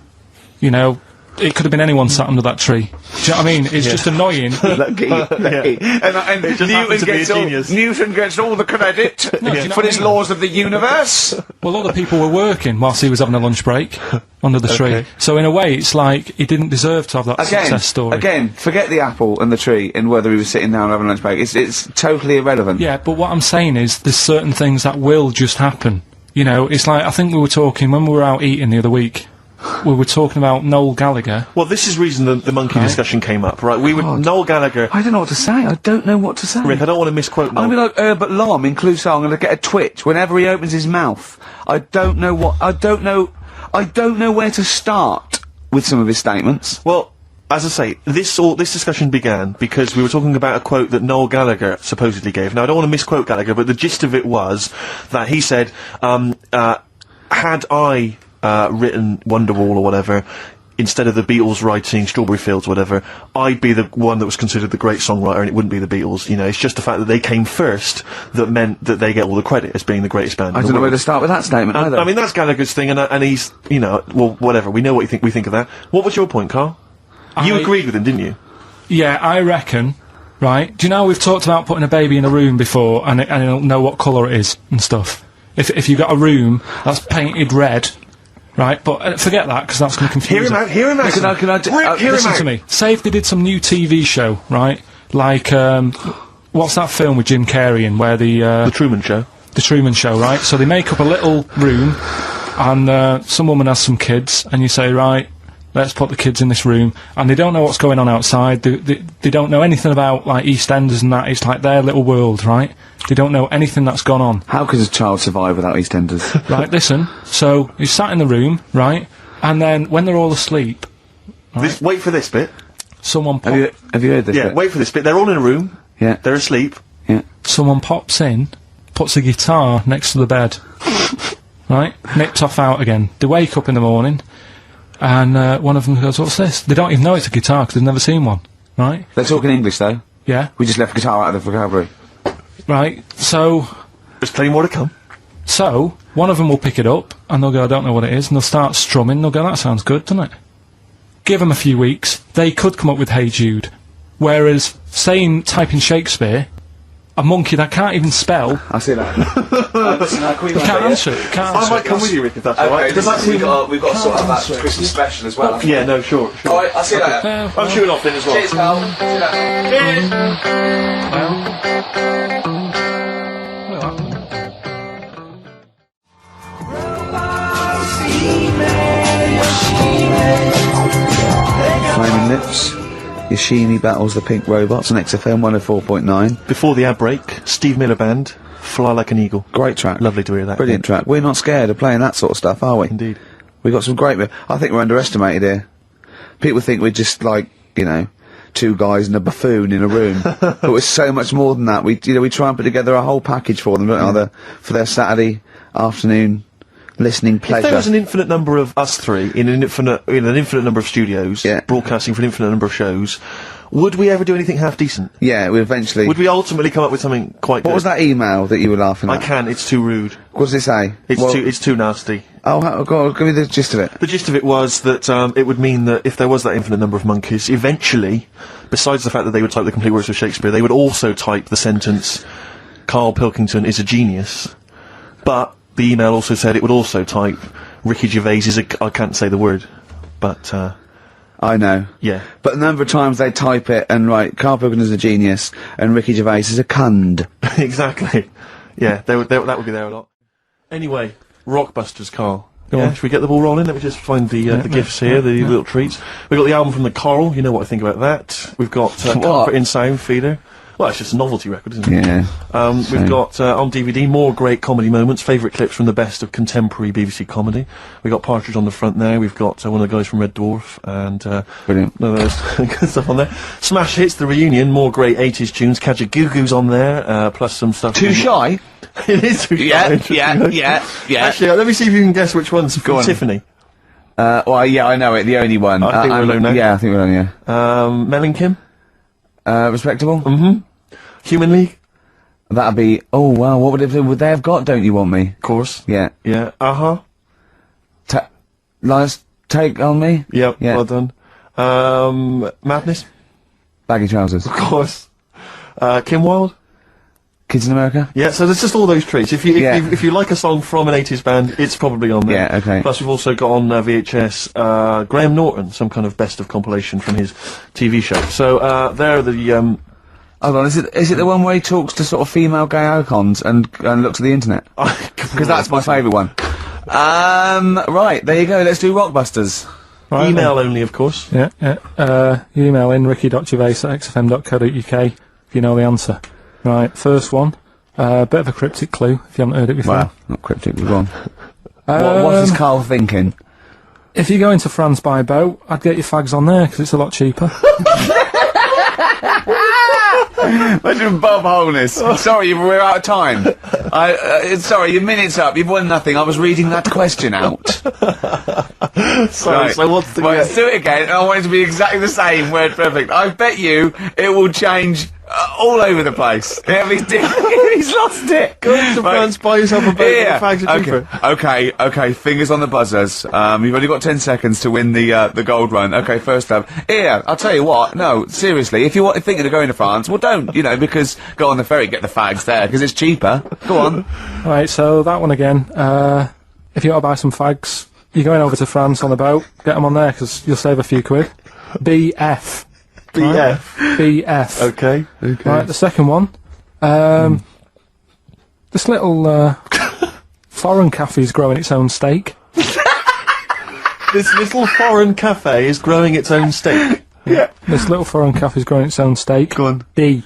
You know, it could have been anyone sat under that tree. Do you know what I mean? It's just annoying. Lucky. And Newton gets all the credit for his laws of the universe. Well, other people were working whilst he was having a lunch break under the tree. So in a way, it's like he didn't deserve to have that success story. Again, forget the apple and the tree and whether he was sitting down having a lunch break. It's totally irrelevant. Yeah, but what I'm saying is there's certain things that will just happen. You know, it's like, I think we were talking, when we were out eating the other week, we were talking about Noel Gallagher. Well, this is reason the monkey discussion came up, right? Noel Gallagher... I don't know what to say. I don't know what to say. Rick, I don't want to misquote Noel. I'm like Herbert Lom in Clouseau. I'm going to get a twitch whenever he opens his mouth. I don't know where to start with some of his statements. Well, as I say, this discussion began because we were talking about a quote that Noel Gallagher supposedly gave. Now, I don't want to misquote Gallagher, but the gist of it was that he said, had I... written Wonderwall or whatever, instead of the Beatles writing Strawberry Fields or whatever, I'd be the one that was considered the great songwriter and it wouldn't be the Beatles. You know, it's just the fact that they came first that meant that they get all the credit as being the greatest band in the world. I don't know where to start with that statement either. I mean, that's Gallagher's thing, and he's, you know, well, whatever, we know what we think of that. What was your point, Karl? You agreed with him, didn't you? Yeah, I reckon, right, do you know we've talked about putting a baby in a room before and it'll know what colour it is and stuff? If you've got a room that's painted red... Right, but forget that, because that's going to confuse it. Hear him out, listen to me. Say if they did some new TV show, right? Like, what's that film with Jim Carrey in, where The Truman Show. The Truman Show, right? So they make up a little room, and some woman has some kids, and you say, right, let's put the kids in this room, and they don't know what's going on outside, they don't know anything about, like, EastEnders and that, it's like their little world, right? They don't know anything that's gone on. How could a child survive without EastEnders? Right, listen, so he's sat in the room, right, and then when they're all asleep... Right, wait for this bit. Someone Have you heard this bit? Yeah, wait for this bit. They're all in a room. Yeah. They're asleep. Yeah. Someone pops in, puts a guitar next to the bed. Right? Nipped off out again. They wake up in the morning, and one of them goes, what's this? They don't even know it's a guitar, because they've never seen one. Right? They're talking English, though. Yeah. We just left guitar out of the vocabulary. Right, so... There's plenty more to come. So, one of them will pick it up, and they'll go, I don't know what it is, and they'll start strumming, they'll go, that sounds good, doesn't it? Give them a few weeks, they could come up with Hey Jude. Whereas, typing Shakespeare, a monkey that can't even spell... I see that. Can't answer it, I might come with you, Rick, if that's alright. We've got to sort out that Christmas special as well. Yeah, no, sure. Alright, I'll see you later. I'm shooting off then as well. Cheers, pal. See you later. Flaming Lips. Yoshimi battles the Pink Robots on XFM 104.9. Before the ad break, Steve Miller Band, Fly Like an Eagle. Great track. Lovely to hear that. Brilliant track. We're not scared of playing that sort of stuff, are we? Indeed. We got some great... I think we're underestimated here. People think we're just like, you know, two guys and a buffoon in a room. But we're so much more than that. We try and put together a whole package for them, don't we? For their Saturday afternoon listening pleasure. If there was an infinite number of us three in an infinite number of studios, broadcasting for an infinite number of shows, would we ever do anything half decent? Yeah, we eventually... Would we ultimately come up with something quite good? What was that email that you were laughing at? I can't, it's too rude. What does it say? It's too nasty. Oh, go on, give me the gist of it. The gist of it was that, it would mean that if there was that infinite number of monkeys, eventually, besides the fact that they would type the complete words of Shakespeare, they would also type the sentence, Karl Pilkington is a genius. But the email also said it would also type, Ricky Gervais is I can't say the word, but, I know. Yeah. But the number of times they type it and write, Karl Pilkington is a genius, and Ricky Gervais is a cund. Exactly. Yeah, that would be there a lot. Anyway, Rockbusters, Carl. Should we get the ball rolling? Let me just find the gifts here, the little treats. We've got the album from the Coral, you know what I think about that. We've got Carpet in Sound Feeder. Well, it's just a novelty record, isn't it? Yeah. We've got, on DVD, more great comedy moments, favourite clips from the best of contemporary BBC comedy. We've got Partridge on the front there, we've got one of the guys from Red Dwarf, and, brilliant. No, there's good stuff on there. Smash Hits, the reunion, more great 80s tunes, Kajagoogoo's on there, plus some stuff. Too Shy? It is Too Shy. Yeah. Actually, let me see if you can guess which one's from Tiffany. Well, yeah, I know it, the only one. I think we're alone now. Yeah, I think we're alone, yeah. Mel and Kim? Respectable? Mm-hmm. Human League? That'd be... Oh, wow, what would they have got, Don't You Want Me? Of course. Yeah. Yeah. Last Take On Me? Yep, Yeah. well done. Madness? Baggy Trousers. Of course. Kim Wilde? Kids in America? Yeah, so there's just all those treats. If you like a song from an 80s band, it's probably on there. Yeah, okay. Plus we've also got on VHS, Graham Norton, some kind of best of compilation from his TV show. So, there are the, Hold on, is it the one where he talks to sort of female gay icons and looks at the internet? Because that's my favourite one. Right, there you go, let's do Rockbusters. Right, email only, of course. Yeah. You email in ricky.gervais@xfm.co.uk if you know the answer. Right, first one. Bit of a cryptic clue, if you haven't heard it before. Well, not cryptic, but go on. What is Carl thinking? If you go into France by boat, I'd get your fags on there, because it's a lot cheaper. Imagine Bob Holness. Sorry, we're out of time. Sorry, your minute's up. You've won nothing. I was reading that question out. Sorry, right. so what's the... Well, let's do it again, and I want it to be exactly the same, word perfect. I bet you it will change all over the place. It'll be different. He's lost it. Go to France, buy yourself a boat, Yeah. fags are cheaper. Okay, fingers on the buzzers. You've only got 10 seconds to win the gold run. Okay, first up. Here, I'll tell you what, no, seriously, if you're thinking of going to France, well don't, because go on the ferry, get the fags there, because it's cheaper. Go on. Right, so that one again. If you want to buy some fags, you're going over to France on the boat, get them on there, because you'll save a few quid. BF. BF. Right? BF. Okay. Right, the second one. This little foreign cafe's growing its own steak. This little foreign cafe is growing its own steak. Yeah. This little foreign cafe's growing its own steak. Go on. D.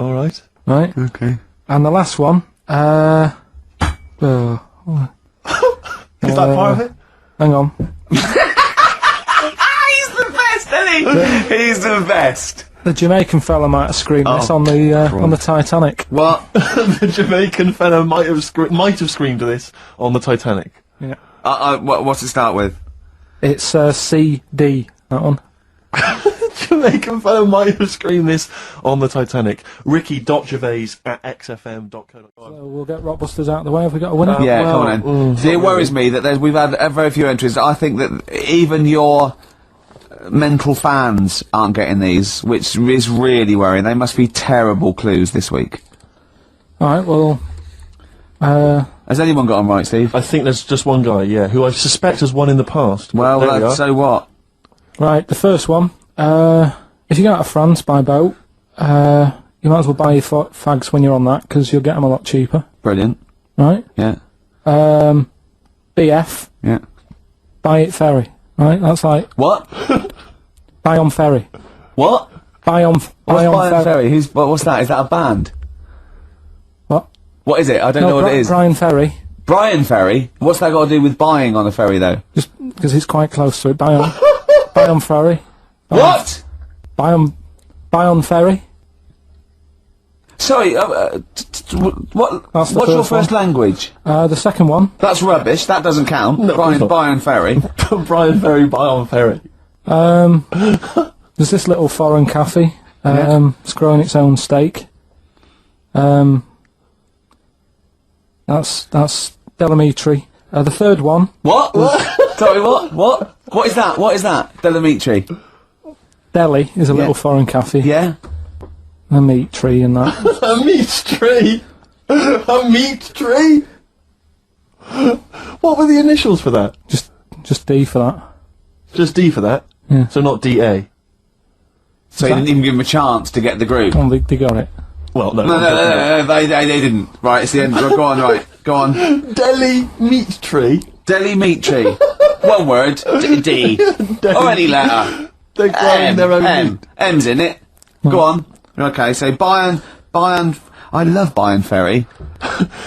Alright. Right? Okay. And the last one, Is that part of it? Hang on. He's the best, isn't he? He's the best. The Jamaican fella might have screamed this on the Titanic. What? The Jamaican fella might have screamed this on the Titanic. Yeah. What's it start with? It's CD, that one. making fun of might have screamed this on the Titanic. Ricky.Gervais@xfm.co.uk. So we'll get Rockbusters out of the way. Have we got a winner? Yeah, come on then. See, it worries me that we've had very few entries. I think that even your mental fans aren't getting these, which is really worrying. They must be terrible clues this week. Alright, well... Has anyone got them right, Steve? I think there's just one guy, yeah, who I suspect has won in the past. Well, so what? Right, the first one. If you go out of France by boat, you might as well buy your fags when you're on that, because you'll get them a lot cheaper. Brilliant. Right? Yeah. BF. Yeah. Buy it ferry. Right? That's like... What? Buy on ferry. What? Buy on ferry? What's that? Is that a band? What? What is it? I don't know what it is. Brian Ferry. Brian Ferry? What's that got to do with buying on a ferry, though? Just because he's quite close to it. Buy on... buy on ferry. What? Buy on ferry. Sorry, what's your first language? The second one. That's rubbish, that doesn't count. No, Brian Ferry. Brian Ferry, buy on ferry. There's this little foreign cafe. It's growing its own steak. That's Delamitri. The third one. What? Sorry, what? What is that? What is that? Delamitri. Delhi is a little foreign cafe. Yeah. A meat tree and that. A meat tree? A meat tree? What were the initials for that? Just D for that. Just D for that? Yeah. So not DA? So you didn't even give them a chance to get the group? Oh, they got it. Well, no. No, they didn't. Right, it's the end. Go on, right. Go on. Delhi meat tree? Delhi meat tree. One word. D. Or any letter. They're growing their own meat. M's in it. Go on. Okay, so Bayern, I love Bayern Ferry.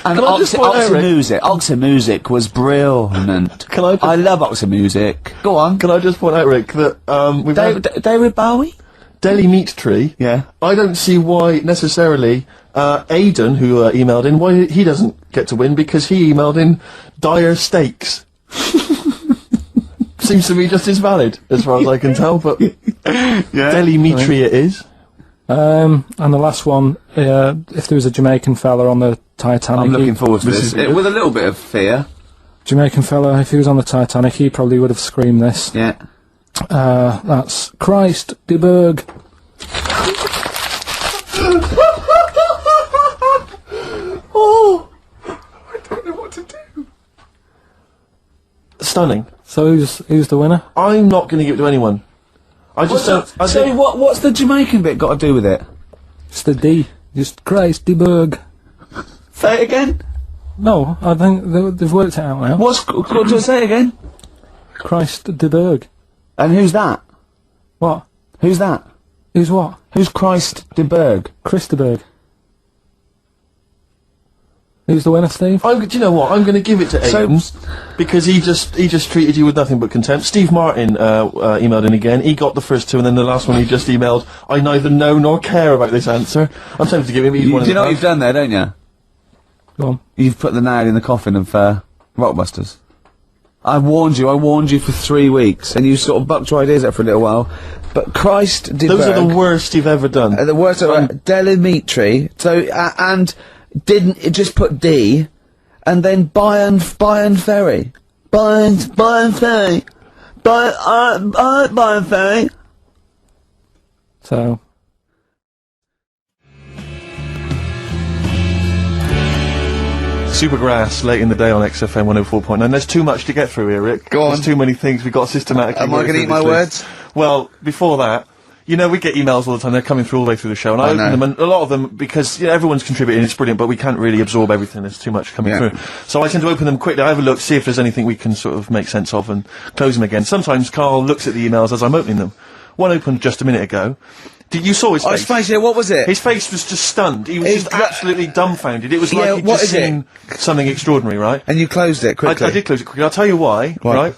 And Oxymusic was brilliant. I love Oxymusic. Go on. Can I just point out, Rick, that, we've David Bowie? Delhi meat tree. Yeah. I don't see why, necessarily, Aidan, who, emailed in, why he doesn't get to win, because he emailed in dire steaks. Seems to be just as valid, as far as I can tell, but Delhi meat tree it is. And the last one, if there was a Jamaican fella on the Titanic... I'm looking forward to this. With a little bit of fear. Jamaican fella, if he was on the Titanic, he probably would have screamed this. Yeah. That's Christ de Berg. Oh! I don't know what to do. Stunning. So who's the winner? I'm not going to give it to anyone. I just don't... what's the Jamaican bit got to do with it? It's the D. Just Christ de Berg. Say it again? No, I think they've worked it out now. What do I say again? Christ de Berg. And who's that? What? Who's that? Who's what? Who's Christ de Berg? Chris de Berg. Who's the winner, Steve? Do you know what? I'm going to give it to Aidan, because he just treated you with nothing but contempt. Steve Martin emailed in again. He got the first two, and then the last one he just emailed, I neither know nor care about this answer. I'm tempted to give him... Do you know what you've done there, don't you? Go on. You've put the nail in the coffin of Rockbusters. I warned you for 3 weeks, and you sort of bucked your ideas up for a little while. But Christ de Berg... Those are the worst you've ever done. The worst are Delamitri, so, and didn't it just put D, and then Bayern Ferry. Bayern Ferry. Bayern Ferry. So... Supergrass, late in the day on XFM 104.9. There's too much to get through here, Rick. Go on. There's too many things we've got systematically... Am I going to eat my words? Well, before that, you know, we get emails all the time, they're coming through all the way through the show, and I open them, and a lot of them, because, you know, everyone's contributing, it's brilliant, but we can't really absorb everything, there's too much coming through. So I tend to open them quickly, I have a look, see if there's anything we can sort of make sense of, and close them again. Sometimes Karl looks at the emails as I'm opening them. One opened just a minute ago. You saw his face? His face, yeah, what was it? His face was just stunned. He was just absolutely dumbfounded. It was like he'd just seen something extraordinary, right? And you closed it quickly? I did close it quickly. I'll tell you why, right?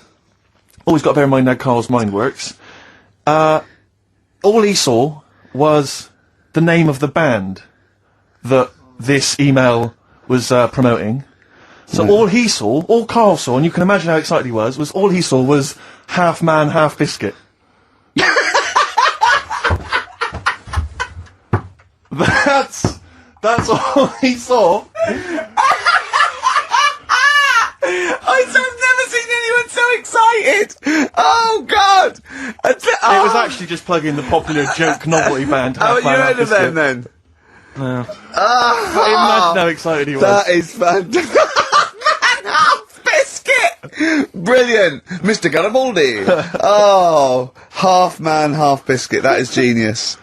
Always got to bear in mind how Karl's mind works. All he saw was the name of the band that this email was promoting. So all he saw, all Karl saw, and you can imagine how excited he was all he saw was half man, half biscuit. That's all he saw. I've never seen anyone so excited! Oh, God! It was actually just plugging the popular joke novelty band. Oh, you heard of them, then? No. Imagine how excited he was. That is fantastic. Half biscuit! Brilliant! Mr. Garibaldi! Oh, half man, half biscuit. That is genius.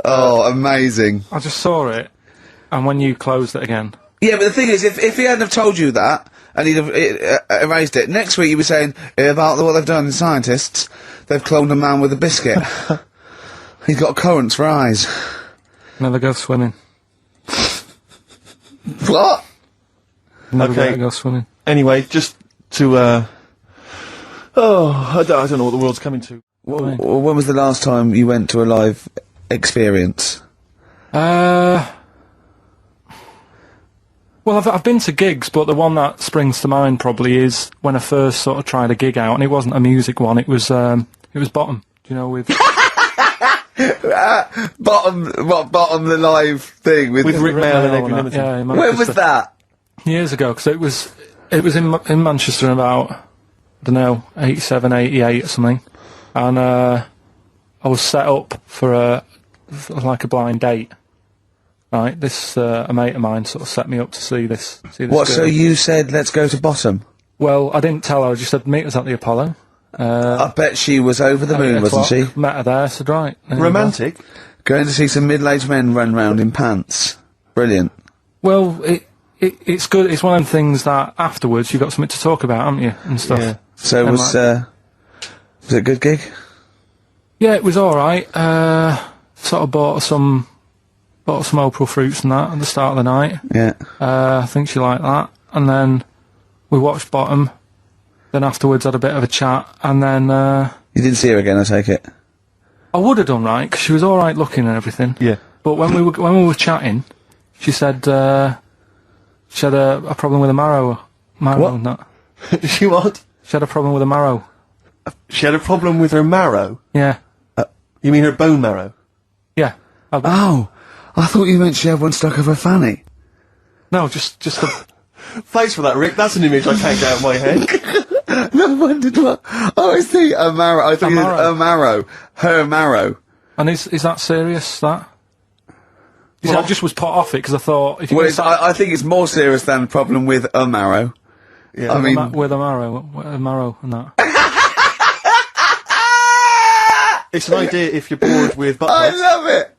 Oh, amazing. I just saw it, and when you closed it again... Yeah, but the thing is, if he hadn't have told you that, and he'd have erased it, next week you'd be saying, about what they've done in scientists, they've cloned a man with a biscuit. He's got currants for eyes. Never go swimming. What? Never go swimming. Anyway, just to, I don't know what the world's coming to. When was the last time you went to a live experience? Well, I've been to gigs, but the one that springs to mind probably is when I first sort of tried a gig out, and it wasn't a music one, it was Bottom. Do you know, with... Bottom the live thing with Rick Mail and Equanimity. Yeah, in when was Manchester. that? Years ago, because it was in Manchester in about, I don't know, 87, 88 or something, and I was set up for like a blind date. Right, this a mate of mine sort of set me up to see this. What? girl. So you said let's go to Bottom? Well, I didn't tell her. I just said meet us at the Apollo. I bet she was over the moon, wasn't she? Met her there. Said right. Romantic. Going to see some middle-aged men run round in pants. Brilliant. Well, it's good. It's one of them things that afterwards you've got something to talk about, haven't you, and stuff. Yeah. So And was it a good gig? Yeah, it was all right. Sort of bought some April fruits and that at the start of the night. Yeah. I think she liked that. And then we watched Bottom. Then afterwards had a bit of a chat. And then... You didn't see her again, I take it? I would have done, right, 'cause she was all right looking and everything. Yeah. But when we were chatting, she said she had a problem with a marrow What? and that. She what? She had a problem with a marrow. She had a problem with her marrow? Yeah. You mean her bone marrow? Yeah. Oh, I thought you meant she had one stuck of her fanny. No, just the... Thanks for that, Rick. That's an image I can't get out of my head. No, I wondered what... Oh, I see, a marrow. I thought you said a marrow. Her marrow. And is that serious, that? You see, I just was put off it, because I thought... If you Well, I think it's more serious than the problem with a marrow. Yeah. I mean... with a marrow and that. It's an idea if you're bored with butt I plugs. love it!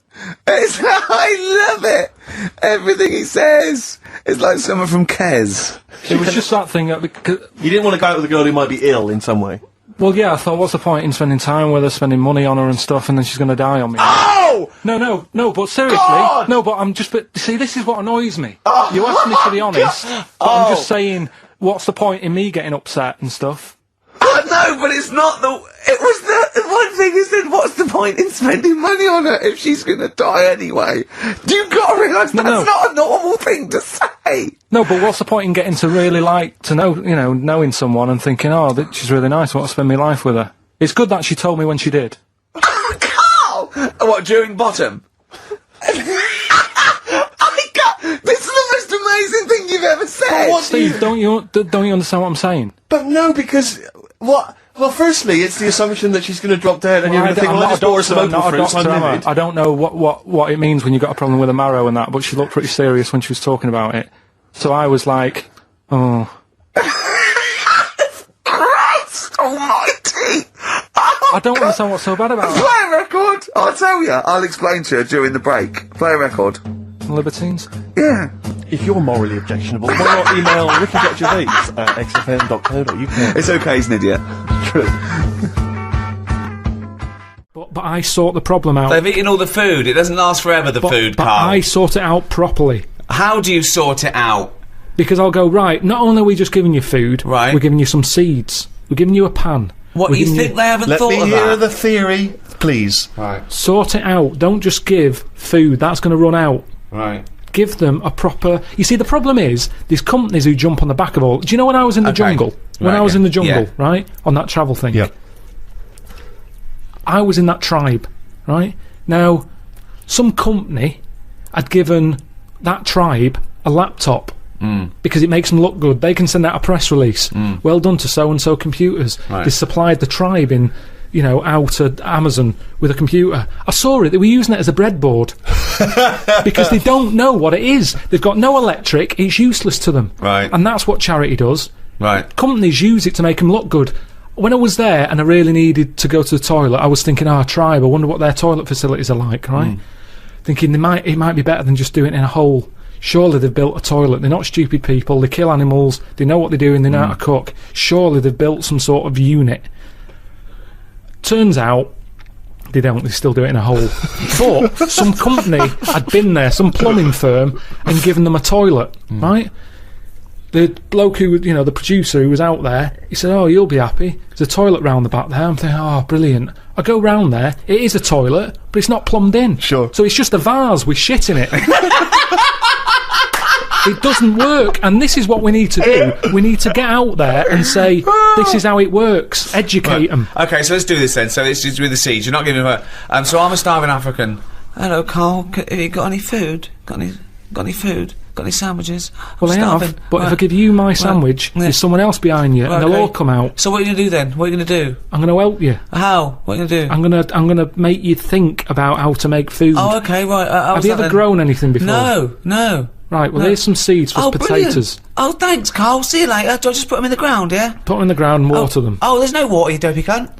I love it! Everything he says is like someone from Kes. It was just that thing that... Because, You didn't want to go out with a girl who might be ill in some way. well, yeah, I thought, what's the point in spending time with her, spending money on her and stuff, and then she's going to die on me? Oh! No, but seriously, God! no, but I'm just, but see, this is what annoys me. You asked me to be honest, but I'm just saying, what's the point in me getting upset and stuff? No, but it's not the... It was the one thing he said, what's the point in spending money on her if she's gonna die anyway? You've got to realise that's not a normal thing to say! No, but what's the point in getting to really knowing someone and thinking, oh, she's really nice, I want to spend my life with her? It's good that she told me when she did. Carl! What, during Bottom? This is the most amazing thing you've ever said! Steve, don't you understand what I'm saying? But no, because... What? Well, firstly, it's the assumption that she's going to drop dead and you're going to think, well, let's pour some open fruits, I'm livid. I don't know what it means when you've got a problem with a marrow and that, but she looked pretty serious when she was talking about it. So I was like, oh... Christ almighty! I don't understand what's so bad about it. Play a record! I'll tell you. I'll explain to you during the break. Play a record. Libertines? Yeah. If you're morally objectionable, why not email ricky.gervais@xfm.co.uk. It's okay, he's an idiot. True. But I sort the problem out. They've eaten all the food. It doesn't last forever, the food, But Carl. I sort it out properly. How do you sort it out? Because I'll go, right, not only are we just giving you food, right, we're giving you some seeds. We're giving you a pan. What, you think they haven't thought of that? Let me hear the theory, please. Right. Sort it out. Don't just give food. That's going to run out. Right. Give them a proper... You see, the problem is, there's companies who jump on the back of all... Do you know when I was in the jungle? When I was in the jungle, right? On that travel thing. Yeah. I was in that tribe, right? Now, some company had given that tribe a laptop. Because it makes them look good. They can send out a press release. Well done to so-and-so computers. Right. They supplied the tribe in, out to Amazon with a computer. I saw it. They were using it as a breadboard. Because they don't know what it is. They've got no electric. It's useless to them. Right. And that's what charity does. Right. Companies use it to make them look good. When I was there and I really needed to go to the toilet, I was thinking, tribe, I wonder what their toilet facilities are like, right? Thinking it might be better than just doing it in a hole. Surely they've built a toilet. They're not stupid people. They kill animals. They know what they're doing. They know how to cook. Surely they've built some sort of unit. Turns out they don't. They still do it in a hole. But some company had been there, some plumbing firm, and given them a toilet, right? The bloke who, the producer who was out there, he said, you'll be happy. There's a toilet round the back there. I'm thinking, brilliant. I go round there. It is a toilet, but it's not plumbed in. Sure. So it's just a vase with shit in it. It doesn't work, and this is what we need to do. We need to get out there and say, this is how it works. Educate them. Okay, so let's do this then. So it's just with the seeds. You're not giving her. So I'm a starving African. Hello, Carl. Have you got any food? Got any food? Got any sandwiches? Well, I have, but if I give you my sandwich, there's someone else behind you, and they'll all come out. So what are you gonna do then? What are you gonna do? I'm gonna help you. How? What are you gonna do? I'm gonna make you think about how to make food. Oh, okay, right. Have you ever grown anything before? No. Right, well, here's some seeds for potatoes. Brilliant. Oh, thanks, Carl. See you later. Do I just put them in the ground, yeah? Put them in the ground and water them. Oh, there's no water, you dopey cunt.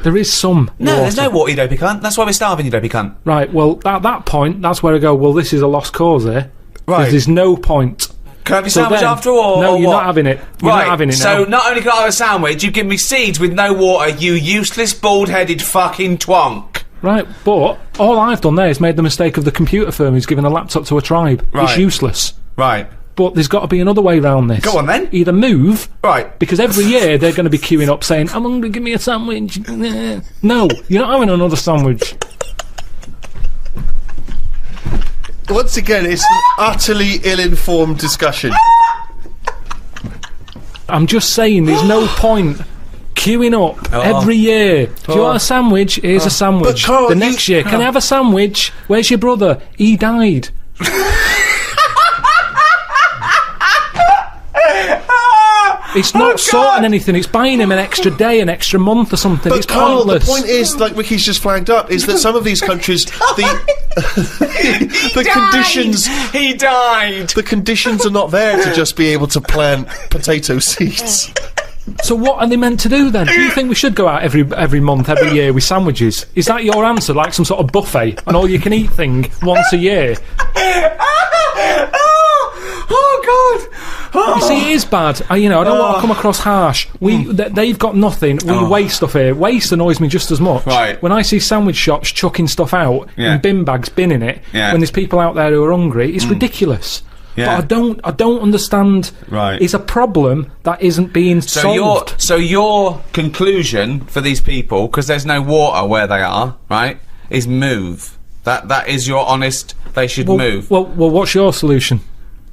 There is some No, water. there's no water, you dopey cunt. That's why we're starving, you dopey cunt. Right, well, at that point, that's where I go, well, this is a lost cause here. Right. There's no point. Can I have your sandwich after all? No, or you're what? not having it. You're not having it now. So not only can I have a sandwich, you give me seeds with no water, you useless, bald-headed fucking twonk. Right, but all I've done there is made the mistake of the computer firm who's given a laptop to a tribe. Right. It's useless. Right. But there's got to be another way round this. Go on then. Either move. Right. Because every year they're going to be queuing up saying, I'm hungry, give me a sandwich. No, you're not having another sandwich. Once again, it's an utterly ill-informed discussion. I'm just saying, there's no point queuing up every year. Do you want a sandwich? Here's a sandwich. But Carl, the next year, can I have a sandwich? Where's your brother? He died. It's not sorting anything, it's buying him an extra day, an extra month or something. But it's Carl, pointless. the point is, like Ricky's just flagged up, is that some of these countries, the conditions... He died! The conditions are not there to just be able to plant potato seeds. So what are they meant to do then? Do you think we should go out every month, every year with sandwiches? Is that your answer, like some sort of buffet, an all-you-can-eat thing once a year? Oh God! You see, it is bad. I don't want to come across harsh. They've got nothing. We waste stuff here. Waste annoys me just as much. Right. When I see sandwich shops chucking stuff out in bin bags, binning it, when there's people out there who are hungry, it's ridiculous. Yeah. But I don't understand. Right. It's a problem that isn't being solved. So your conclusion for these people, because there's no water where they are, right, is move. That is your honest. They should move. Well, what's your solution?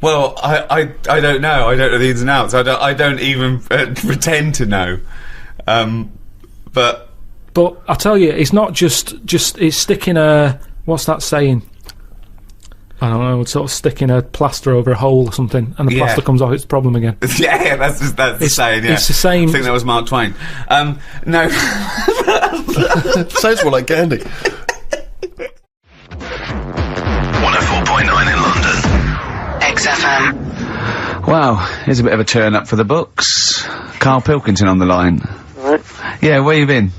Well, I don't know. I don't know the ins and outs. I don't even pretend to know. But I tell you, it's not just it's sticking a, what's that saying? I don't know, sort of sticking a plaster over a hole or something, and the plaster comes off. It's a problem again. Yeah, that's the saying. Yeah, it's the same. I think that was Mark Twain. No, sounds more like Gandhi. 104.9 in London. XFM. Wow, here's a bit of a turn up for the books. Karl Pilkington on the line. Right. Yeah, where you been?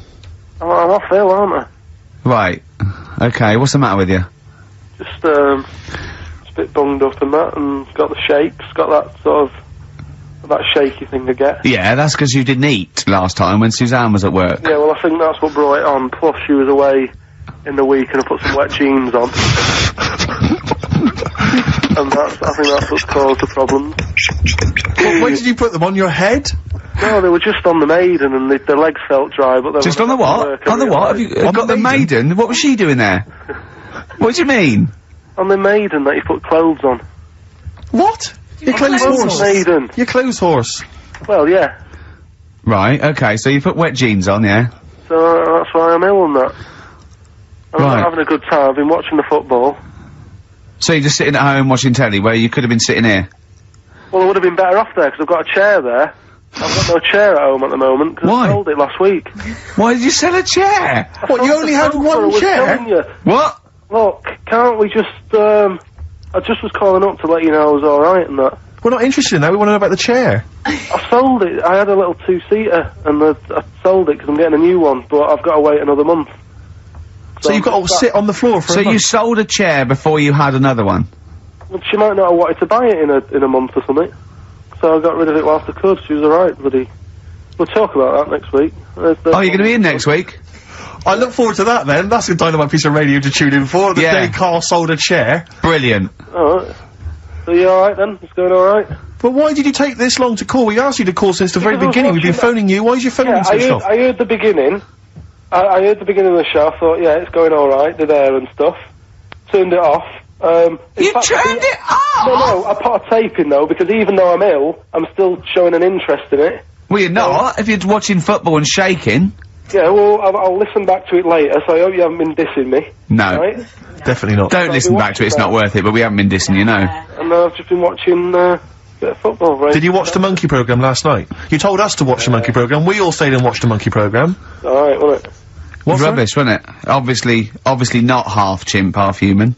I'm off ill, aren't I? Right. Okay, what's the matter with you? Just a bit bunged up and that, and got the shakes, got that sort of, that shaky thing to get. Yeah, that's because you didn't eat last time when Suzanne was at work. Yeah, well I think that's what brought it on, plus she was away in the week and I put some wet jeans on. And I think that's what's caused the problem. Well, when did you put them on your head? No, they were just on the Maiden and their legs felt dry, but they Just on the what? On the what? Have you got the Maiden? What was she doing there? What do you mean? On the Maiden that you put clothes on. What? Your clothes horse. Maiden. Your clothes horse. Well, yeah. Right, okay, so you put wet jeans on, yeah? So that's why I'm ill and that. I'm not having a good time. I've been watching the football. So you're just sitting at home watching telly, where you could have been sitting here? Well, I would have been better off there, because I've got a chair there. I've got no chair at home at the moment, because I sold it last week. Why did you sell a chair? What, you only had one chair? What? Look, can't we just, I just was calling up to let you know I was alright and that. We're not interested in that, we want to know about the chair. I sold it. I had a little two-seater, and I sold it because I'm getting a new one, but I've got to wait another month. So you've got to sit on the floor for a month? So you sold a chair before you had another one? Well, she might not have wanted to buy it in a month or something. So I got rid of it whilst I could. She was alright, buddy. We'll talk about that next week. Oh, you're going to be in next week? I look forward to that then. That's a dynamite piece of radio to tune in for. The day Carl sold a chair. Brilliant. Alright. So you alright then? It's going alright? But why did you take this long to call? We asked you to call since the very beginning. We've been phoning you. Why is your phone switched off? I heard the beginning. I heard the beginning of the show. I thought, yeah, it's going alright. They're there and stuff. Turned it off. You turned it off? No, I put a tape in though, because even though I'm ill, I'm still showing an interest in it. Well, you're not, if you're watching football and shaking. Yeah, well, I'll listen back to it later, so I hope you haven't been dissing me. No. Right? Definitely not. Don't listen back to it, it's not worth it, but we haven't been dissing, you know. And I've just been watching, a bit of football, right? Did you watch the Monkey programme last night? You told us to watch the Monkey programme, we all stayed and watched the Monkey programme. Alright, wasn't it? It was rubbish, wasn't it? Obviously not half chimp, half human.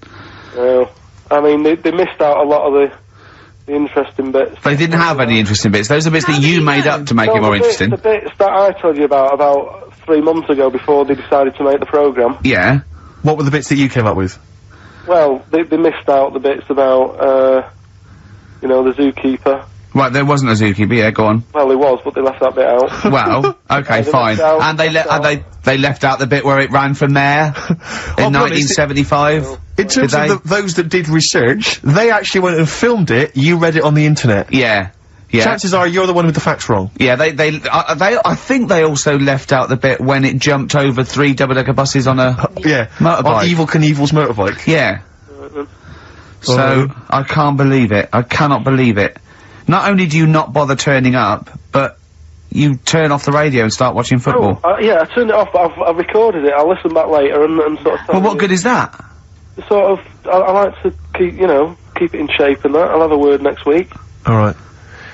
Well, I mean, they missed out a lot of the interesting bits. They didn't have any interesting bits. Those are bits that you made up to make it more interesting. The bits that I told you about 3 months ago before they decided to make the programme. Yeah. What were the bits that you came up with? Well, they missed out the bits about, you know, the zookeeper. Right, there wasn't a zookeeper, yeah, go on. Well, there was, but they left that bit out. Well, okay, fine. And they left out the bit where it ran from there in 1975. In terms of those that did research, they actually went and filmed it, you read it on the internet. Yeah. Yeah. Chances are you're the one with the facts wrong. Yeah, I think they also left out the bit when it jumped over 3 double-decker buses on a motorbike. On Evil Knievel's motorbike. Yeah. So, I can't believe it. I cannot believe it. Not only do you not bother turning up, but you turn off the radio and start watching football. Yeah, I turned it off, but I've recorded it. I'll listen back later and sort of... Well, what good is that? Sort of, I like to keep it in shape and that. I'll have a word next week. Alright.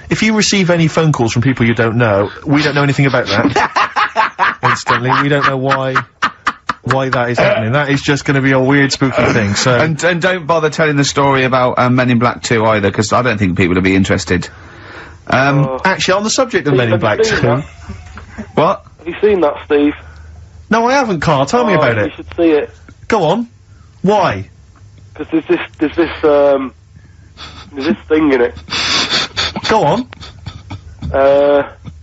If you receive any phone calls from people you don't know, we don't know anything about that. Instantly, we don't know why that is happening. That is just gonna be a weird, spooky thing, so... And don't bother telling the story about, Men in Black 2 either, because I don't think people will be interested. Actually, on the subject of Men in Black 2... What? Have you seen that, Steve? No, I haven't, Carl. Tell me about it. You should see it. Go on. Why? Because there's this thing in it. Go on.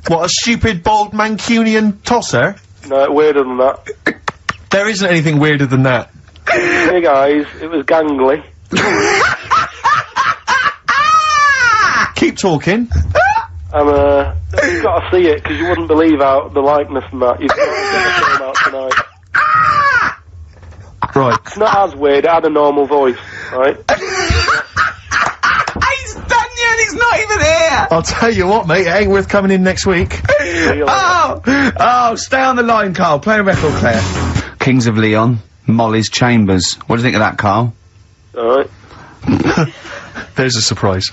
What, a stupid, bald Mancunian tosser? No, weirder than that. There isn't anything weirder than that. Hey guys, it was gangly. Keep talking. And, you've got to see it, because you wouldn't believe how the likeness and that. You've got to get the film out tonight. Right. It's not as weird, it had a normal voice, right? He's done you and he's not even here! I'll tell you what, mate, it ain't worth coming in next week. Oh, stay on the line, Carl. Play a record player. Kings of Leon, Molly's Chambers. What do you think of that, Carl? Alright. There's a surprise.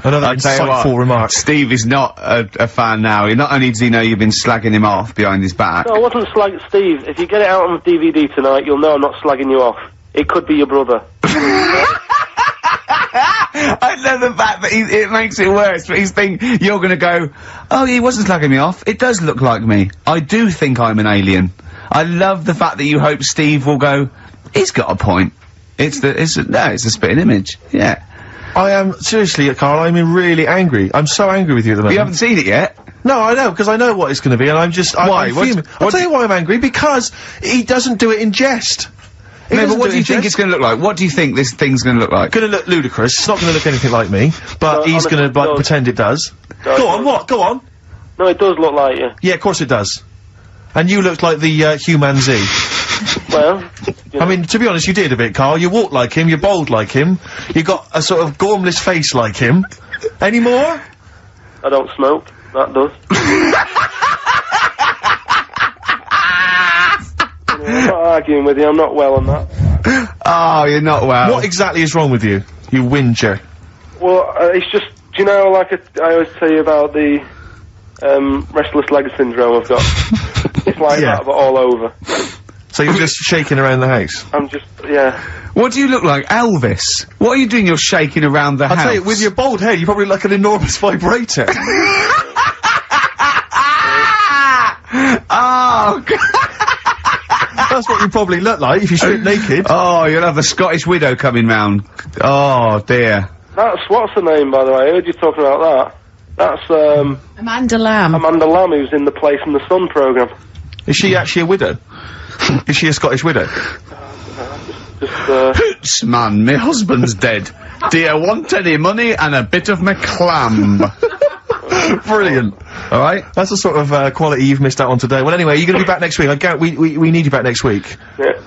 Another insightful remark. Steve is not a fan now. Not only does he know you've been slagging him off behind his back. No, I wasn't slagging Steve. If you get it out on the DVD tonight, you'll know I'm not slagging you off. It could be your brother. I love the fact that it makes it worse, but he's thinking you're gonna go, oh, he wasn't slagging me off. It does look like me. I do think I'm an alien. I love the fact that you hope Steve will go, he's got a point. It's a spitting image. Yeah. I am, seriously, Carl, I'm really angry. I'm so angry with you at the moment. You haven't seen it yet? No, I know, because I know what it's gonna be, and I'm just, Why? I'm fuming. I'll tell you why I'm angry, because he doesn't do it in jest. No, but what do you think it's gonna look like? What do you think this thing's gonna look like? Gonna look ludicrous. It's not gonna look anything like me, but he's gonna, like, pretend it does. Go on, what? Go on. No, it does look like you. Yeah, of course it does. And you looked like the, Human Z. Well, I mean, to be honest, you did a bit, Carl. You walk like him, you're bold like him, you got a sort of gormless face like him. Any more? I don't smoke. That does. I'm not arguing with you, I'm not well on that. Oh, you're not well. What exactly is wrong with you? You whinger. Well, it's just, do you know, like I always tell you about the restless leg syndrome I've got? It's like that, but all over. So you're just shaking around the house? I'm just, yeah. What do you look like, Elvis? What are you doing? You're shaking around the house. I'll tell you, with your bald head, you probably look like an enormous vibrator. Oh, God. That's what you probably look like if you strip naked. Oh, you'll have the Scottish widow coming round. Oh, dear. That's, what's her name, by the way? I heard you talking about that. That's, Amanda Lamb. Amanda Lamb, who's in the Place in the Sun programme. Is she actually a widow? Is she a Scottish widow? Hoots, man, my husband's dead. Do you want any money and a bit of my clam? Brilliant. Alright? That's the sort of, quality you've missed out on today. Well, anyway, you're gonna be back next week. We need you back next week. Yeah.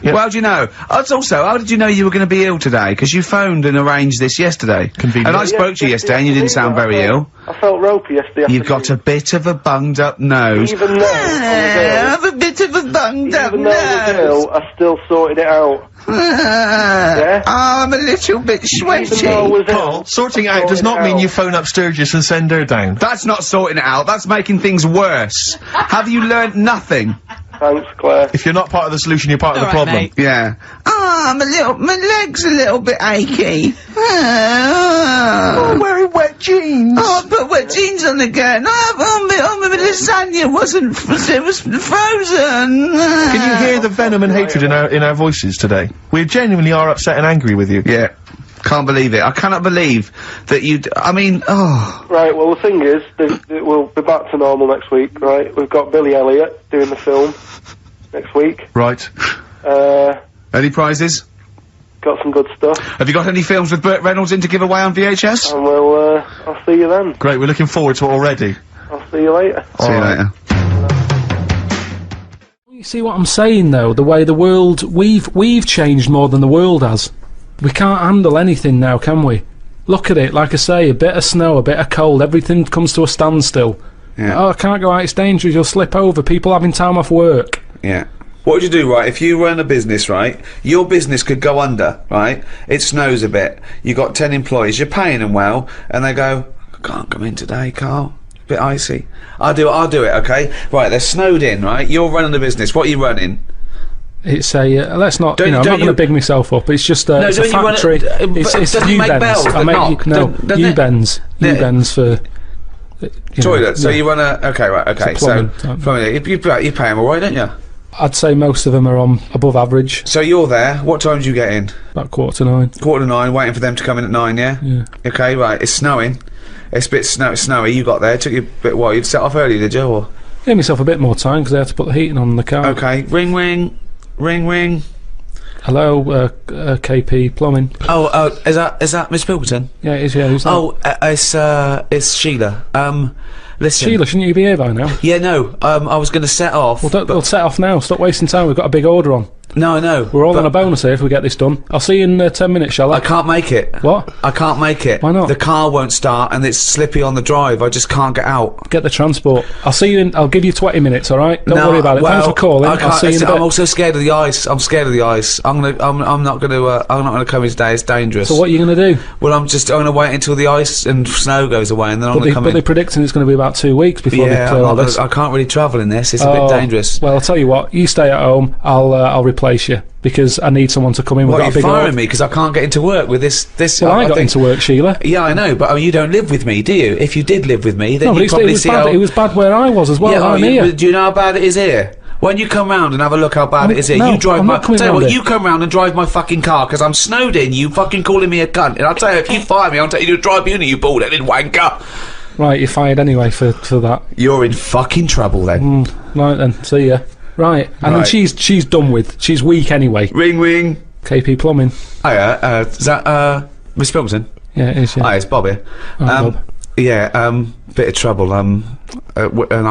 Yep. Well, do you know? Also, how did you know you were going to be ill today? Because you phoned and arranged this yesterday. Convenient. And I spoke to you yesterday and you didn't sound very ill. I felt ropey yesterday. You've got a bit of a bunged up nose. Even though I have a bit of a bunged up nose. Even though I was ill, I still sorted it out. Yeah? I'm a little bit sweaty. Paul, sorting it out does not mean you phone up Sturgis and send her down. That's not sorting it out, that's making things worse. Have you learnt nothing? Thanks, Claire. If you're not part of the solution, you're part of the problem. Mate. Yeah. Oh, my leg's a little bit achy. Oh, wearing wet jeans. Oh, I put wet jeans on again. My lasagna it was frozen. Can you hear the venom and hatred in our voices today? We genuinely are upset and angry with you. Yeah. Can't believe it. I cannot believe that I mean, oh. Right, well, the thing is, we'll be back to normal next week, right? We've got Billy Elliot doing the film next week. Right. Any prizes? Got some good stuff. Have you got any films with Burt Reynolds in to give away on VHS? And I'll see you then. Great, we're looking forward to it already. I'll see you later. See you later. You see what I'm saying, though? The way the world... We've changed more than the world has. We can't handle anything now, can we? Look at it, like I say, a bit of snow, a bit of cold, everything comes to a standstill. Yeah. Oh, I can't go out, it's dangerous, you'll slip over, people having time off work. Yeah. What would you do, right, if you run a business, right, your business could go under, right, it snows a bit, you got 10 employees, you're paying them well, and they go, I can't come in today, Carl, a bit icy. I'll do it, okay? Right, they're snowed in, right, you're running the business, what are you running? It's a, let's not, I'm not going to big myself up, it's just it's a factory, it's U-bends, U-bends, U-bends for... Toilet, so you run okay, so, plumbing, you pay them alright, don't you? I'd say most of them are on above average. So you're there, what time do you get in? About 9:15. 9:15, waiting for them to come in at 9, yeah? Yeah. Okay, right, it's snowing, it's a bit snowy, you got there, it took you a bit while, you'd set off early, did you, or? Gave myself a bit more time, because I had to put the heating on in the car. Okay, ring ring. Hello, KP Plumbing. Oh, is that Miss Pilkington? Yeah, it is, yeah, who's that? Oh, it's Sheila. Listen. Sheila, shouldn't you be here by now? Yeah, no, I was gonna set off. Well, we'll set off now, stop wasting time, we've got a big order on. No, I know. We're all on a bonus here if we get this done. I'll see you in 10 minutes, shall I? I can't make it. What? I can't make it. Why not? The car won't start and it's slippy on the drive, I just can't get out. Get the transport. I'll see you in, I'll give you 20 minutes, alright? Don't worry about it. Well, thanks for calling, I'll see you in a bit. I'm also scared of the ice, I'm scared of the ice. I'm not gonna come in today, it's dangerous. So what are you gonna do? Well, I'm gonna wait until the ice and snow goes away and then I'm gonna come in. But they're predicting it's gonna be about 2 weeks before they clear all this. I can't really travel in this, it's a bit dangerous. Well, I'll tell you what, you stay at home, I'll replace you. Because I need someone to come in with that big order. You're firing me because I can't get into work with this. Well, I got into work, Sheila. Yeah, I know, but I mean, you don't live with me, do you? If you did live with me, then you'd probably see how... It was bad where I was as well. Yeah, I'm here. Do you know how bad it is here? When you come round and have a look how bad it is here, no, you drive I'm my... not coming Tell you round what, here. you come round and drive my fucking car because I'm snowed in, you fucking calling me a cunt. And I'll tell you, if you fire me, I'll take you to a tribunal, you bald-headed wanker. Right, you're fired anyway for that. You're in fucking trouble then. Right then, see ya. Right, and then she's done with. She's weak anyway. Ring. KP Plumbing. Hiya, is that, Miss Pilkington? Yeah, it is, yeah. Hi, it's Bob here. Bob. Yeah, bit of trouble. In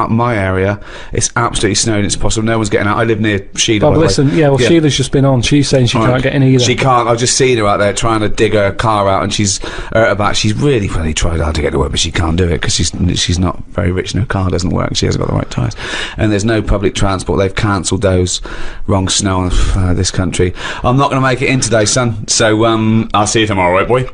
my area, it's absolutely snowing. It's impossible. No one's getting out. I live near Sheila. Bob, listen, Sheila's just been on. She's saying she can't get in either. She can't. I've just seen her out there trying to dig her car out, and she's hurt her back. She's really tried hard to get to work, but she can't do it because she's not very rich and her car doesn't work. She hasn't got the right tyres, and there's no public transport. They've cancelled those. Wrong snow on this country. I'm not going to make it in today, son. So I'll see you tomorrow, right, boy?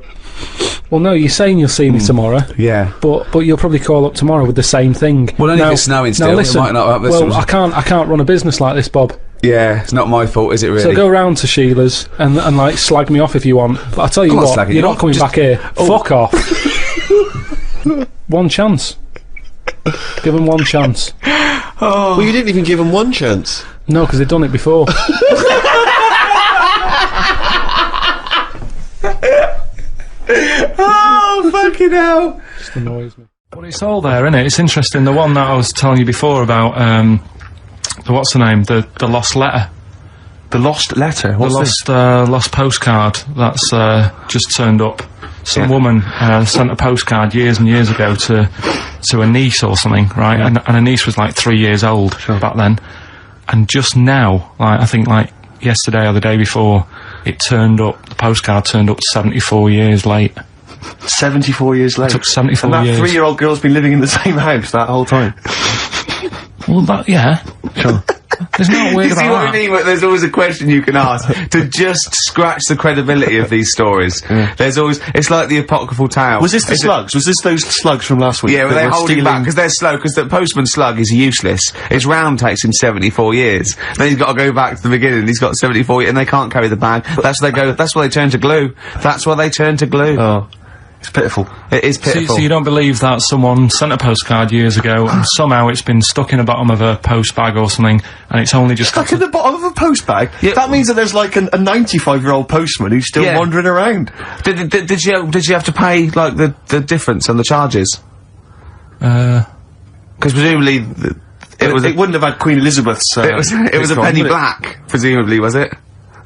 Well, no, you're saying you'll see me tomorrow. Yeah. But you'll probably call up tomorrow with the same thing. Well, only if it's snowing still. Now listen, it might not, I can't run a business like this, Bob. Yeah, it's not my fault, is it really? So go round to Sheila's and like slag me off if you want. But I'll tell you what, you're not coming back here. Fuck off. One chance. Give them one chance. Oh. Well, you didn't even give them one chance. No, because they've done it before. Oh, fucking hell. Just annoys me. But it's all there, isn't it? It's interesting. The one that I was telling you before about, what's the name? The lost letter. The lost letter? What's the lost postcard that's just turned up. Some woman sent a postcard years and years ago to a niece or something, right? Yeah. And her niece was like 3 years old back then. And just now, I think yesterday or the day before, the postcard turned up 74 years late. 74 years late? It took 74 years. And that 3-year-old girl's been living in the same house that whole time? Well, yeah. Sure. There's no weird you see what I mean? There's always a question you can ask to just scratch the credibility of these stories. Yeah. There's always, it's like the apocryphal tale. Was this the slugs? Was this those slugs from last week? Yeah, well, they're holding back because they're slow, because the postman's slug is useless. His round takes him 74 years. Then he's got to go back to the beginning. He's got 74 years, and they can't carry the bag. That's why they turn to glue. That's why they turn to glue. Oh. It's pitiful. It is pitiful. So you don't believe that someone sent a postcard years ago and somehow it's been stuck in the bottom of a post bag or something, and it's only just stuck in the bottom of a post bag? Yeah. That means that there's like a 95-year-old postman who's still wandering around. Did you have to pay like the difference on the charges? Because presumably it wouldn't have had Queen Elizabeth's. It was a penny black, presumably, was it?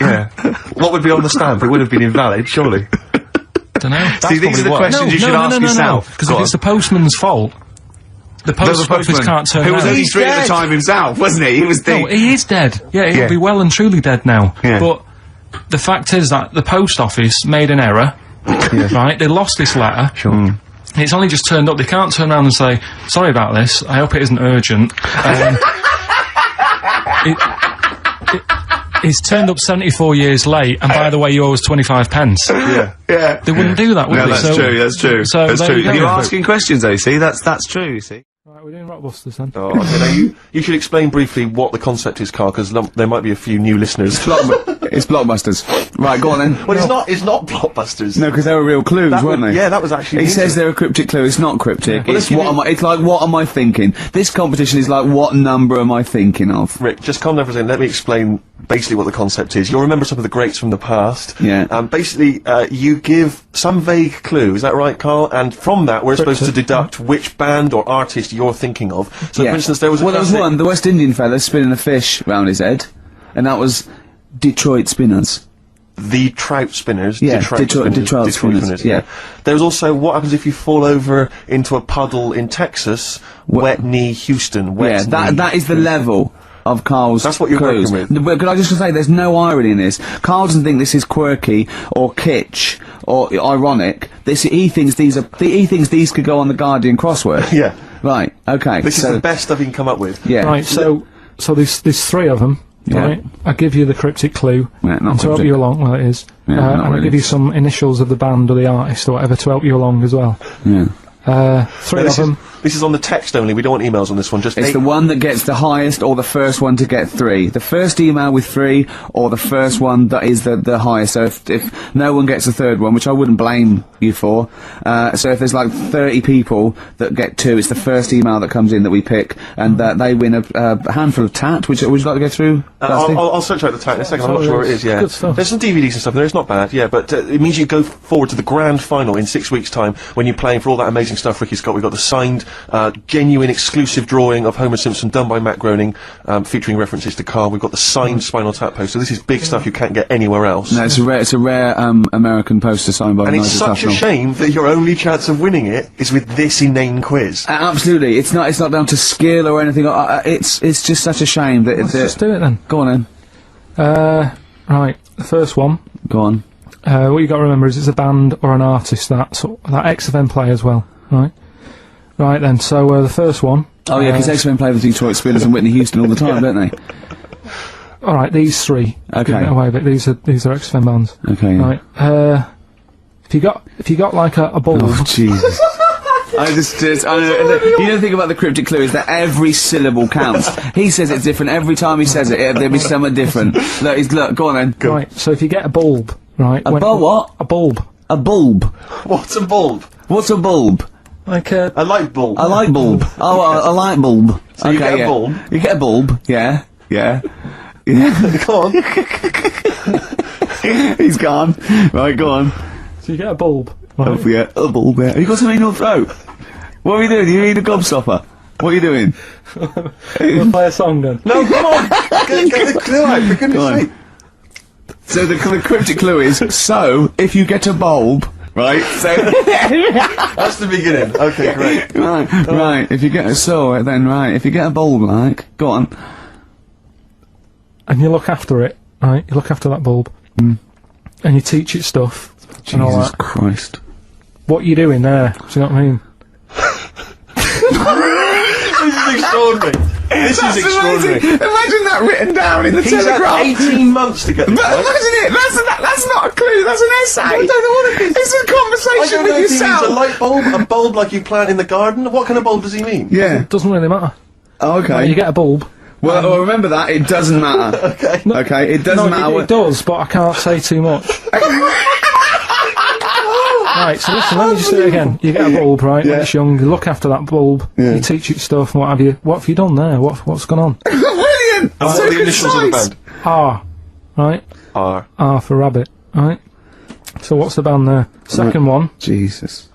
Yeah. What would be on the stamp? It would have been invalid, surely. Dunno. See, these are the questions you should ask yourself. Because if it's the postman's fault, the post office can't turn around. Who was only street at the time himself, wasn't he? He was dead. No, he is dead. Yeah, he'll be well and truly dead now. Yeah. But the fact is that the post office made an error, right? They lost this letter. Sure. It's only just turned up. They can't turn around and say, sorry about this, I hope it isn't urgent. It's turned up 74 years late, and by the way, you owe us 25 pence. Yeah. They wouldn't do that, would they? That's true. So that's true. You're asking questions, though, you see? That's true, you see. Right, we're doing Rockbusters then. Oh, okay, you should explain briefly what the concept is, Karl, because there might be a few new listeners. It's Blockbusters. Right, go on then. Well, it's not Blockbusters. No, because they were real clues, weren't they? Yeah, that was actually... It says they're a cryptic clue, it's not cryptic. Well, it's like, what am I thinking? This competition is like, what number am I thinking of? Rick, just calm down for a second, let me explain basically what the concept is. You'll remember some of the greats from the past. Yeah. Basically, you give some vague clue, is that right, Karl? And from that, we're supposed to deduct which band or artist you're thinking of. So, for instance, there was one, the West Indian fella spinning a fish round his head, and that was Detroit Spinners. The Trout Spinners. Yeah, Detroit Spinners. Yeah. There was also what happens if you fall over into a puddle in Texas. Wet knee Houston. That is the level of Karl's That's what you're clues. working with. But could I just say, there's no irony in this. Karl doesn't think this is quirky or kitsch or ironic. He thinks these could go on the Guardian crossword. Yeah. Right. Okay. This is the best stuff you can come up with. Yeah. Right. So there's three of them. Yeah. Right. I give you the cryptic clue and to help you along. Well, it is. And I give you some initials of the band or the artist or whatever to help you along as well. Yeah. Three of them. This is on the text only, we don't want emails on this one, just It's the one that gets the highest or the first one to get 3. The first email with 3 or the first one that is the highest. So if no one gets the third one, which I wouldn't blame you for, so if there's like 30 people that get 2, it's the first email that comes in that we pick, and they win a handful of tat, which would you like to go through? I'll search out the tat in a second, I'm not sure where it is, yeah. Good stuff. There's some DVDs and stuff in there, it's not bad, yeah, but it means you go forward to the grand final in 6 weeks' time when you're playing for all that amazing amazing stuff Ricky's got. We've got the signed, genuine, exclusive drawing of Homer Simpson done by Matt Groening, featuring references to Karl. We've got the signed Spinal Tap poster. This is big stuff you can't get anywhere else. No, it's a rare American poster signed by And it's Nigel such a Tufnell. shame that your only chance of winning it is with this inane quiz. Absolutely, it's not down to skill or anything. It's just such a shame that Let's just do it then. Go on Right, the first one. Go on. What you got to remember is it's a band or an artist that XFM play as well, right? Right then, so the first one. Oh yeah, because XFM play with Detroit Spinners and Whitney Houston all the time, don't they? All right, these three. Okay. Giving it away, but these are XFM bands. Okay. Right. If you got like a bulb. Oh Jesus. I know, you don't think about the cryptic clue is that every syllable counts. He says it's different every time he says it. There'll be something different. Look, go on then. Go. Right. So if you get a bulb, right? A bulb? What? A bulb. A bulb. What's a bulb? What's a bulb? Like a light bulb. A light bulb. Oh, a light bulb. So you get a bulb. You get a bulb. Yeah. Go on. He's gone. Right, go on. So you get a bulb. Right. Don't forget a bulb. Yeah. Have you got something in your throat? What are you doing? You need a gobstopper. What are you doing? We'll play a song then. No, come on! Get the clue out, for goodness sake. So the cryptic clue is, so, if you get a bulb, right, so... That's the beginning. Okay, great. Right, if you get if you get a bulb, like, go on. And you look after it, right? You look after that bulb. And you teach it stuff. And all Jesus that. Christ. What you doing there? Do you know what I mean? This is extraordinary. This is extraordinary. Imagine that written down in the He's Telegraph. had 18 months to get this. Imagine it. That's not a clue. That's an essay. I don't know what it is. It's a conversation with If he yourself. means a light bulb, a bulb like you plant in the garden. What kind of bulb does he mean? Yeah. It doesn't really matter. Oh, okay. Right, you get a bulb. Well, remember that. It doesn't matter. Okay. Okay. It doesn't matter. It does, but I can't say too much. Right, so listen, let me just do it again. You get a bulb, right, when it's young, you look after that bulb, you teach it stuff and what have you. What have you done there? What's gone on? Brilliant! And what are the initials of the band? R, right? R. R for rabbit, right? So what's the band there? Second one. Jesus.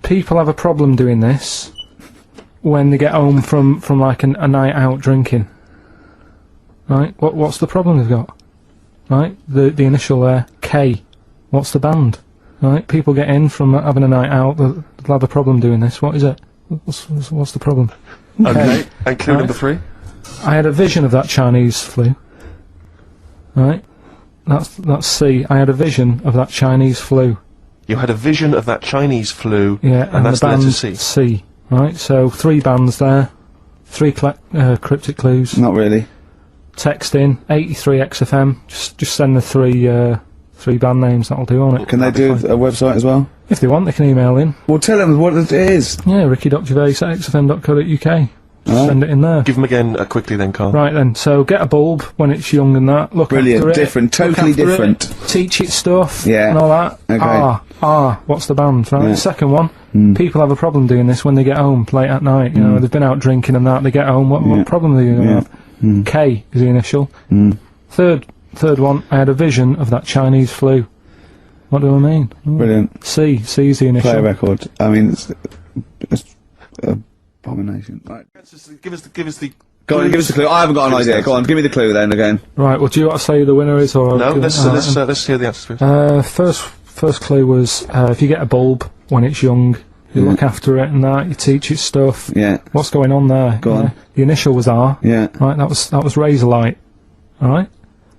People have a problem doing this when they get home from like a night out drinking. Right? What's the problem they've got? Right? The initial there, K. What's the band? Right? People get in from having a night out, they'll have a problem doing this. What is it? What's the problem? Okay. And clue number 3? I had a vision of that Chinese flu. Right? That's C. I had a vision of that Chinese flu. You had a vision of that Chinese flu. Yeah, and that's the the band letter C. C. Right? So 3 bands there. 3 cryptic clues. Not really. Text in 83 XFM. Just send the 3 band names. That'll do on it. Can they do a website as well? If they want, they can email in. Well, tell them what it is. Yeah, ricky.gervais@xfm.co.uk. Send it in there. Give them again quickly then, Karl. Right then, so get a bulb when it's young and that. Look Brilliant, after it. different, totally look after different. It, teach it stuff. Yeah. And all that. Okay. What's the band? Right. Yeah. Second one. People have a problem doing this when they get home late at night. You know, they've been out drinking and that. They get home. What problem are they going to have? K is the initial. Third one. I had a vision of that Chinese flu. What do I mean? Brilliant. C is the initial. Play a record. I mean, it's abomination. Right. Give us the. Go on, give us the clue. I haven't got an idea. Go on, give me the clue then again. Right. Well, do you want to say who the winner is, or No, let's hear the answers first. First clue was if you get a bulb when it's young, you look after it and that, you teach it stuff. Yeah. What's going on there? Go on. The initial was R. Yeah. Right. That was razor light. All right.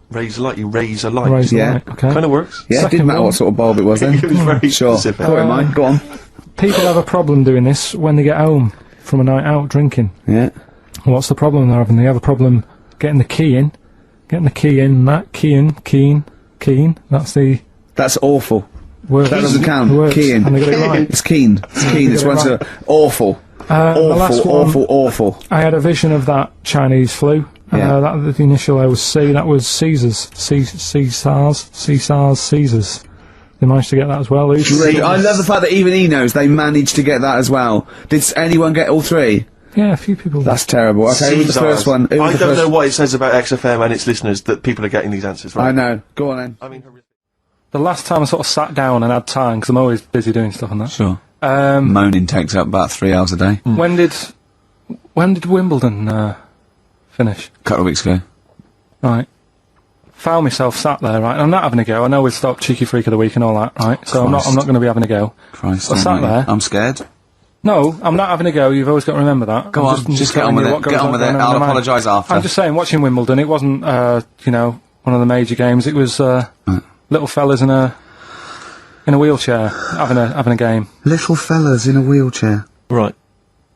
Raise a light. You raise a light. Razor light. Okay. Kind of works. Yeah. It didn't matter what sort of bulb it was then. It was very sure. specific. Go on, Mike. Go on. People have a problem doing this when they get home from a night out drinking. Yeah. What's the problem they're having? They have a problem getting the key in. That keen. That's awful. Works. That doesn't count. Works. Keen. And they got it right. It's keen. It's keen. It's Got it one awful. The last one, Awful. I had a vision of that Chinese flu. Yeah. The initial there was C. That was Caesars. Caesars. They managed to get that as well. I love the fact that even he knows they managed to get that as well. Did anyone get all 3? Yeah, a few people. That's terrible. Okay, who was the first one? I don't know what it says about XFM and its listeners that people are getting these answers right. I know. Go on then. I mean, the last time I sort of sat down and had time, because I'm always busy doing stuff and that. Sure. Moaning takes up about 3 hours a day. When did Wimbledon finish? A couple of weeks ago. Right. Found myself sat there, right, and I'm not having a go. I know we've stopped Cheeky Freak of the Week and all that, right? So I'm not going to be having a go. Christ. I sat there. I'm scared. No, I'm not having a go. You've always got to remember that. Go on, just get on with it. Get on with it. I'll apologise after. I'm just saying, watching Wimbledon, it wasn't, you know, one of the major games. It was little fellas in a wheelchair having a game. Little fellas in a wheelchair. Right.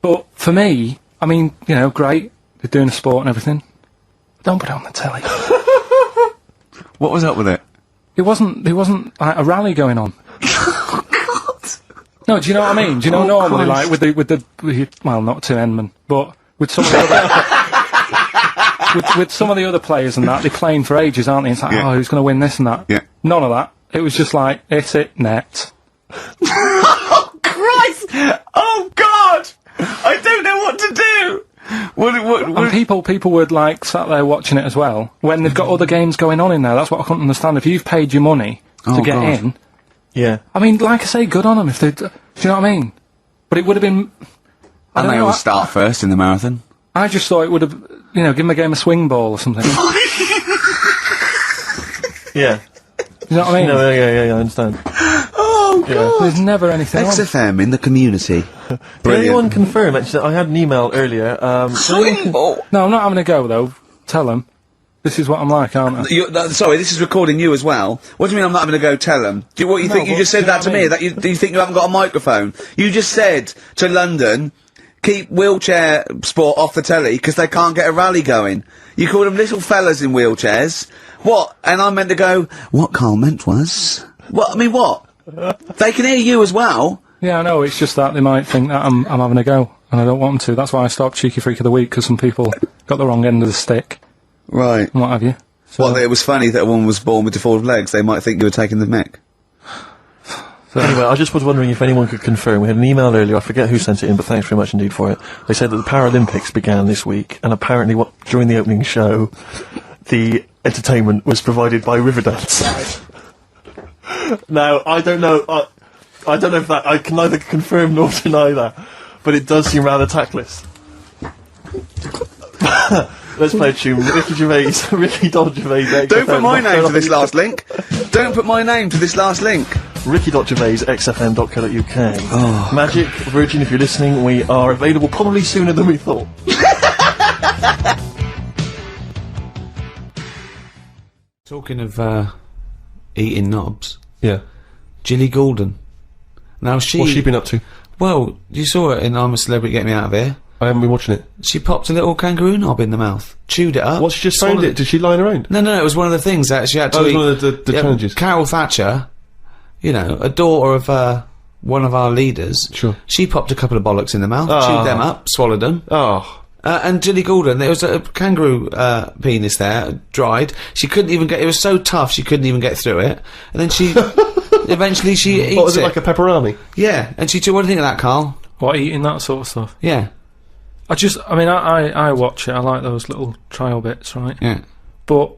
But for me, I mean, you know, great. They're doing a sport and everything. Don't put it on the telly. What was up with it? There wasn't like a rally going on. No, do you know what I mean? Do you know normally, like, with the well, not Tim Enman, but with some of the other, with some of the other players and that, they're playing for ages, aren't they? It's like, oh, who's going to win this and that? Yeah. None of that. It was just like, hit it, net. Oh, Christ! Oh, God! I don't know what to do! And people would, like, sat there watching it as well, when they've got other games going on in there. That's what I couldn't understand. If you've paid your money to get in... Yeah. I mean, like I say, good on them if they... Do you know what I mean? But it would have been... And they always start first in the marathon. I just thought it would have, you know, given the game a swing ball or something. Yeah. You know what I mean? No, yeah, I understand. Oh, God! There's never anything XFM in the community. Can anyone confirm, actually, I had an email earlier, Swing ball! No, I'm not having a go, though. Tell them. This is what I'm like, aren't I? Sorry, this is recording you as well. What do you mean I'm not having to go tell them? Do you think you just said that to me? That do you think you haven't got a microphone? You just said to London, keep wheelchair sport off the telly because they can't get a rally going. You call them little fellas in wheelchairs. What? And I'm meant to go, what Karl meant was... What? I mean, what? They can hear you as well. Yeah, I know, it's just that they might think that I'm having a go, and I don't want them to. That's why I stopped Cheeky Freak of the Week, because some people got the wrong end of the stick. Right. And what have you. So well, it was funny that a woman was born with deformed legs. They might think you were taking the mick. So anyway, I just was wondering if anyone could confirm. We had an email earlier, I forget who sent it in, but thanks very much indeed for it. They said that the Paralympics began this week, and apparently during the opening show, the entertainment was provided by Riverdance. Now, I don't know if that, I can neither confirm nor deny that, but it does seem rather tactless. Let's play a tune. Ricky Gervais. Don't put my name to this last link. Don't put my name to this last link. Ricky.Gervais, xfm.co.uk. Oh. Magic, Virgin, if you're listening, we are available probably sooner than we thought. Talking of eating knobs. Yeah. Gilly Goulding. Now What's she been up to? Well, you saw it in I'm a Celebrity, Get Me Out of Here. I haven't been watching it. She popped a little kangaroo knob in the mouth, chewed it up. What, she just found it? Did she line around? No, it was one of the things that she had to eat. It was one of the challenges. Carol Thatcher, you know, a daughter of one of our leaders. Sure. She popped a couple of bollocks in the mouth, chewed them up, swallowed them. Oh. And Gilly Goulding, there was a kangaroo penis there, dried. She couldn't even get... It was so tough, she couldn't even get through it. And then she... eventually she eats it. What, was it like a pepperoni? Yeah. And she... What do you think of that, Karl? What, eating that sort of stuff? Yeah. I watch it, I like those little trial bits, right? Yeah. But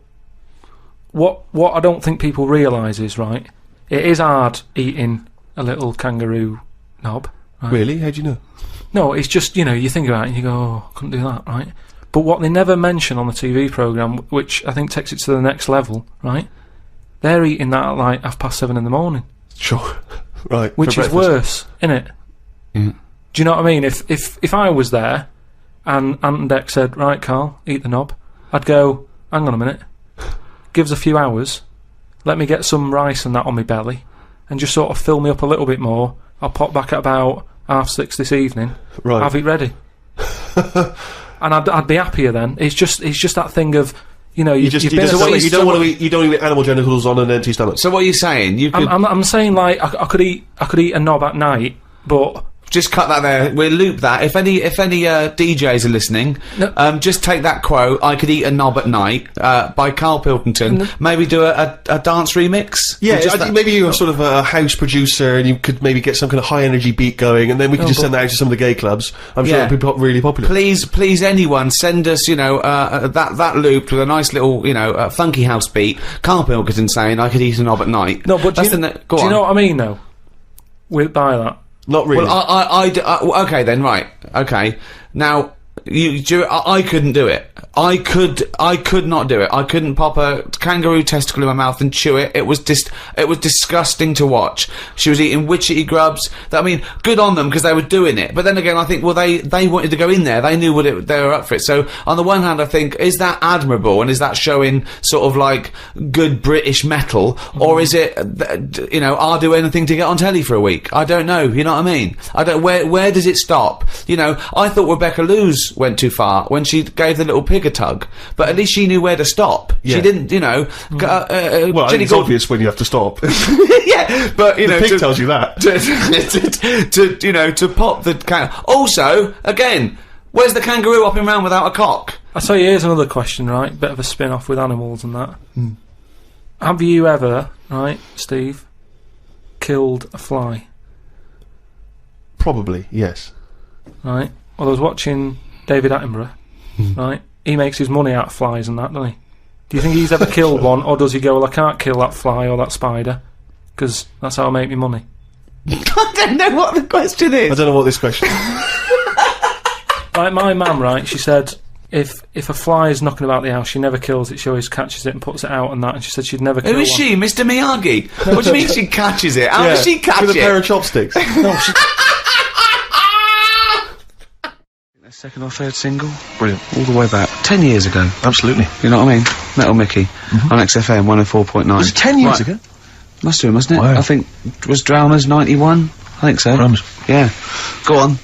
what I don't think people realise is, right, it is hard eating a little kangaroo knob. Right? Really? How do you know? No, it's just, you know, you think about it and you go, oh, I couldn't do that, right? But what they never mention on the TV programme, which I think takes it to the next level, right, they're eating that at like 7:30 in the morning. Sure. Right. Which is worse, innit? Yeah. Do you know what I mean? If I was there and Ant and Dec said, right, Karl, eat the knob, I'd go, hang on a minute, give us a few hours, let me get some rice and that on my belly, and just sort of fill me up a little bit more. I'll pop back at about 6:30 this evening, right. have it ready. And I'd be happier then. It's just that thing of, you know, you don't want to eat animal genitals on an empty stomach. So what are you saying? You could... I'm saying, like, I could eat a knob at night, but just cut that there. We'll loop that. If any DJs are listening, just take that quote, "I could eat a knob at night," by Karl Pilkington. Maybe do a dance remix. Yeah, I think maybe you're sort of a house producer, and you could maybe get some kind of high energy beat going, and then we could just send that out to some of the gay clubs. I'm sure it'll be really popular. Please, anyone, send us, that looped with a nice little, funky house beat. Karl Pilkington saying, "I could eat a knob at night." No, but do you know what I mean, though? By that. Not really. Well, okay then, right. Okay. Now, I couldn't do it. I could not do it. I couldn't pop a kangaroo testicle in my mouth and chew it. It was disgusting to watch. She was eating witchetty grubs. Good on them because they were doing it. But then again, I think, well, they wanted to go in there. They knew they were up for it. So on the one hand, I think, is that admirable and is that showing sort of like good British metal, or is it, I'll do anything to get on telly for a week? I don't know. You know what I mean? I don't. Where does it stop? I thought Rebecca Lewis went too far when she gave the little pig a tug, but at least she knew where to stop. Yeah. She didn't, well, it's obvious when you have to stop. Yeah, but the pig tells you that. To pop the also, again, where's the kangaroo hopping around without a cock? I tell you, here's another question, right? Bit of a spin-off with animals and that. Have you ever, right, Steve, killed a fly? Probably, yes. Right. Well, I was watching David Attenborough, right? He makes his money out of flies and that, doesn't he? Do you think he's ever killed one, or does he go, well, I can't kill that fly or that spider, because that's how I make my money? I don't know what the question is. I don't know what this question is. Like my mum, right, she said, if a fly is knocking about the house, she never kills it, she always catches it and puts it out and that, and she said she'd never kill one. Who is she, Mr. Miyagi? What do you mean she catches it? How does she catch it? With a pair of chopsticks. No, she... Second or third single? Brilliant. All the way back. 10 years ago. Absolutely. You know what I mean? Metal Mickey. On XFM 104.9. Was it 10 years ago? Must have been, mustn't it? Wow. I think, was Dramas 91? I think so. Drums. Yeah. Go on.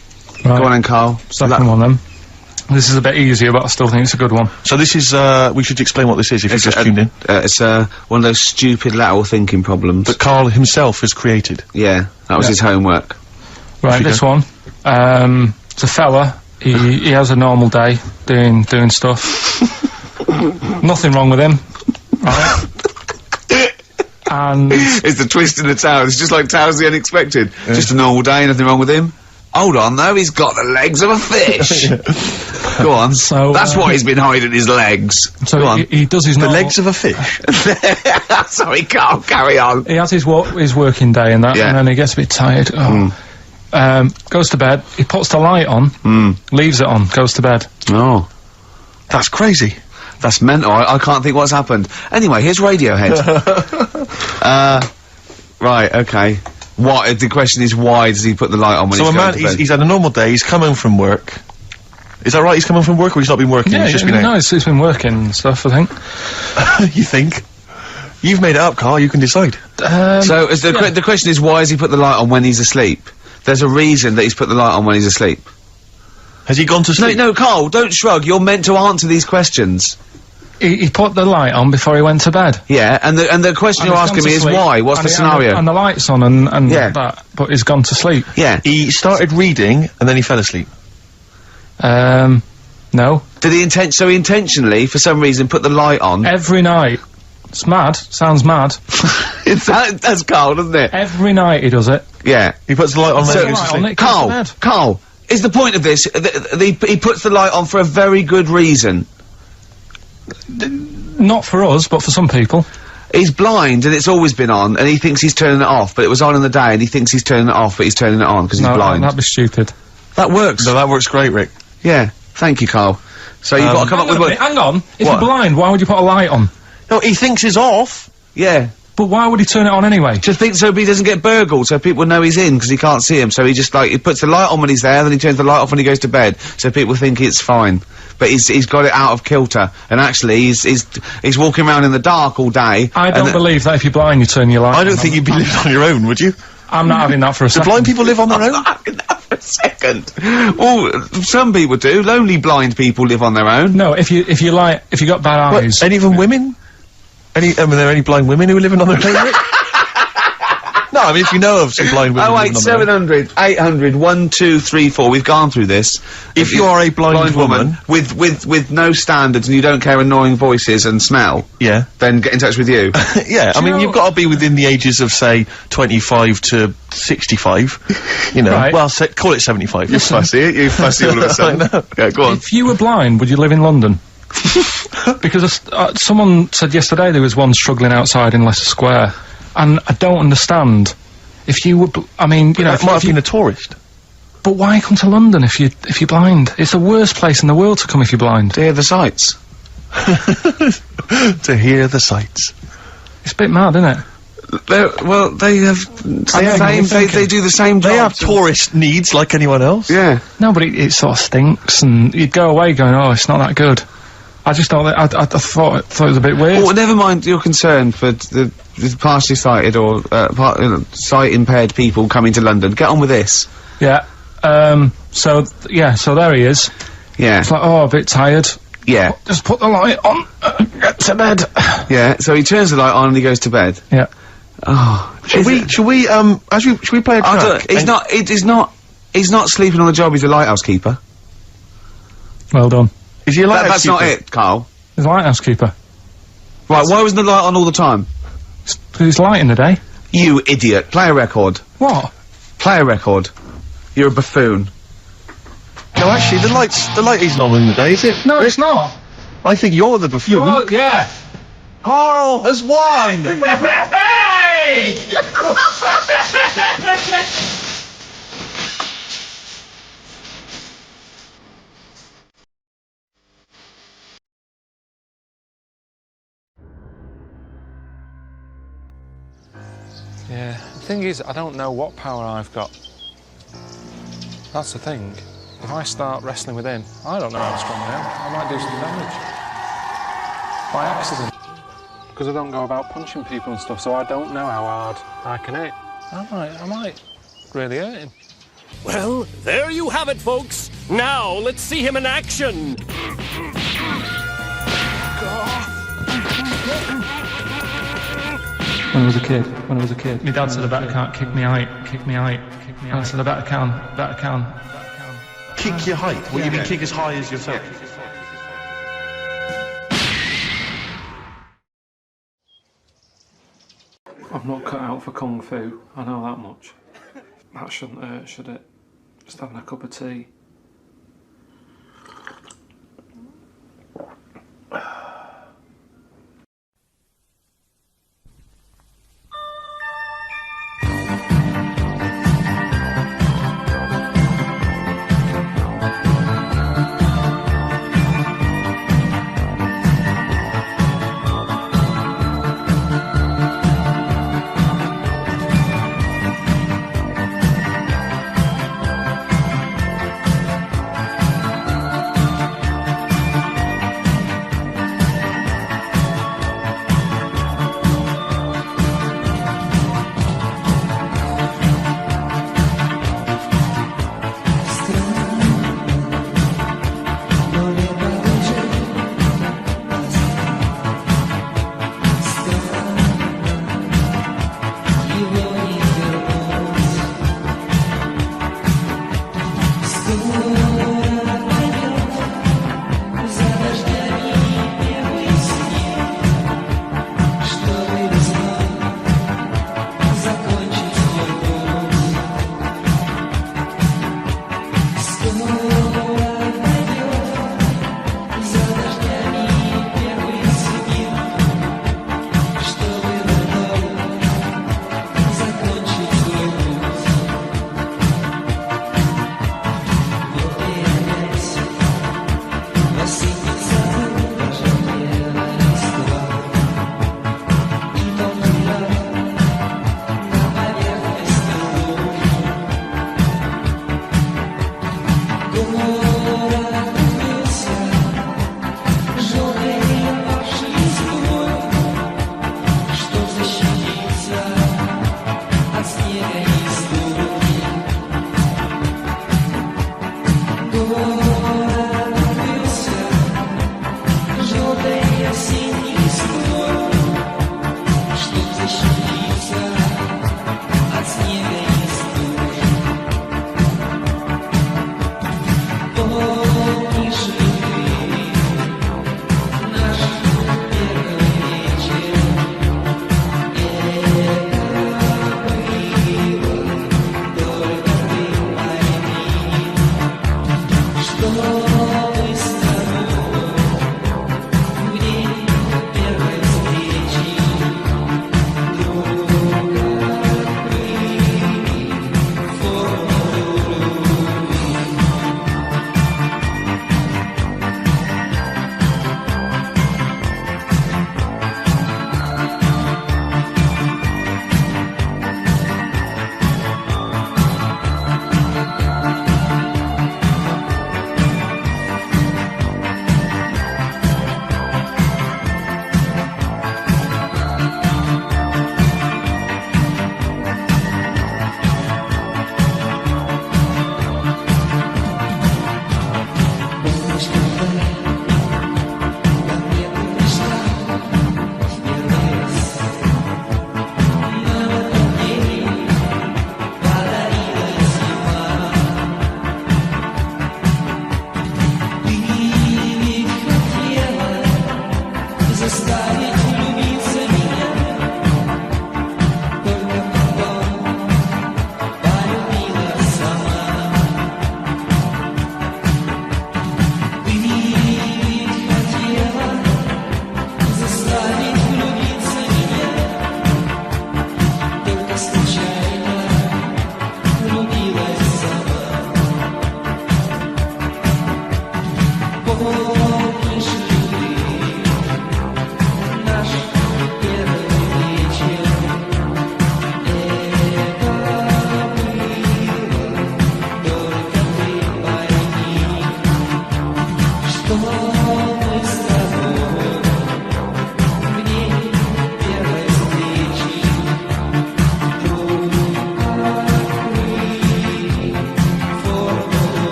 Right. Go on then, Carl. Second one then. This is a bit easier, but I still think it's a good one. So this is, we should explain what this is if you've just tuned in. It's one of those stupid lateral thinking problems. That Carl himself has created. Yeah. That was his homework. Right, this one. It's a fella. He has a normal day, doing stuff. Nothing wrong with him. Right? And... It's the twist in the tale. It's just like Tales of the Unexpected. Yeah. Just a normal day, nothing wrong with him. Hold on, though, he's got the legs of a fish. Go on. So, that's why he's been hiding his legs. So go on. He does his the legs of a fish. Sorry, Carl, carry on. He has his working day and that, and then he gets a bit tired. Goes to bed, he puts the light on, leaves it on, goes to bed. Oh. That's crazy. That's mental. I can't think what's happened. Anyway, here's Radiohead. Right, okay. The question is, why does he put the light on when he's going to bed? He's had a normal day, he's come home from work. Is that right, he's come home from work, or he's not been working, yeah, he's just been out? No, he's been working and stuff, I think. You think? You've made it up, Carl, you can decide. So, the question is, why has he put the light on when he's asleep? There's a reason that he's put the light on when he's asleep. Has he gone to sleep? No, Carl, don't shrug. You're meant to answer these questions. He put the light on before he went to bed. Yeah, and the question you're asking me is why? What's the scenario? And the light's on and that, but he's gone to sleep. Yeah. He started reading and then he fell asleep. No. Did he intentionally, for some reason, put the light on? Every night. It's mad. Sounds mad. That's Carl, doesn't it? Every night he does it. Yeah. He puts the light on when he goes to sleep. Carl, is the point of this, he puts the light on for a very good reason. Not for us, but for some people. He's blind, and it's always been on, and he thinks he's turning it off, but it was on in the day, and he thinks he's turning it off, but he's turning it on, because he's blind. That'd be stupid. That works. No, that works great, Rick. Yeah. Thank you, Carl. So you've got to come up with... Hang on. If you're blind, why would you put a light on? No, he thinks it's off. Yeah. But why would he turn it on anyway? Just think so he doesn't get burgled, so people know he's in, because he can't see him, so he just, he puts the light on when he's there, then he turns the light off when he goes to bed, so people think it's fine. But he's got it out of kilter, and actually he's walking around in the dark all day. I don't believe that if you're blind you turn your light on. I don't think you'd be living on your own, would you? I'm not having that for a second. Do blind people live on their own? I'm not having that for a second. Well, some people do. Lonely blind people live on their own. No, if you got bad eyes. Any of them women? Are there any blind women who are living on their own? No, I mean, if you know of some blind women... 08700 800 1234. We've gone through this. If you are a blind woman... with no standards and you don't care annoying voices and smell... Yeah. Then get in touch with you. Yeah, I mean, you've got to be within the ages of, say, 25 to 65. You know, Right. well, call it 75. You're fussy, aren't you? Fussy all of a sudden. I know. Yeah, go on. If you were blind, would you live in London? Because someone said yesterday there was one struggling outside in Leicester Square, and I don't understand. If you were, I mean, you know, That might have been a tourist. but why come to London if you're blind? It's the worst place in the world to come if you're blind. To hear the sights. To hear the sights. It's a bit mad, isn't it? Well, they have they do the same job. They have tourist needs like anyone else. Yeah. No, but it sort of stinks, and you'd go away going, oh, it's not that good. I just thought that, I thought it was a bit weird. Well, never mind your concern for the partially sighted or sight impaired people coming to London. Get on with this. Yeah. So there he is. Yeah. It's like, oh, a bit tired. Yeah. Just put the light on. Get to bed. Yeah. So he turns the light on and he goes to bed. Yeah. Oh. Should we play a track? He's not sleeping on the job. He's a lighthouse keeper. Well done. Is he a lighthouse That's keeper? not it, Carl. He's a lighthouse keeper. Right. Why wasn't the light on all the time? He's light in the day. You idiot. Play a record. What? Play a record. You're a buffoon. No, actually, the light isn't on in the day, is it? No, it's not. I think you're the buffoon. Oh, yeah. Carl has won! Hey! Yeah, the thing is, I don't know what power I've got. That's the thing. If I start wrestling with him, I don't know how strong I am. I might do some damage. By accident. Because I don't go about punching people and stuff, so I don't know how hard I can hit. I might really hurt him. Well, there you have it, folks. Now, let's see him in action. When I was a kid, my dad said I better can't kick me out. And I said I better can. Kick your height? What, you mean kick as high as yourself? I'm not cut out for kung fu, I know that much. That shouldn't hurt, should it? Just having a cup of tea.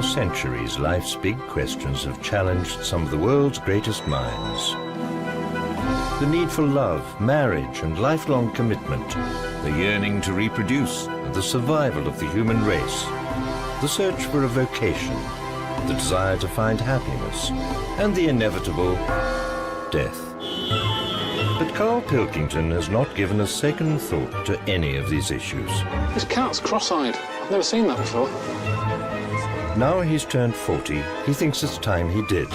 For centuries, life's big questions have challenged some of the world's greatest minds. The need for love, marriage, and lifelong commitment. The yearning to reproduce, and the survival of the human race. The search for a vocation. The desire to find happiness. And the inevitable death. But Karl Pilkington has not given a second thought to any of these issues. This cat's cross-eyed. I've never seen that before. Now he's turned 40, he thinks it's time he did.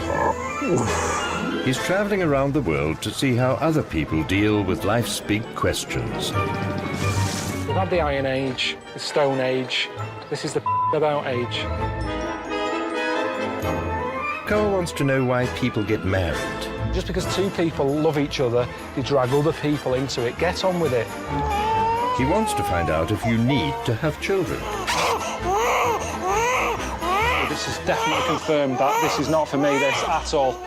He's travelling around the world to see how other people deal with life's big questions. We've had the Iron Age, the Stone Age. This is the about age. Karl wants to know why people get married. Just because two people love each other, they drag other people into it. Get on with it. He wants to find out if you need to have children. This is definitely confirmed that this is not for me, this, at all.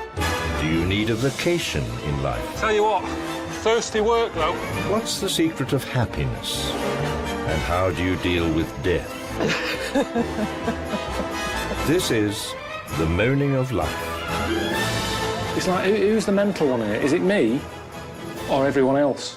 Do you need a vacation in life? Tell you what, thirsty work, though. What's the secret of happiness? And how do you deal with death? This is the moaning of life. It's like, who's the mental one here? Is it me or everyone else?